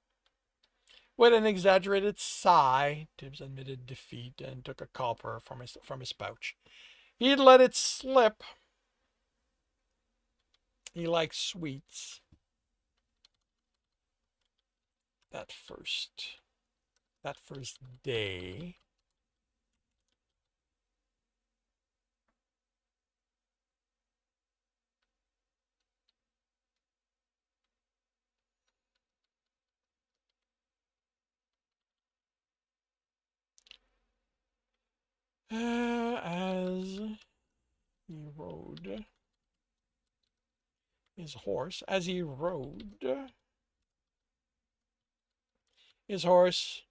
With an exaggerated sigh, Tibbs admitted defeat and took a copper from his pouch. He'd let it slip. He liked sweets. That first day. As he rode his horse, his horse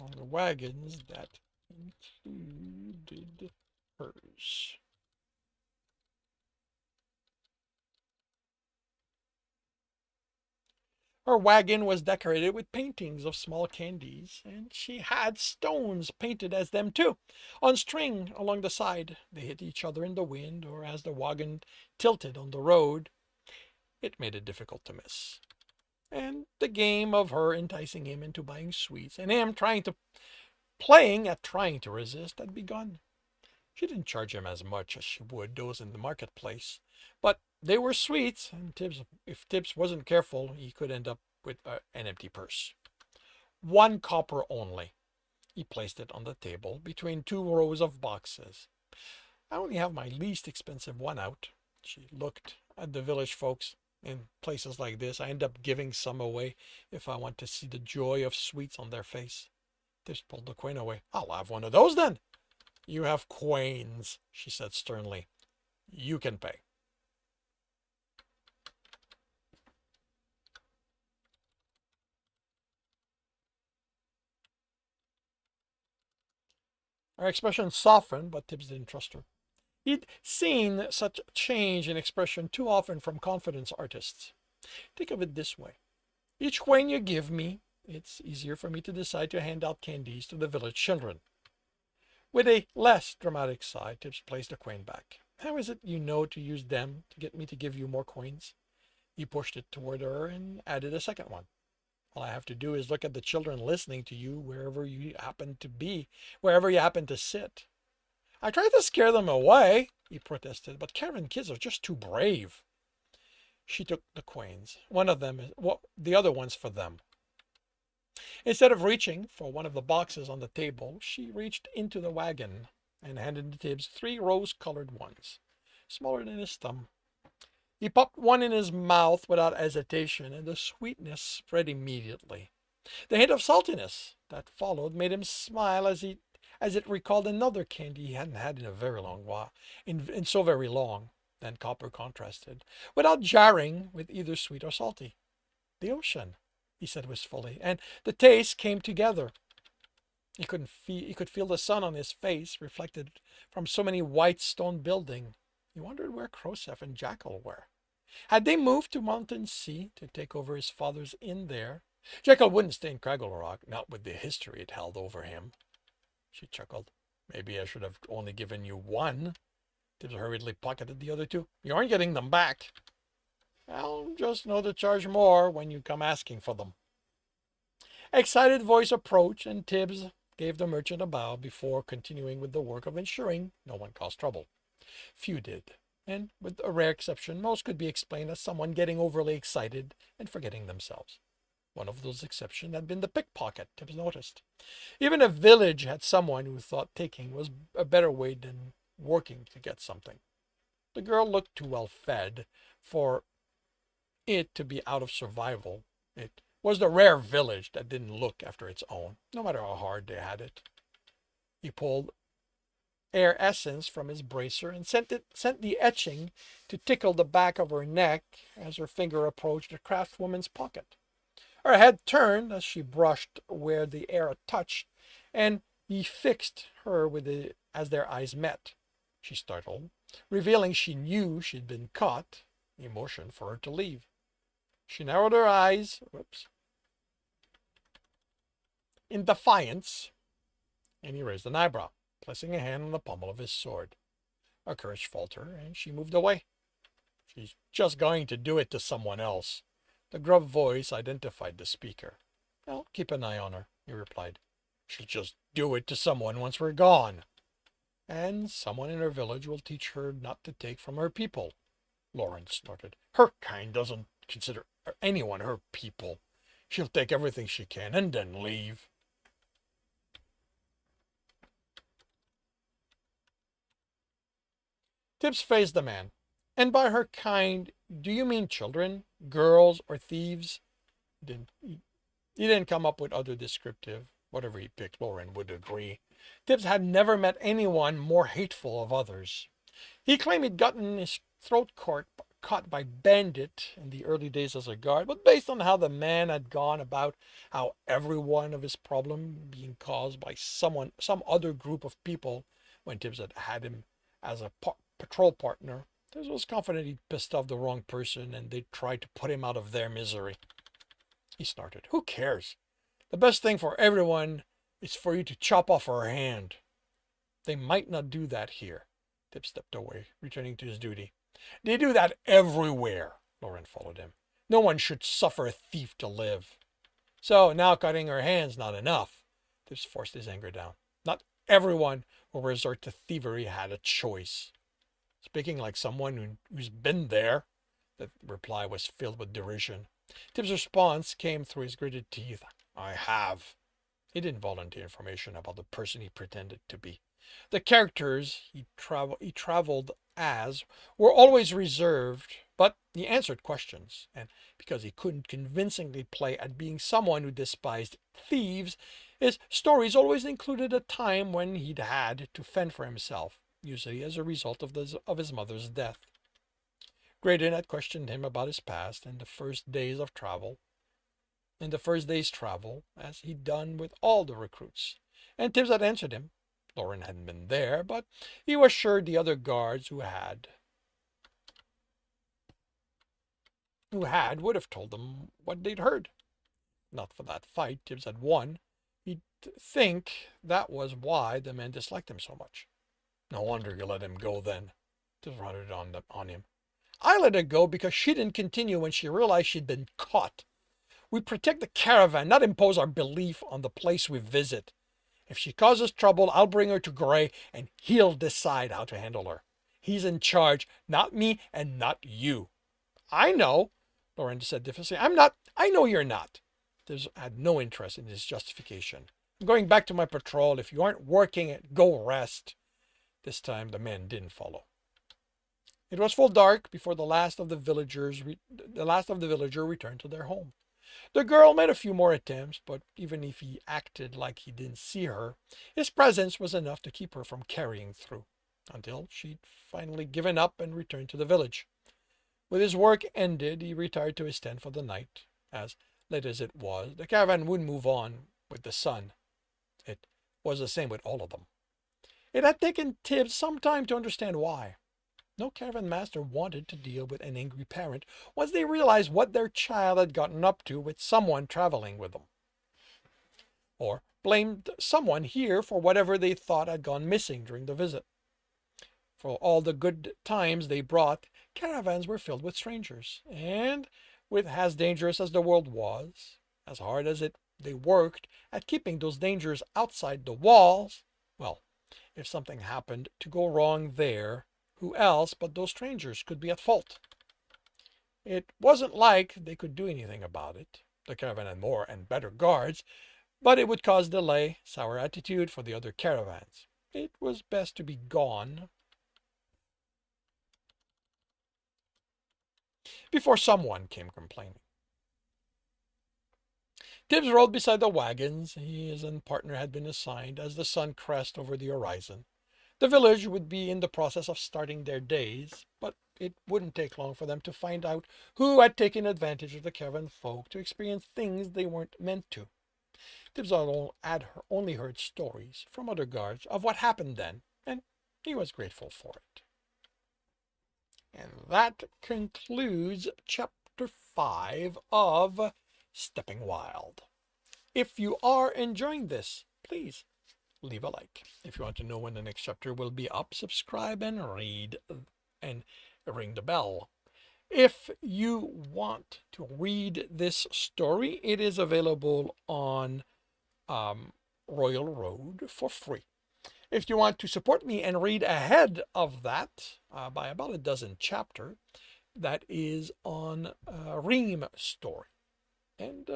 on the wagons that included hers. Her wagon was decorated with paintings of small candies, and she had stones painted as them too, on string along the side. They hit each other in the wind, or as the wagon tilted on the road. It made it difficult to miss. And the game of her enticing him into buying sweets, and him playing at trying to resist, had begun. She didn't charge him as much as she would those in the marketplace, but they were sweets, and if Tibbs wasn't careful, he could end up with an empty purse. 1 copper only. He placed it on the table between 2 rows of boxes. I only have my least expensive one out. She looked at the village folks. In places like this, I end up giving some away if I want to see the joy of sweets on their face. Tibbs pulled the coin away. I'll have one of those then. You have coins, she said sternly. You can pay. Her expression softened, but Tibbs didn't trust her. He'd seen such change in expression too often from confidence artists. Think of it this way. Each coin you give me, it's easier for me to decide to hand out candies to the village children. With a less dramatic sigh, Tibbs placed the coin back. How is it you know to use them to get me to give you more coins? He pushed it toward her and added a second one. All I have to do is look at the children listening to you wherever you happen to be, wherever you happen to sit. I tried to scare them away, he protested, but Karen kids are just too brave. She took the coins. One of them, the other one's for them. Instead of reaching for one of the boxes on the table, she reached into the wagon and handed Tibbs 3 rose-colored ones, smaller than his thumb. He popped one in his mouth without hesitation, and the sweetness spread immediately. The hint of saltiness that followed made him smile as it recalled another candy he hadn't had in a very long while, in so very long. Then Copper contrasted, without jarring with either sweet or salty. The ocean, he said wistfully, and the taste came together. He could feel the sun on his face, reflected from so many white stone buildings. He wondered where Crowsef and Jackal were. Had they moved to Mountain Sea to take over his father's inn there? Jackal wouldn't stay in Craggle Rock, not with the history it held over him. She chuckled. Maybe I should have only given you one. Tibbs hurriedly pocketed the other two. You aren't getting them back. I'll just know to charge more when you come asking for them. Excited voice approached, and Tibbs gave the merchant a bow before continuing with the work of ensuring no one caused trouble. Few did, and with a rare exception, most could be explained as someone getting overly excited and forgetting themselves. One of those exceptions had been the pickpocket, Tibbs noticed. Even a village had someone who thought taking was a better way than working to get something. The girl looked too well fed for it to be out of survival. It was the rare village that didn't look after its own, no matter how hard they had it. He pulled air essence from his bracer and sent the etching to tickle the back of her neck as her finger approached the craftswoman's pocket. Her head turned as she brushed where the air touched, and he fixed her as their eyes met. She startled, revealing she knew she'd been caught. He motioned for her to leave. She narrowed her eyes in defiance, and he raised an eyebrow, placing a hand on the pommel of his sword. Her courage faltered, and she moved away. She's just going to do it to someone else. The gruff voice identified the speaker. I'll keep an eye on her, he replied. She'll just do it to someone once we're gone. And someone in her village will teach her not to take from her people. Lauren snorted. Her kind doesn't consider anyone her people. She'll take everything she can and then leave. Tibbs faced the man. And by her kind, do you mean children, girls, or thieves? He didn't come up with other descriptive. Whatever he picked, Lauren would agree. Tibbs had never met anyone more hateful of others. He claimed he'd gotten his throat caught by bandit in the early days as a guard, but based on how the man had gone about, how every one of his problem being caused by some other group of people, when Tibbs had him as a patrol partner, Tibbs was confident he'd pissed off the wrong person and they'd try to put him out of their misery. He snorted. Who cares? The best thing for everyone is for you to chop off her hand. They might not do that here. Tibbs stepped away, returning to his duty. They do that everywhere, Lauren followed him. No one should suffer a thief to live. So now cutting her hand's not enough. Tibbs forced his anger down. Not everyone who resort to thievery had a choice. Speaking like someone who's been there, the reply was filled with derision. Tibbs' response came through his gritted teeth. I have. He didn't volunteer information about the person he pretended to be. The characters he traveled as were always reserved, but he answered questions, and because he couldn't convincingly play at being someone who despised thieves, his stories always included a time when he'd had to fend for himself, usually as a result of his mother's death. Graydon had questioned him about his past and the first day's travel, as he'd done with all the recruits, and Tibbs had answered him. Lauren hadn't been there, but he was sure the other guards who had would have told them what they'd heard. Not for that fight Tibbs had won. He'd think that was why the men disliked him so much. No wonder you let him go then. Tibbs rounded on him. I let her go because she didn't continue when she realized she'd been caught. We protect the caravan, not impose our belief on the place we visit. If she causes trouble, I'll bring her to Gray, and he'll decide how to handle her. He's in charge, not me and not you. I know, Lorenzo said diffidently. I know you're not. Tibbs had no interest in his justification. I'm going back to my patrol. If you aren't working it, go rest. This time the men didn't follow. It was full dark before the last of the villager returned to their home. The girl made a few more attempts, but even if he acted like he didn't see her, his presence was enough to keep her from carrying through, until she'd finally given up and returned to the village. With his work ended, he retired to his tent for the night. As late as it was, the caravan would move on with the sun. It was the same with all of them. It had taken Tibbs some time to understand why. No caravan master wanted to deal with an angry parent once they realized what their child had gotten up to with someone traveling with them. Or blamed someone here for whatever they thought had gone missing during the visit. For all the good times they brought, caravans were filled with strangers, and with as dangerous as the world was, as hard as they worked at keeping those dangers outside the walls, well, if something happened to go wrong there, who else but those strangers could be at fault? It wasn't like they could do anything about it. The caravan had more and better guards, but it would cause delay, sour attitude for the other caravans. It was best to be gone before someone came complaining. Tibbs rode beside the wagons his partner had been assigned as the sun crests over the horizon. The village would be in the process of starting their days, but it wouldn't take long for them to find out who had taken advantage of the caravan folk to experience things they weren't meant to. Tibbs had only heard stories from other guards of what happened then, and he was grateful for it. And that concludes chapter 5 of Stepping Wild. If you are enjoying this, please leave a like. If you want to know when the next chapter will be up, subscribe and read and ring the bell. If you want to read this story, it is available on Royal Road for free. If you want to support me and read ahead of that by about a dozen chapters, that is on Ream Story. And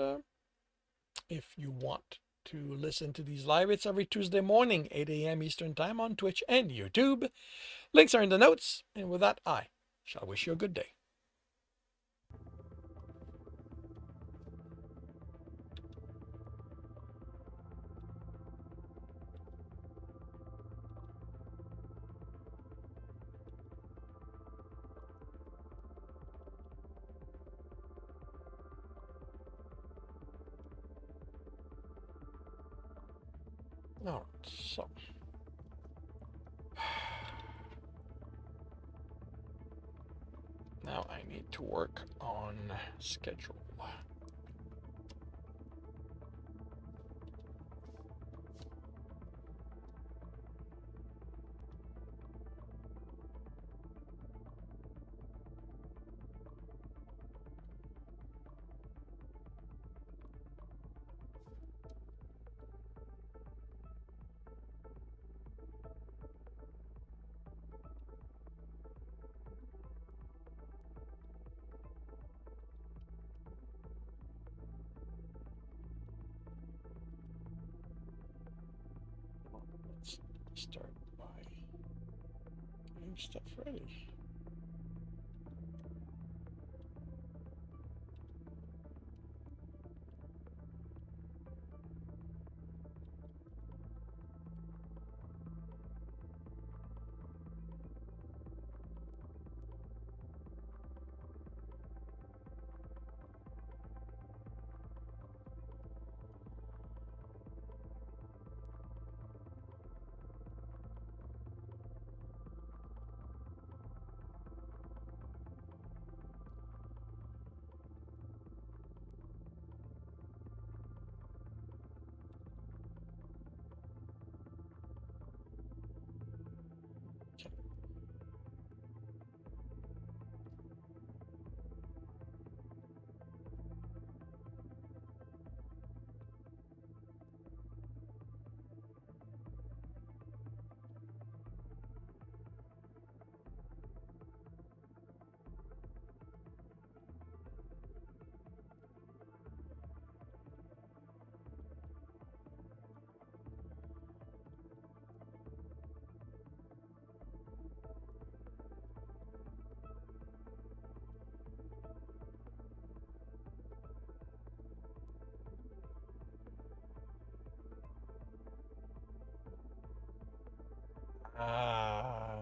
if you want to listen to these live, it's every Tuesday morning, 8 a.m. Eastern Time on Twitch and YouTube. Links are in the notes. And with that, I shall wish you a good day. All right, so now I need to work on schedule. Let's start by getting stuff ready. Okay.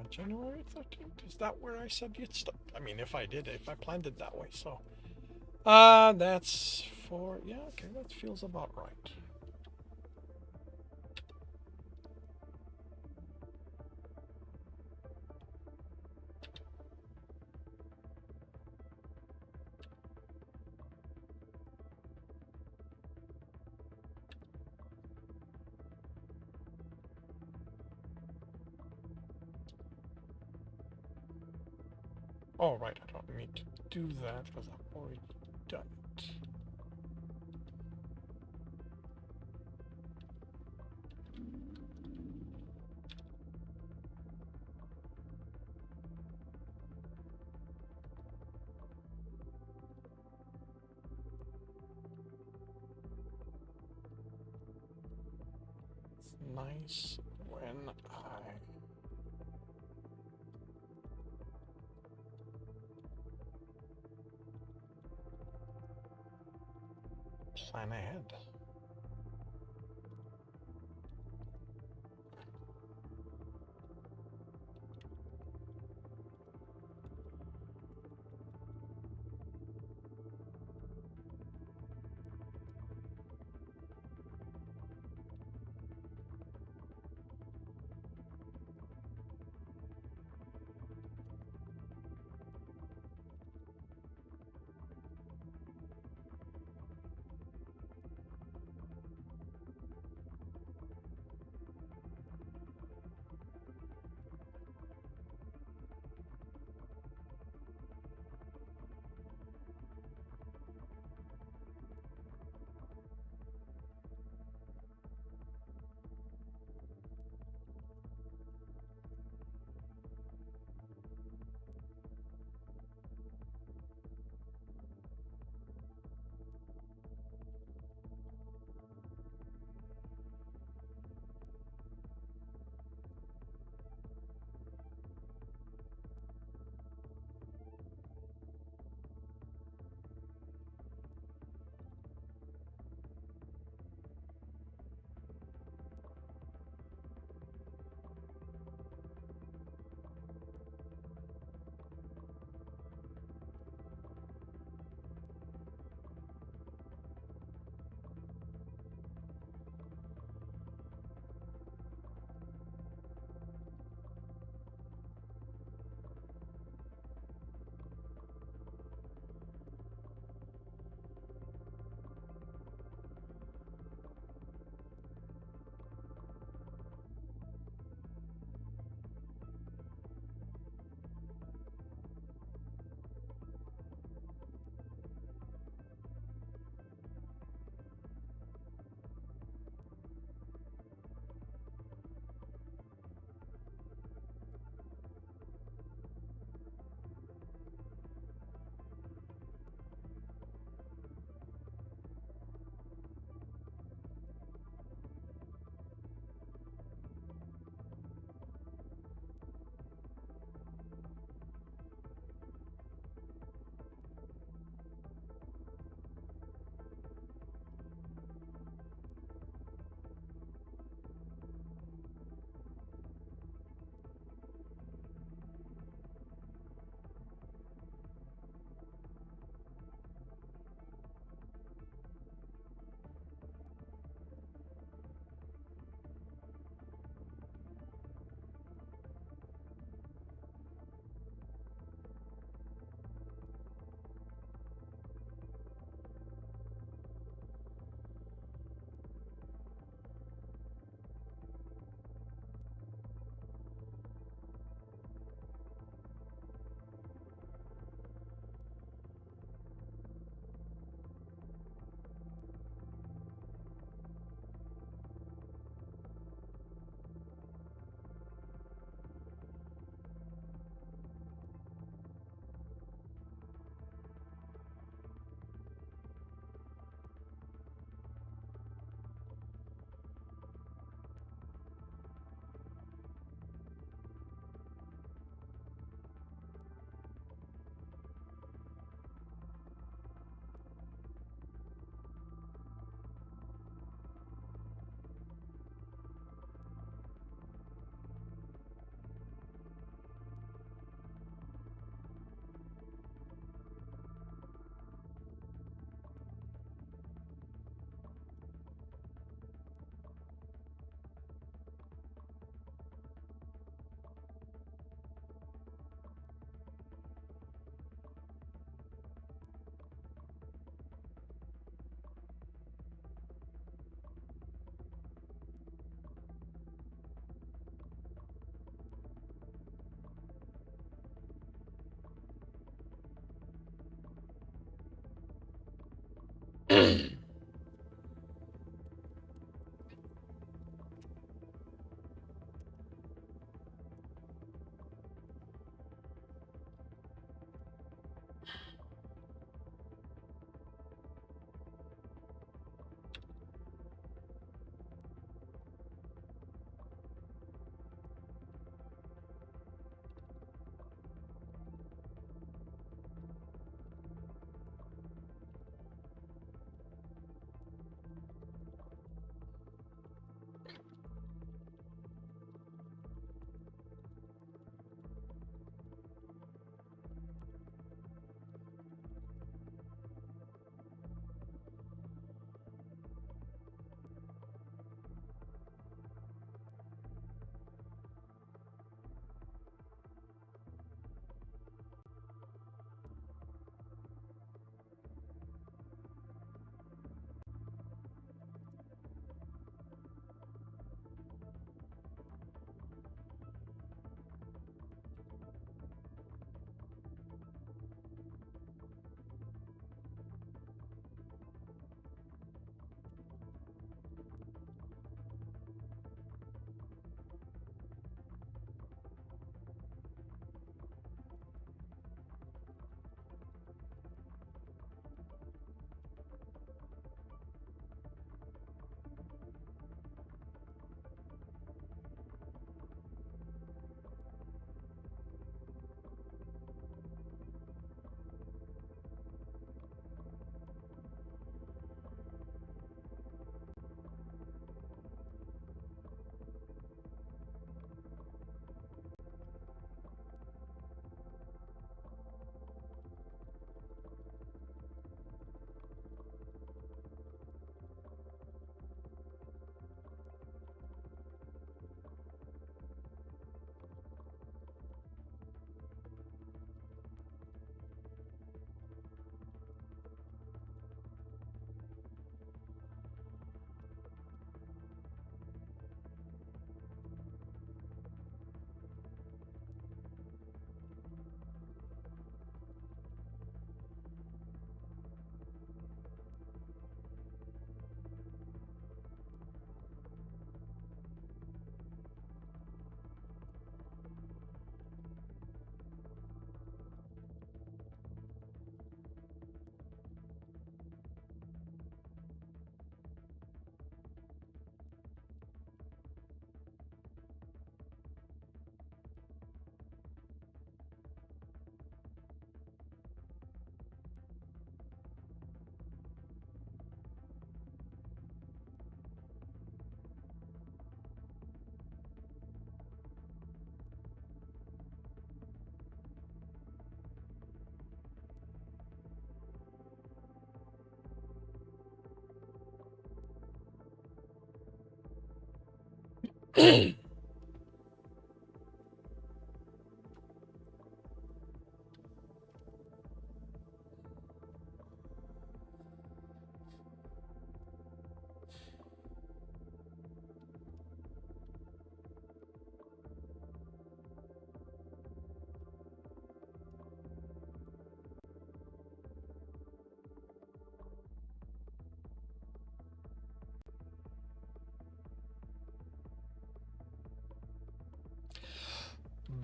January 13th? Is that where I said you'd start? I mean, if I planned it that way, so. That's for, yeah, okay, that feels about right. Oh, right, I don't need to do that because I've already done it. It's nice when I plan ahead.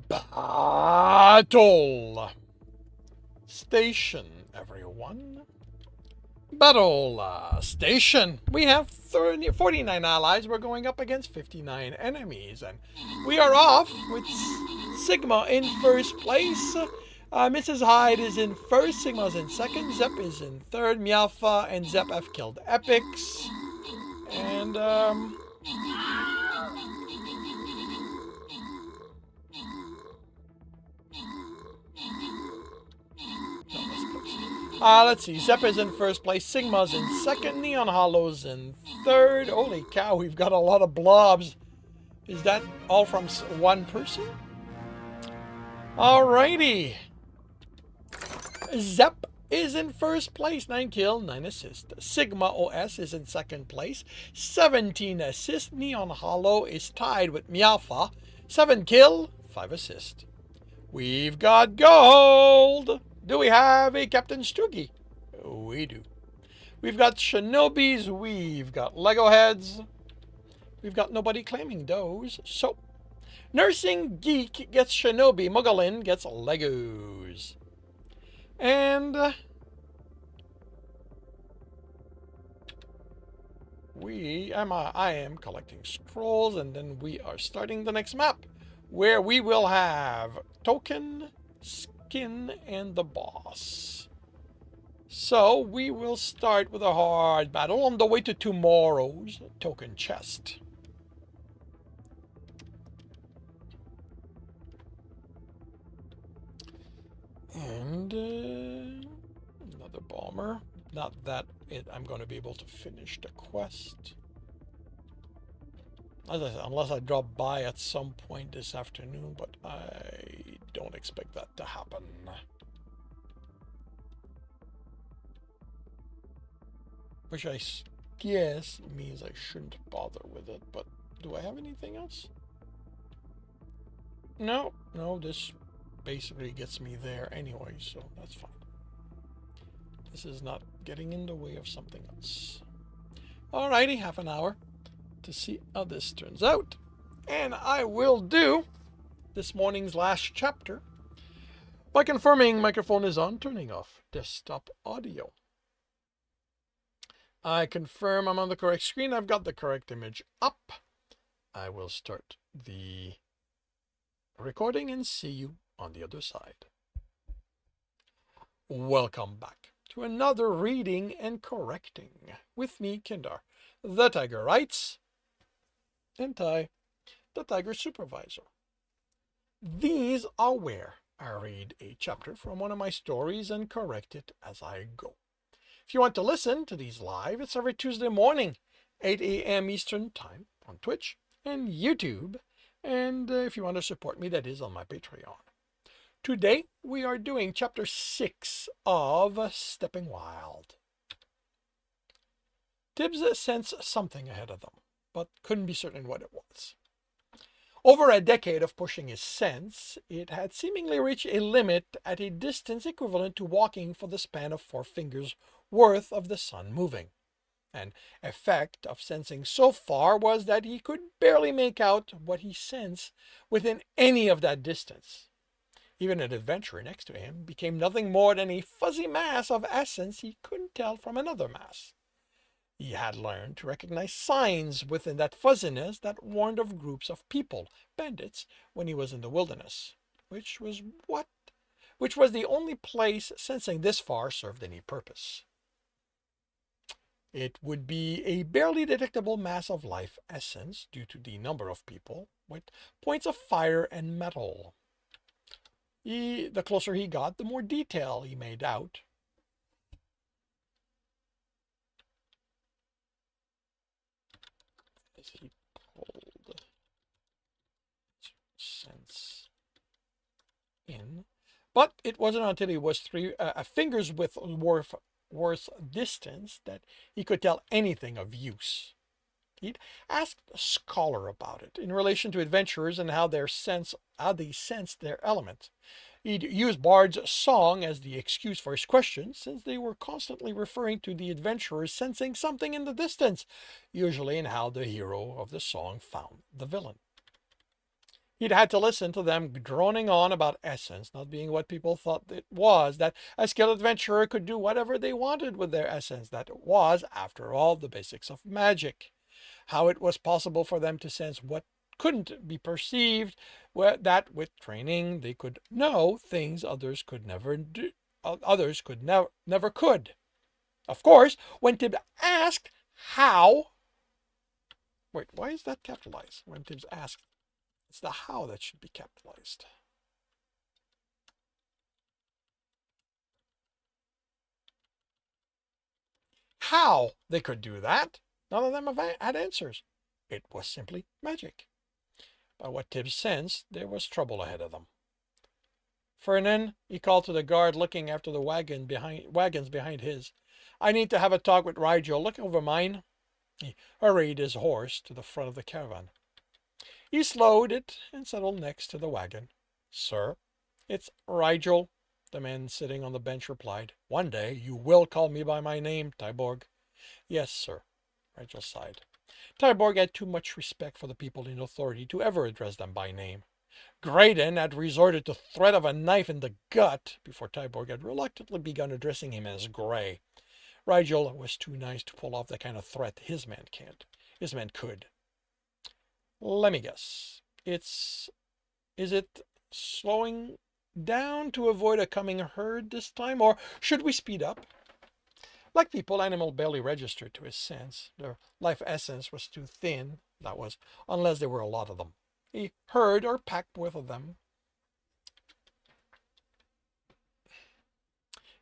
Battle station, everyone. Battle station. We have 49 allies. We're going up against 59 enemies. And we are off with Sigma in first place. Mrs. Hyde is in first. Sigma's in second. Zep is in third. Mialpha and Zep have killed epics. And, let's see. Zep is in first place. Sigma's in second. Neon Hollow's in third. Holy cow, we've got a lot of blobs. Is that all from one person? Alrighty. Zep is in first place. 9 kill, 9 assist. Sigma OS is in second place. 17 assist. Neon Hollow is tied with Mialpha. 7 kill, 5 assist. We've got gold. Do we have a Captain Stoogie? We do. We've got Shinobis. We've got Lego heads. We've got nobody claiming those. So, Nursing Geek gets Shinobi. Mugalin gets Legos. And I am collecting scrolls, and then we are starting the next map, where we will have Token, Skin, and the Boss. So we will start with a hard battle on the way to tomorrow's Token chest. And another bomber. Not that I'm going to be able to finish the quest. As I said, unless I drop by at some point this afternoon, but I don't expect that to happen. Which I guess means I shouldn't bother with it, but do I have anything else? No, this basically gets me there anyway, so that's fine. This is not getting in the way of something else. Alrighty, half an hour to see how this turns out. And I will do this morning's last chapter by confirming microphone is on, turning off desktop audio. I confirm I'm on the correct screen. I've got the correct image up. I will start the recording and see you on the other side. Welcome back to another reading and correcting with me, Kindar, the Tiger Writes, and Ty, the Tiger Supervisor. These are where I read a chapter from one of my stories and correct it as I go. If you want to listen to these live, it's every Tuesday morning, 8 a.m. Eastern Time on Twitch and YouTube. And if you want to support me, that is on my Patreon. Today, we are doing chapter 6 of Stepping Wild. Tibbs sensed something ahead of them, but couldn't be certain what it was. Over a decade of pushing his sense, it had seemingly reached a limit at a distance equivalent to walking for the span of 4 fingers worth of the sun moving. An effect of sensing so far was that he could barely make out what he sensed within any of that distance. Even an adventurer next to him became nothing more than a fuzzy mass of essence he couldn't tell from another mass. He had learned to recognize signs within that fuzziness that warned of groups of people, bandits, when he was in the wilderness, which was the only place sensing this far served any purpose. It would be a barely detectable mass of life essence due to the number of people, with points of fire and metal. The closer he got, the more detail he made out. As he pulled sense in. But it wasn't until he was a finger's worth distance that he could tell anything of use. He'd asked a scholar about it in relation to adventurers and how they sensed their element. He'd use Bard's song as the excuse for his questions, since they were constantly referring to the adventurers sensing something in the distance, usually in how the hero of the song found the villain. He'd had to listen to them droning on about essence not being what people thought it was, that a skilled adventurer could do whatever they wanted with their essence, that it was, after all, the basics of magic. How it was possible for them to sense what couldn't be perceived, that with training they could know things others could never do, never could. Of course, when Tibbs asked how, wait, why is that capitalized? When Tibbs asked, it's the how that should be capitalized. How they could do that, none of them had answers. It was simply magic. By what Tibbs sensed, there was trouble ahead of them. Fernan, he called to the guard looking after the wagons behind his. I need to have a talk with Rigel. Look over mine. He hurried his horse to the front of the caravan. He slowed it and settled next to the wagon. Sir, it's Rigel, the man sitting on the bench replied. One day you will call me by my name, Tyborg. Yes, sir, Rigel sighed. Tyborg had too much respect for the people in authority to ever address them by name. Graydon had resorted to threat of a knife in the gut before Tyborg had reluctantly begun addressing him as Gray. Rigel was too nice to pull off the kind of threat his man could. Let me guess. Is it slowing down to avoid a coming herd this time, or should we speed up? Like people, Animal barely registered to his sense. Their life essence was too thin, that was, unless there were a lot of them. A herd or pack worth of them.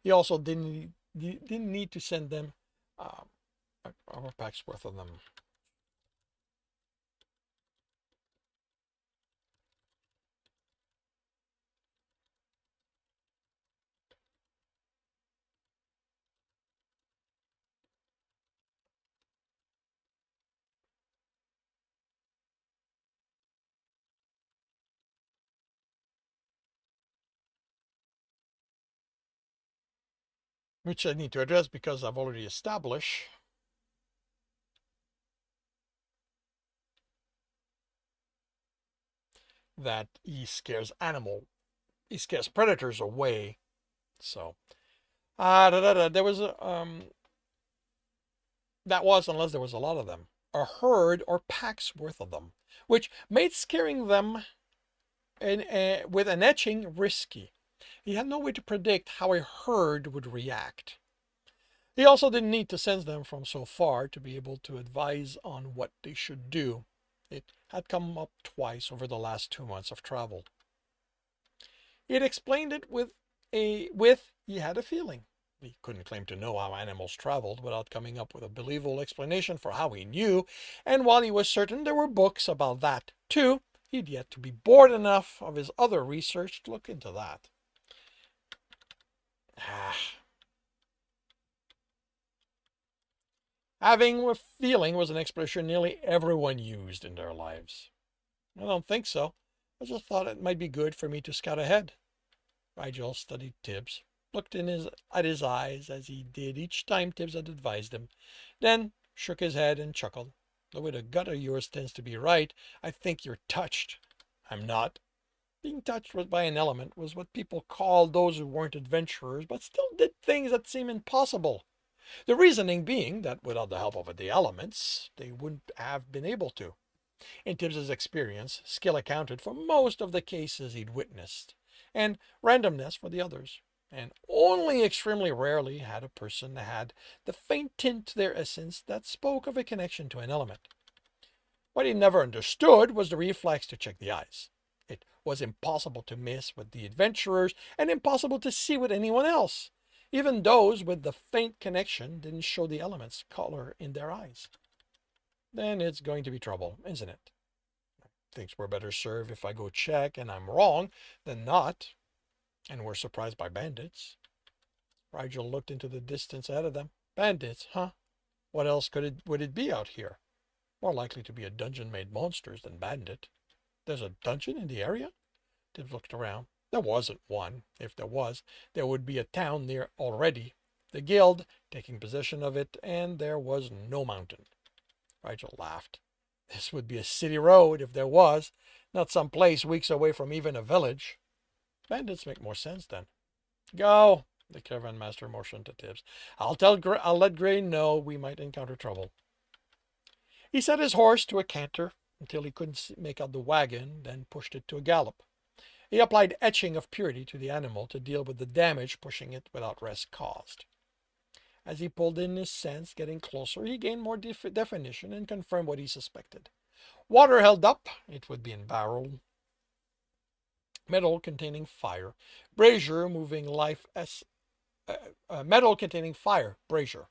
He also didn't need to send them or packs worth of them. Which I need to address because I've already established that he scares predators away. So, there was that was, unless there was a lot of them, a herd or packs worth of them, which made scaring them with an etching risky. He had no way to predict how a herd would react. He also didn't need to sense them from so far to be able to advise on what they should do. It had come up twice over the last 2 months of travel. He had explained it he had a feeling. He couldn't claim to know how animals traveled without coming up with a believable explanation for how he knew, and while he was certain there were books about that too, he'd yet to be bored enough of his other research to look into that. Having a feeling was an expression nearly everyone used in their lives. I don't think so. I just thought it might be good for me to scout ahead. Rigel studied Tibbs, looked at his eyes as he did each time Tibbs had advised him, then shook his head and chuckled. The way the gut of yours tends to be right, I think you're touched. I'm not. Being touched by an element was what people called those who weren't adventurers, but still did things that seemed impossible. The reasoning being that without the help of the elements, they wouldn't have been able to. In Tibbs's experience, skill accounted for most of the cases he'd witnessed, and randomness for the others. And only extremely rarely had a person had the faint tint to their essence that spoke of a connection to an element. What he never understood was the reflex to check the eyes. It was impossible to miss with the adventurers and impossible to see with anyone else. Even those with the faint connection didn't show the element's color in their eyes. Then it's going to be trouble, isn't it? thinks we're better served if I go check and I'm wrong than not, and we're surprised by bandits. Rigel looked into the distance ahead of them. Bandits, huh? What else would it be out here? More likely to be a dungeon-made monsters than bandit. There's a dungeon in the area? Tibbs looked around. There wasn't one. If there was, there would be a town near already. The guild taking possession of it, and there was no mountain. Rigel laughed. This would be a city road if there was, not some place weeks away from even a village. Bandits make more sense then. Go, the caravan master motioned to Tibbs. I'll let Gray know we might encounter trouble. He set his horse to a canter until he couldn't make out the wagon, then pushed it to a gallop. He applied etching of purity to the animal to deal with the damage pushing it without rest caused. As he pulled in his scents, getting closer, he gained more definition and confirmed what he suspected. Water held up, it would be in barrel. Metal containing fire. Brazier moving life metal containing fire. Brazier.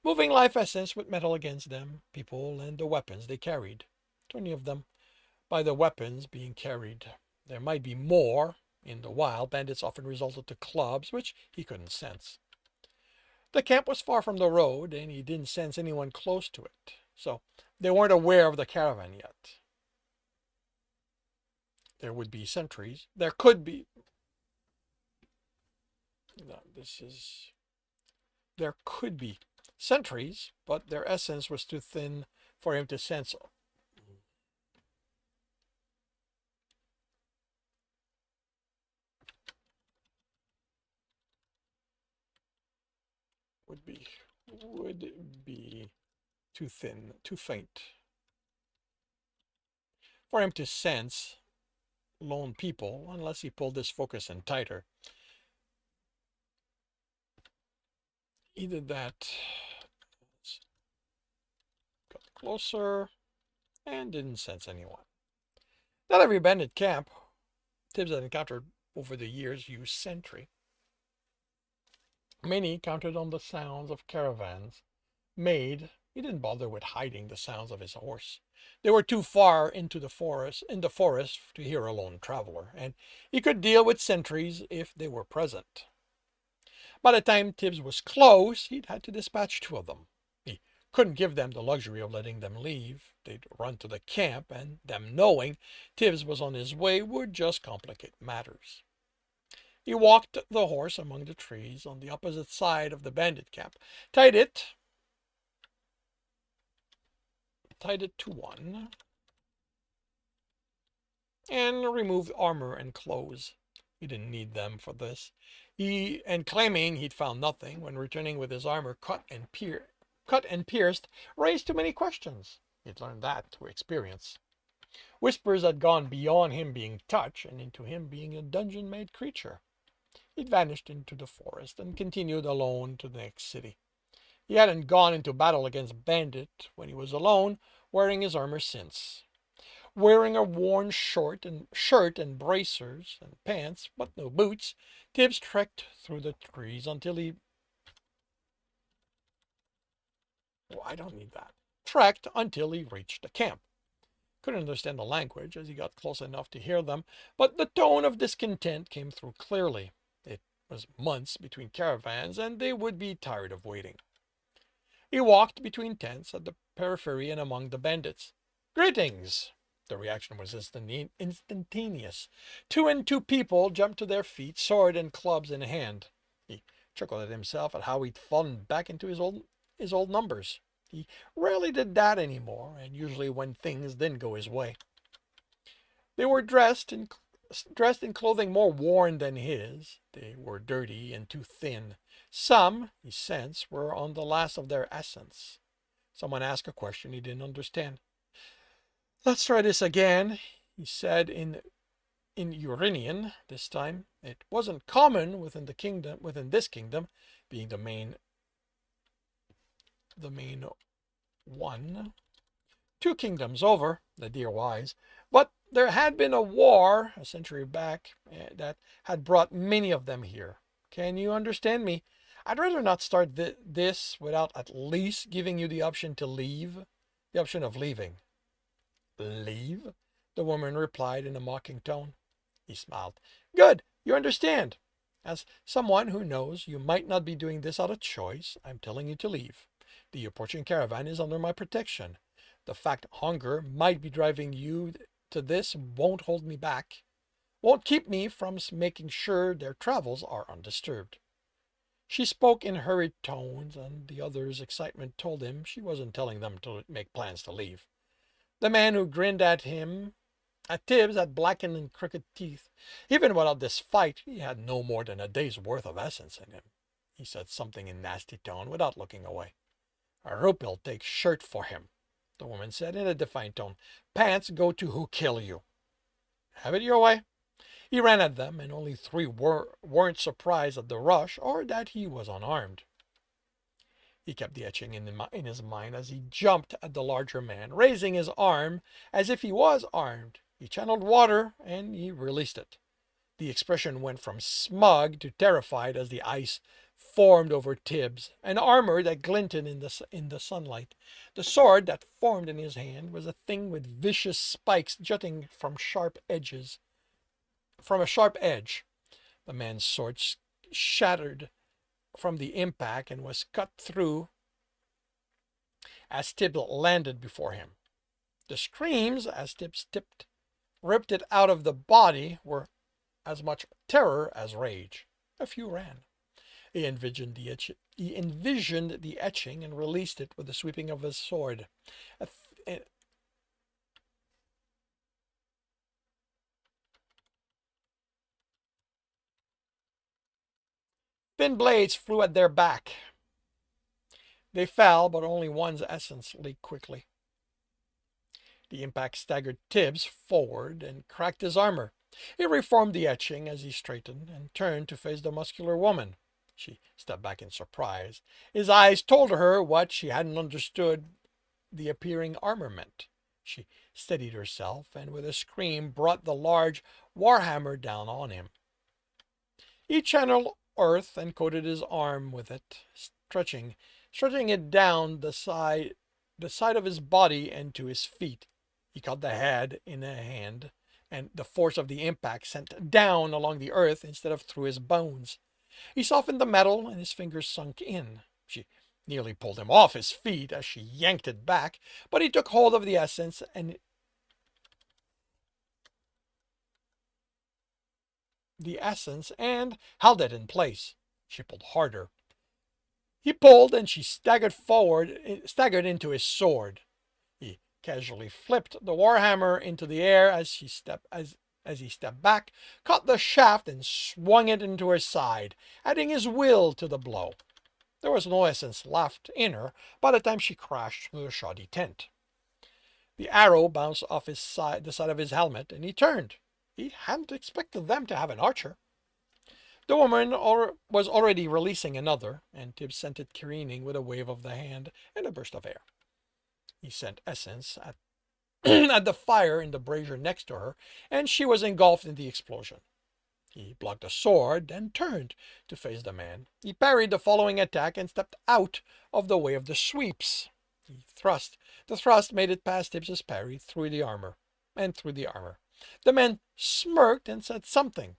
Moving life essence with metal against them, people, and the weapons they carried. 20 of them. By the weapons being carried. There might be more. In the wild, bandits often resorted to clubs, which he couldn't sense. The camp was far from the road, and he didn't sense anyone close to it. So they weren't aware of the caravan yet. There would be sentries. There could be. No, there could be sentries, but their essence was too thin for him to sense. Would be too thin, too faint for him to sense lone people unless he pulled his focus in tighter. He did that. Got closer and didn't sense anyone. Not every bandit camp Tibbs had encountered over the years used sentry. Many counted on the sounds of caravans made. He didn't bother with hiding the sounds of his horse. They were too far in the forest to hear a lone traveler, and he could deal with sentries if they were present. By the time Tibbs was close, he'd had to dispatch 2 of them. He couldn't give them the luxury of letting them leave. They'd run to the camp, and them knowing Tibbs was on his way would just complicate matters. He walked the horse among the trees on the opposite side of the bandit camp, tied it to one, and removed armor and clothes. He didn't need them for this. Claiming he'd found nothing, when returning with his armor cut and pierced, raised too many questions. He'd learned that through experience. Whispers had gone beyond him being touched and into him being a dungeon-made creature. He'd vanished into the forest and continued alone to the next city. He hadn't gone into battle against bandit when he was alone, wearing his armor since. Wearing a worn shirt and bracers and pants, but no boots, Tibbs trekked through the trees until he... Oh, I don't need that. Trekked until he reached the camp. Couldn't understand the language as he got close enough to hear them, but the tone of discontent came through clearly. It was months between caravans, and they would be tired of waiting. He walked between tents at the periphery and among the bandits. Greetings! The reaction was instantaneous. 2 and 2 people jumped to their feet, sword and clubs in hand. He chuckled at himself at how he'd fallen back into his old numbers. He rarely did that anymore, and usually when things didn't go his way. They were dressed in clothing more worn than his. They were dirty and too thin. Some, he sensed, were on the last of their essence. Someone asked a question he didn't understand. Let's try this again, he said in Urinian this time. It wasn't common within this kingdom, being the main one. 2 kingdoms over, the dear wise, but there had been a war a century back that had brought many of them here. Can you understand me? I'd rather not start this without at least giving you the option to leave, the option of leaving. Leave? The woman replied in a mocking tone. He smiled. Good, you understand. As someone who knows you might not be doing this out of choice, I'm telling you to leave. The approaching caravan is under my protection. The fact hunger might be driving you to this won't hold me back, won't keep me from making sure their travels are undisturbed. She spoke in hurried tones, and the other's excitement told him she wasn't telling them to make plans to leave. The man who grinned at him, at Tibbs, had blackened and crooked teeth. Even without this fight, he had no more than a day's worth of essence in him. He said something in nasty tone without looking away. A rope'll take shirt for him, the woman said in a defiant tone. Pants go to who kill you. Have it your way. He ran at them, and only three weren't surprised at the rush or that he was unarmed. He kept the etching in his mind as he jumped at the larger man, raising his arm as if he was armed. He channeled water, and he released it. The expression went from smug to terrified as the ice formed over Tibbs, an armor that glinted in the sunlight. The sword that formed in his hand was a thing with vicious spikes jutting from a sharp edge. The man's sword shattered from the impact and was cut through as Tibbs landed before him. The screams as Tibbs ripped it out of the body were as much terror as rage. A few ran. He envisioned the etching and released it with the sweeping of his sword. Thin blades flew at their back. They fell, but only one's essence leaked quickly. The impact staggered Tibbs forward and cracked his armor. He reformed the etching as he straightened and turned to face the muscular woman. She stepped back in surprise. His eyes told her what she hadn't understood the appearing armor meant. She steadied herself and with a scream brought the large warhammer down on him. He channeled earth and coated his arm with it, stretching it down the side of his body and to his feet. He caught the head in a hand, and the force of the impact sent down along the earth instead of through his bones. He softened the metal, and his fingers sunk in. She nearly pulled him off his feet as she yanked it back, but he took hold of the essence and held it in place. She pulled harder. He pulled, and she staggered into his sword. He casually flipped the warhammer into the air as he stepped back, caught the shaft, and swung it into her side, adding his will to the blow. There was no essence left in her by the time she crashed through the shoddy tent. The arrow bounced off the side of his helmet, and he turned. He hadn't expected them to have an archer. The woman was already releasing another, and Tibbs sent it careening with a wave of the hand and a burst of air. He sent essence at at the fire in the brazier next to her, and she was engulfed in the explosion. He blocked the sword, then turned to face the man. He parried the following attack and stepped out of the way of the sweeps. The thrust made it past Tibbs's parry through the armor. The man smirked and said something.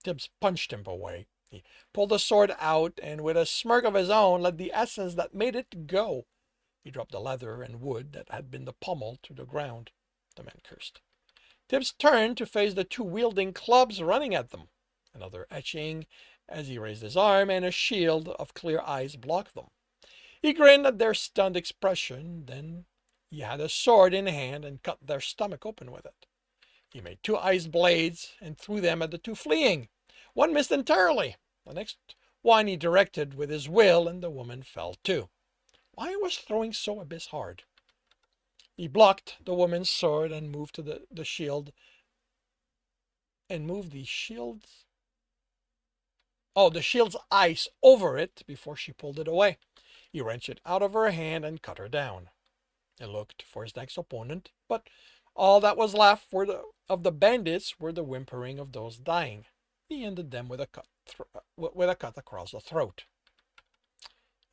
Tibbs punched him away. He pulled the sword out, and with a smirk of his own, let the essence that made it go. He dropped the leather and wood that had been the pommel to the ground. The man cursed. Tibbs turned to face the two wielding clubs running at them. Another etching as he raised his arm, and a shield of clear eyes blocked them. He grinned at their stunned expression. Then he had a sword in hand and cut their stomach open with it. He made two ice blades and threw them at the two fleeing. One missed entirely. The next one he directed with his will, and the woman fell too. Why was throwing so abyss hard? He blocked the woman's sword and moved to the shield. The shield's ice over it before she pulled it away. He wrenched it out of her hand and cut her down. He looked for his next opponent, but all that was left of the bandits were the whimpering of those dying. He ended them with a cut across the throat.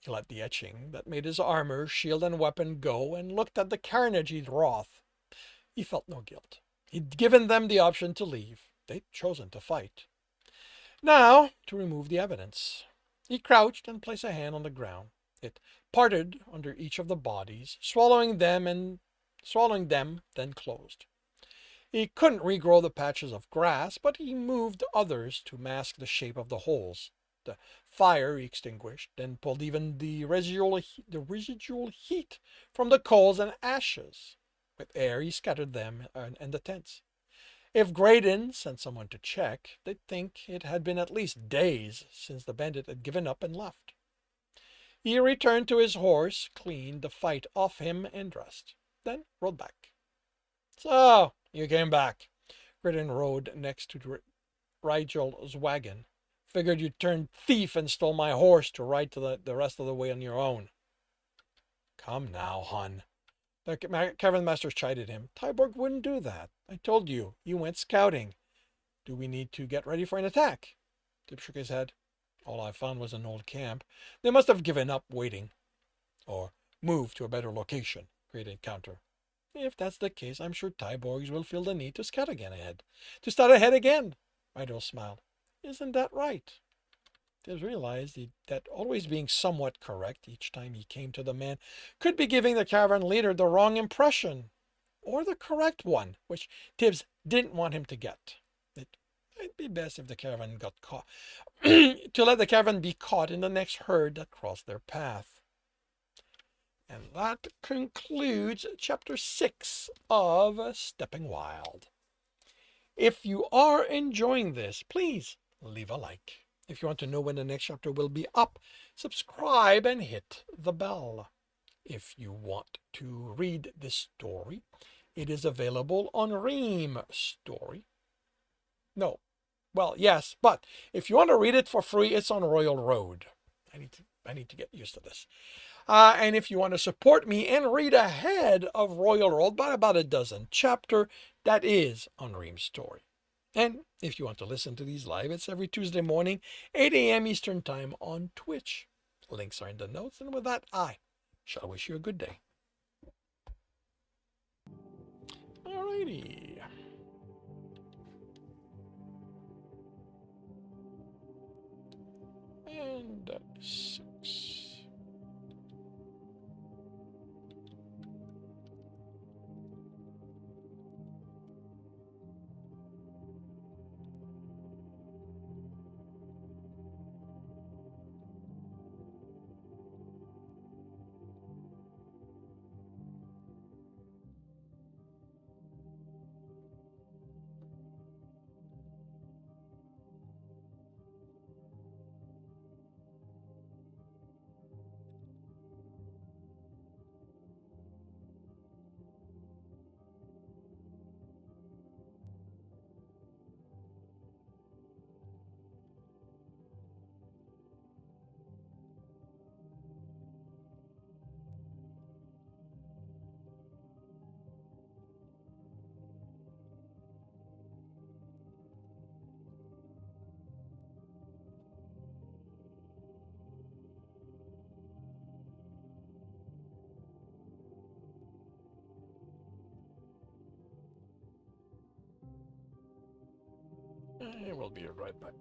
He let the etching that made his armor, shield, and weapon go and looked at the carnage he'd wrought. He felt no guilt. He'd given them the option to leave. They'd chosen to fight. Now, to remove the evidence. He crouched and placed a hand on the ground. It parted under each of the bodies, swallowing them, then closed. He couldn't regrow the patches of grass, but he moved others to mask the shape of the holes. The fire he extinguished, then pulled even the residual heat from the coals and ashes. With air he scattered them and the tents. If Graydon sent someone to check, they'd think it had been at least days since the bandit had given up and left. He returned to his horse, cleaned the fight off him, and dressed. Then rode back. So, you came back. Graydon rode next to Rigel's wagon. Figured you turned thief and stole my horse to ride to the rest of the way on your own. Come now, hon. The caravan master chided him. Tyborg wouldn't do that. I told you, you went scouting. Do we need to get ready for an attack? Tip shook his head. All I found was an old camp. They must have given up waiting. Or moved to a better location, Graydon countered. If that's the case, I'm sure Tyborgs will feel the need to scout again ahead. To start ahead again. Rigel smiled. Isn't that right? Tibbs realized that always being somewhat correct each time he came to the man could be giving the caravan leader the wrong impression, or the correct one, which Tibbs didn't want him to get. It might be best if the caravan got caught, to let the caravan be caught in the next herd that crossed their path. And that concludes Chapter 6 of Stepping Wild. If you are enjoying this, please leave a like. If you want to know when the next chapter will be up, subscribe and hit the bell. If you want to read this story, it is available on Ream Story. No. Well, yes, but if you want to read it for free, it's on Royal Road. I need to get used to this. And if you want to support me and read ahead of Royal Road by about a dozen chapter, that is on Ream Story. And if you want to listen to these live, it's every Tuesday morning, 8 a.m. Eastern Time on Twitch. Links are in the notes. And with that, I shall wish you a good day. Alrighty. And 6. I will be right back.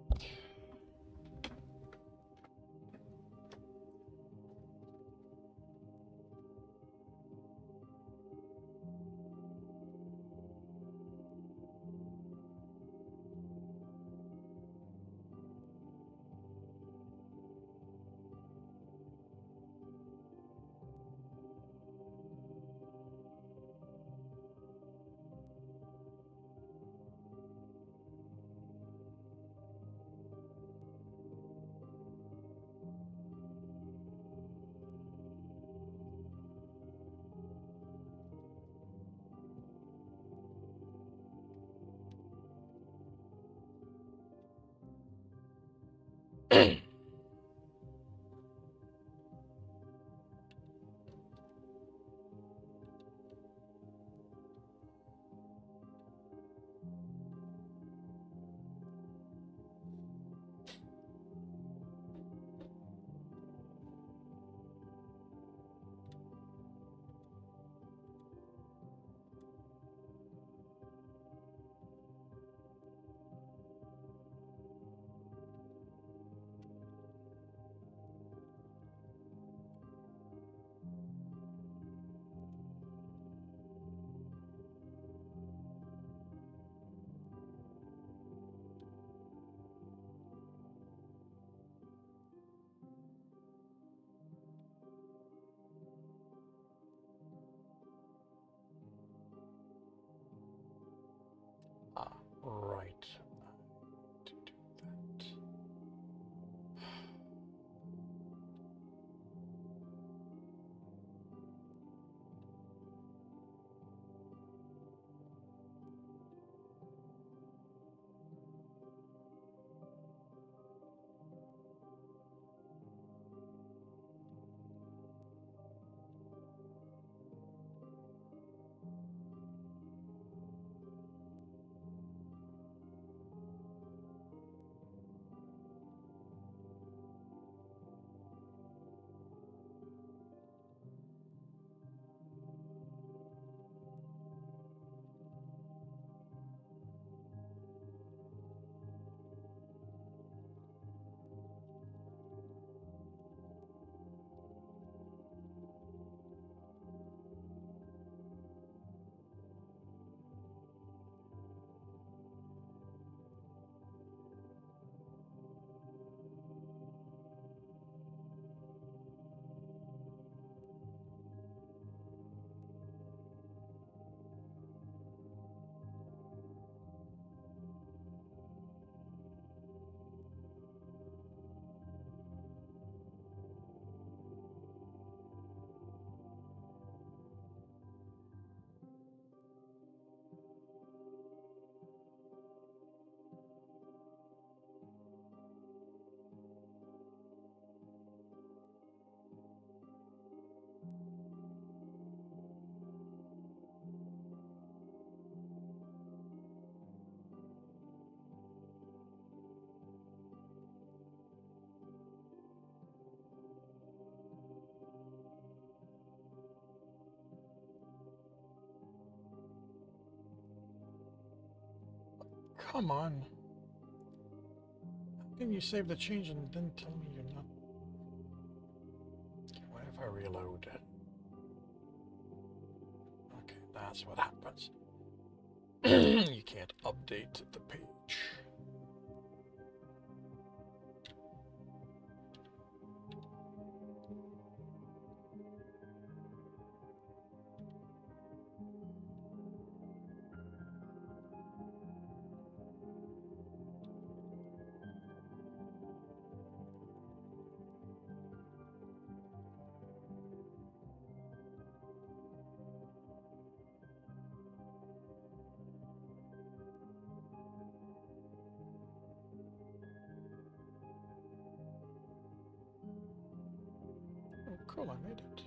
come on. How can you save the change and then tell me you're not? Okay, what if I reload? Okay, that's what happens. You can't update the page. Oh, cool, I made it.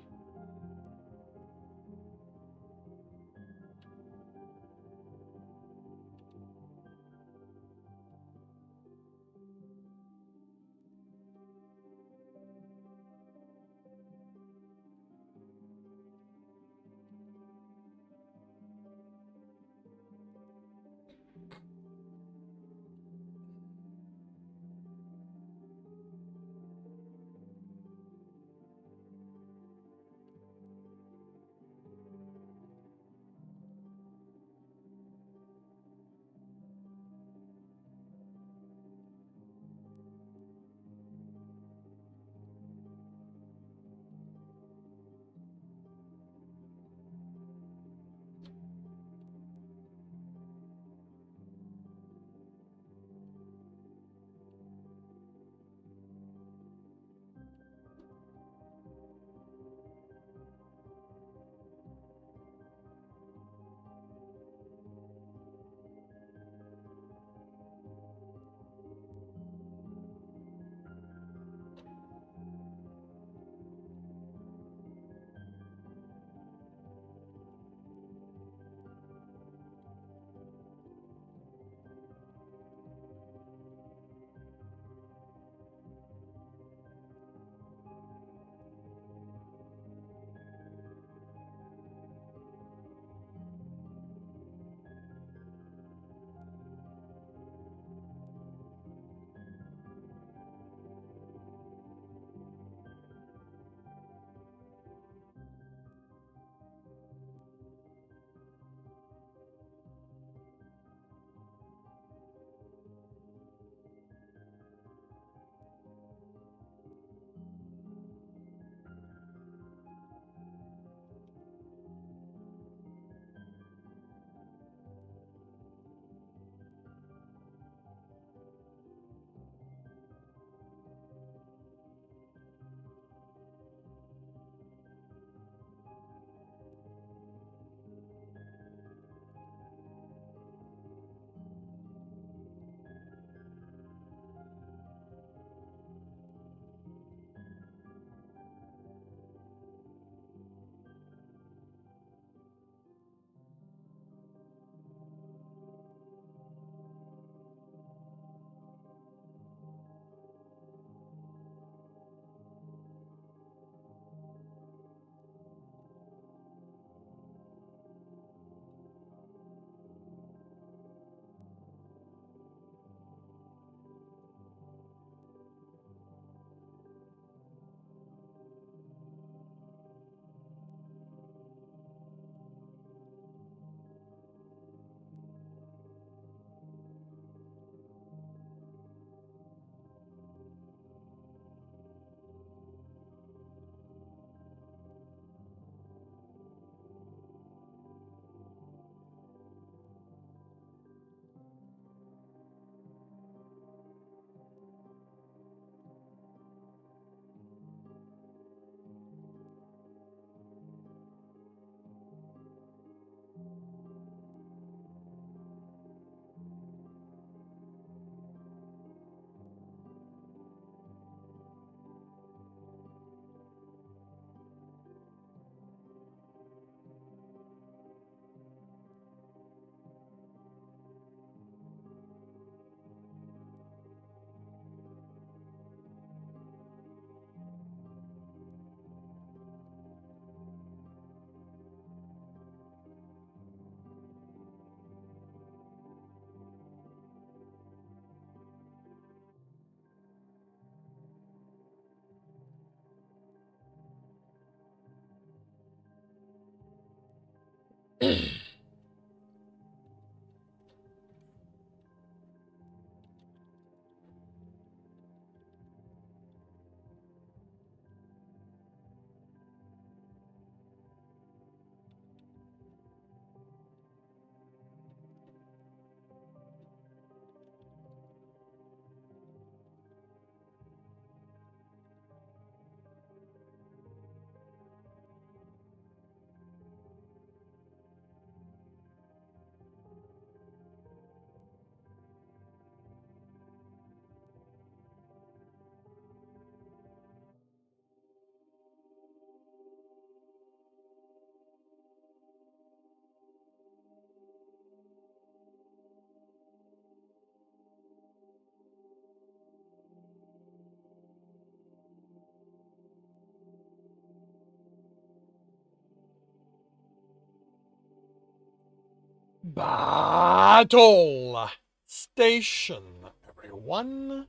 Battle station, everyone.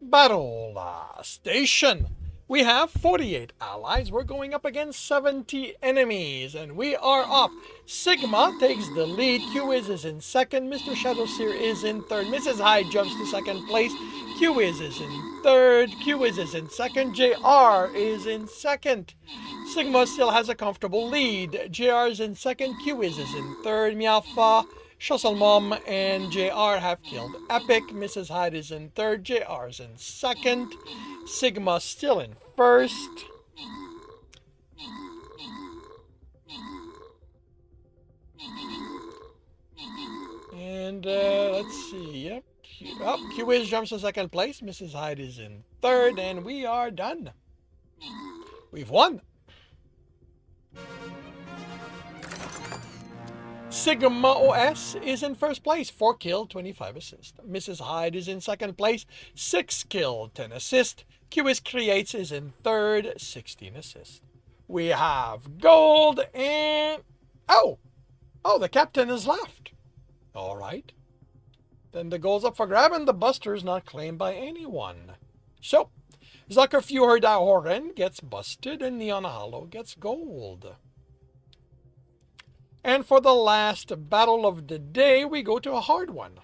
Battle station. We have 48 allies. We're going up against 70 enemies, and we are off. Sigma takes the lead. Q-Wiz is in second. Mr. Shadowseer is in third. Mrs. Hyde jumps to second place. Q-Wiz is in third. Q-Wiz is in second. JR is in second. Sigma still has a comfortable lead. JR is in second. Q-Wiz is in third. Miafa, Shussle Mom, and JR have killed Epic. Mrs. Hyde is in third. JR is in second. Sigma still in first. And let's see. Yep. Q-Wiz jumps to second place. Mrs. Hyde is in third. And we are done. We've won. Sigma OS is in first place, 4 kill, 25 assist. Mrs. Hyde is in second place, 6 kill, 10 assist. Q-Wiz Creates is in third, 16 assist. We have gold and... Oh, the captain has left. All right. Then the gold's up for grab and the buster is not claimed by anyone. So, Zuckerfjordahoren gets busted and Neon Hollow gets gold. And for the last battle of the day, we go to a hard one.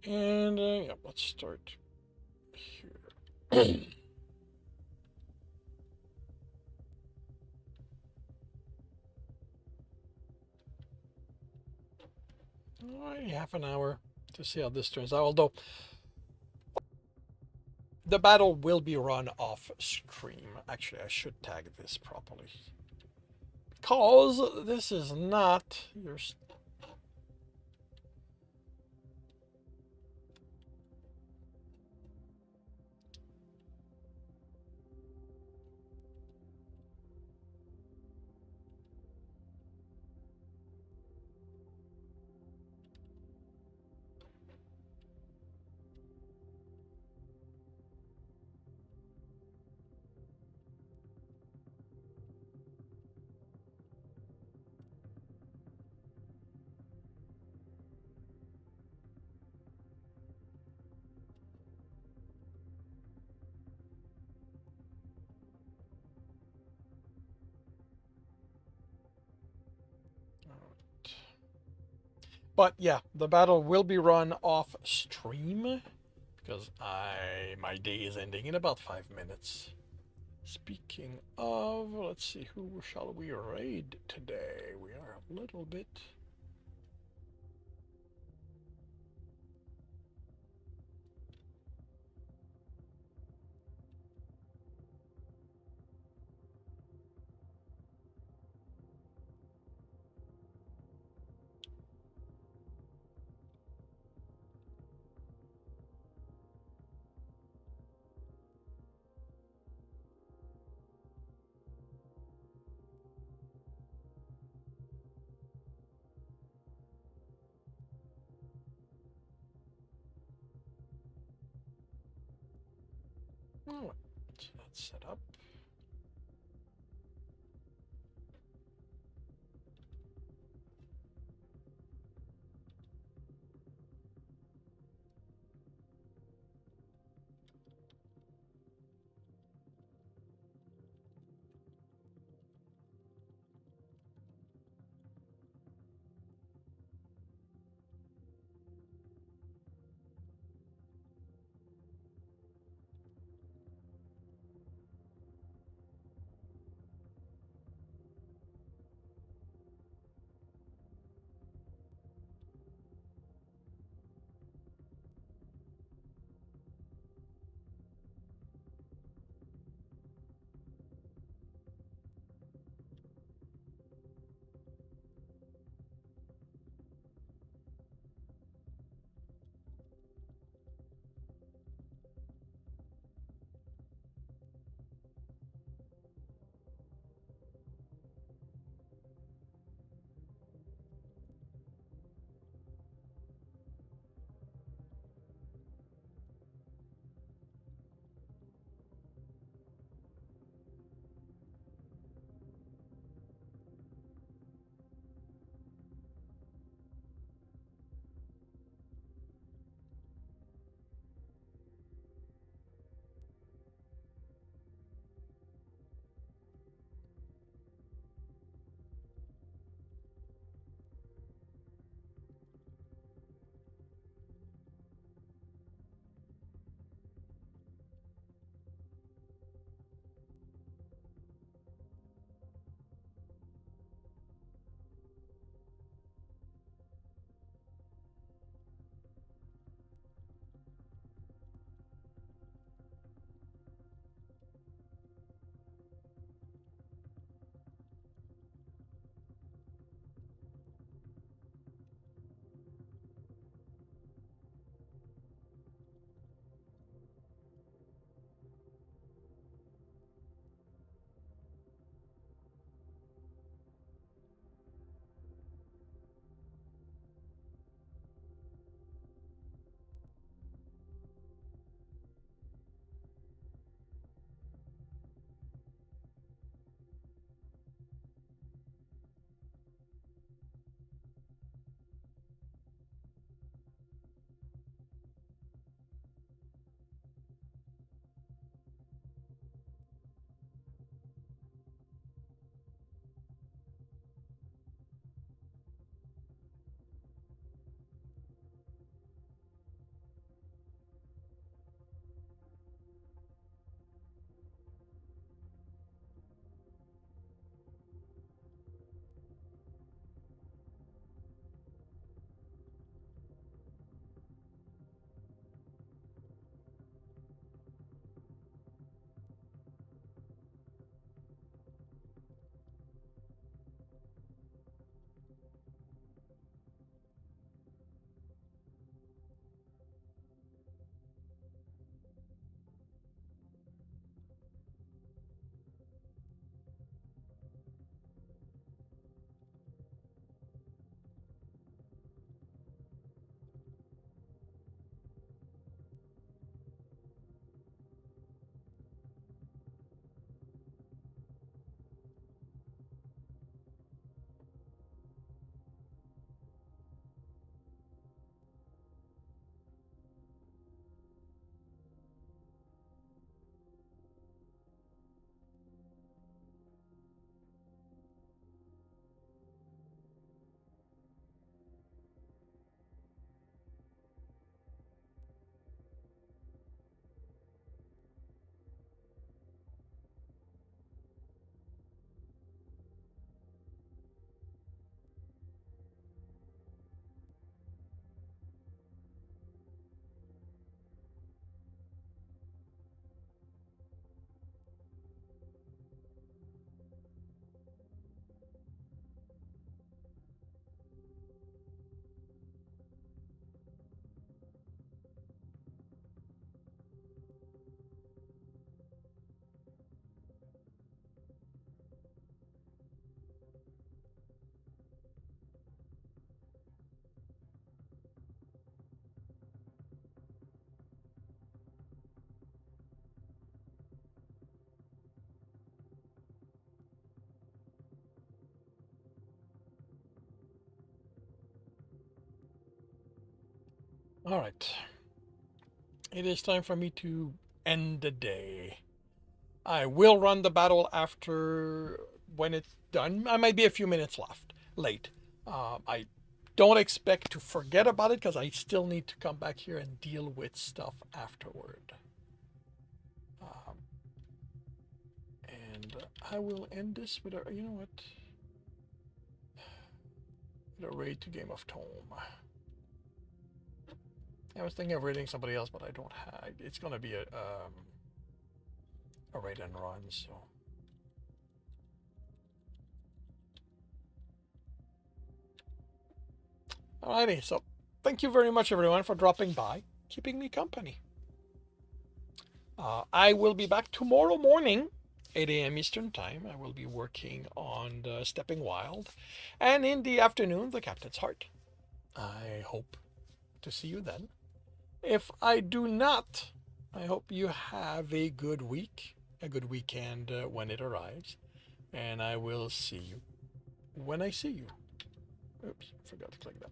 And yeah, let's start here. Half an hour to see how this turns out. Although the battle will be run off stream. Actually, I should tag this properly. Because this is not your... But yeah, the battle will be run off stream because my day is ending in about 5 minutes. Speaking of, let's see, who shall we raid today? We are a little bit... All right, so that's set up. All right. It is time for me to end the day. I will run the battle after when it's done. I might be a few minutes late. I don't expect to forget about it because I still need to come back here and deal with stuff afterward. And I will end this with a, you know what? With a raid to Game of Tome. I was thinking of raiding somebody else, but I don't have. It's gonna be a raid and run, so. Alrighty, so thank you very much, everyone, for dropping by, keeping me company. I will be back tomorrow morning, 8 a.m. Eastern Time. I will be working on the Stepping Wild, and in the afternoon, the Captain's Heart. I hope to see you then. If I do not, I hope you have a good week, a good weekend when it arrives, and I will see you when I see you. Oops, forgot to click that.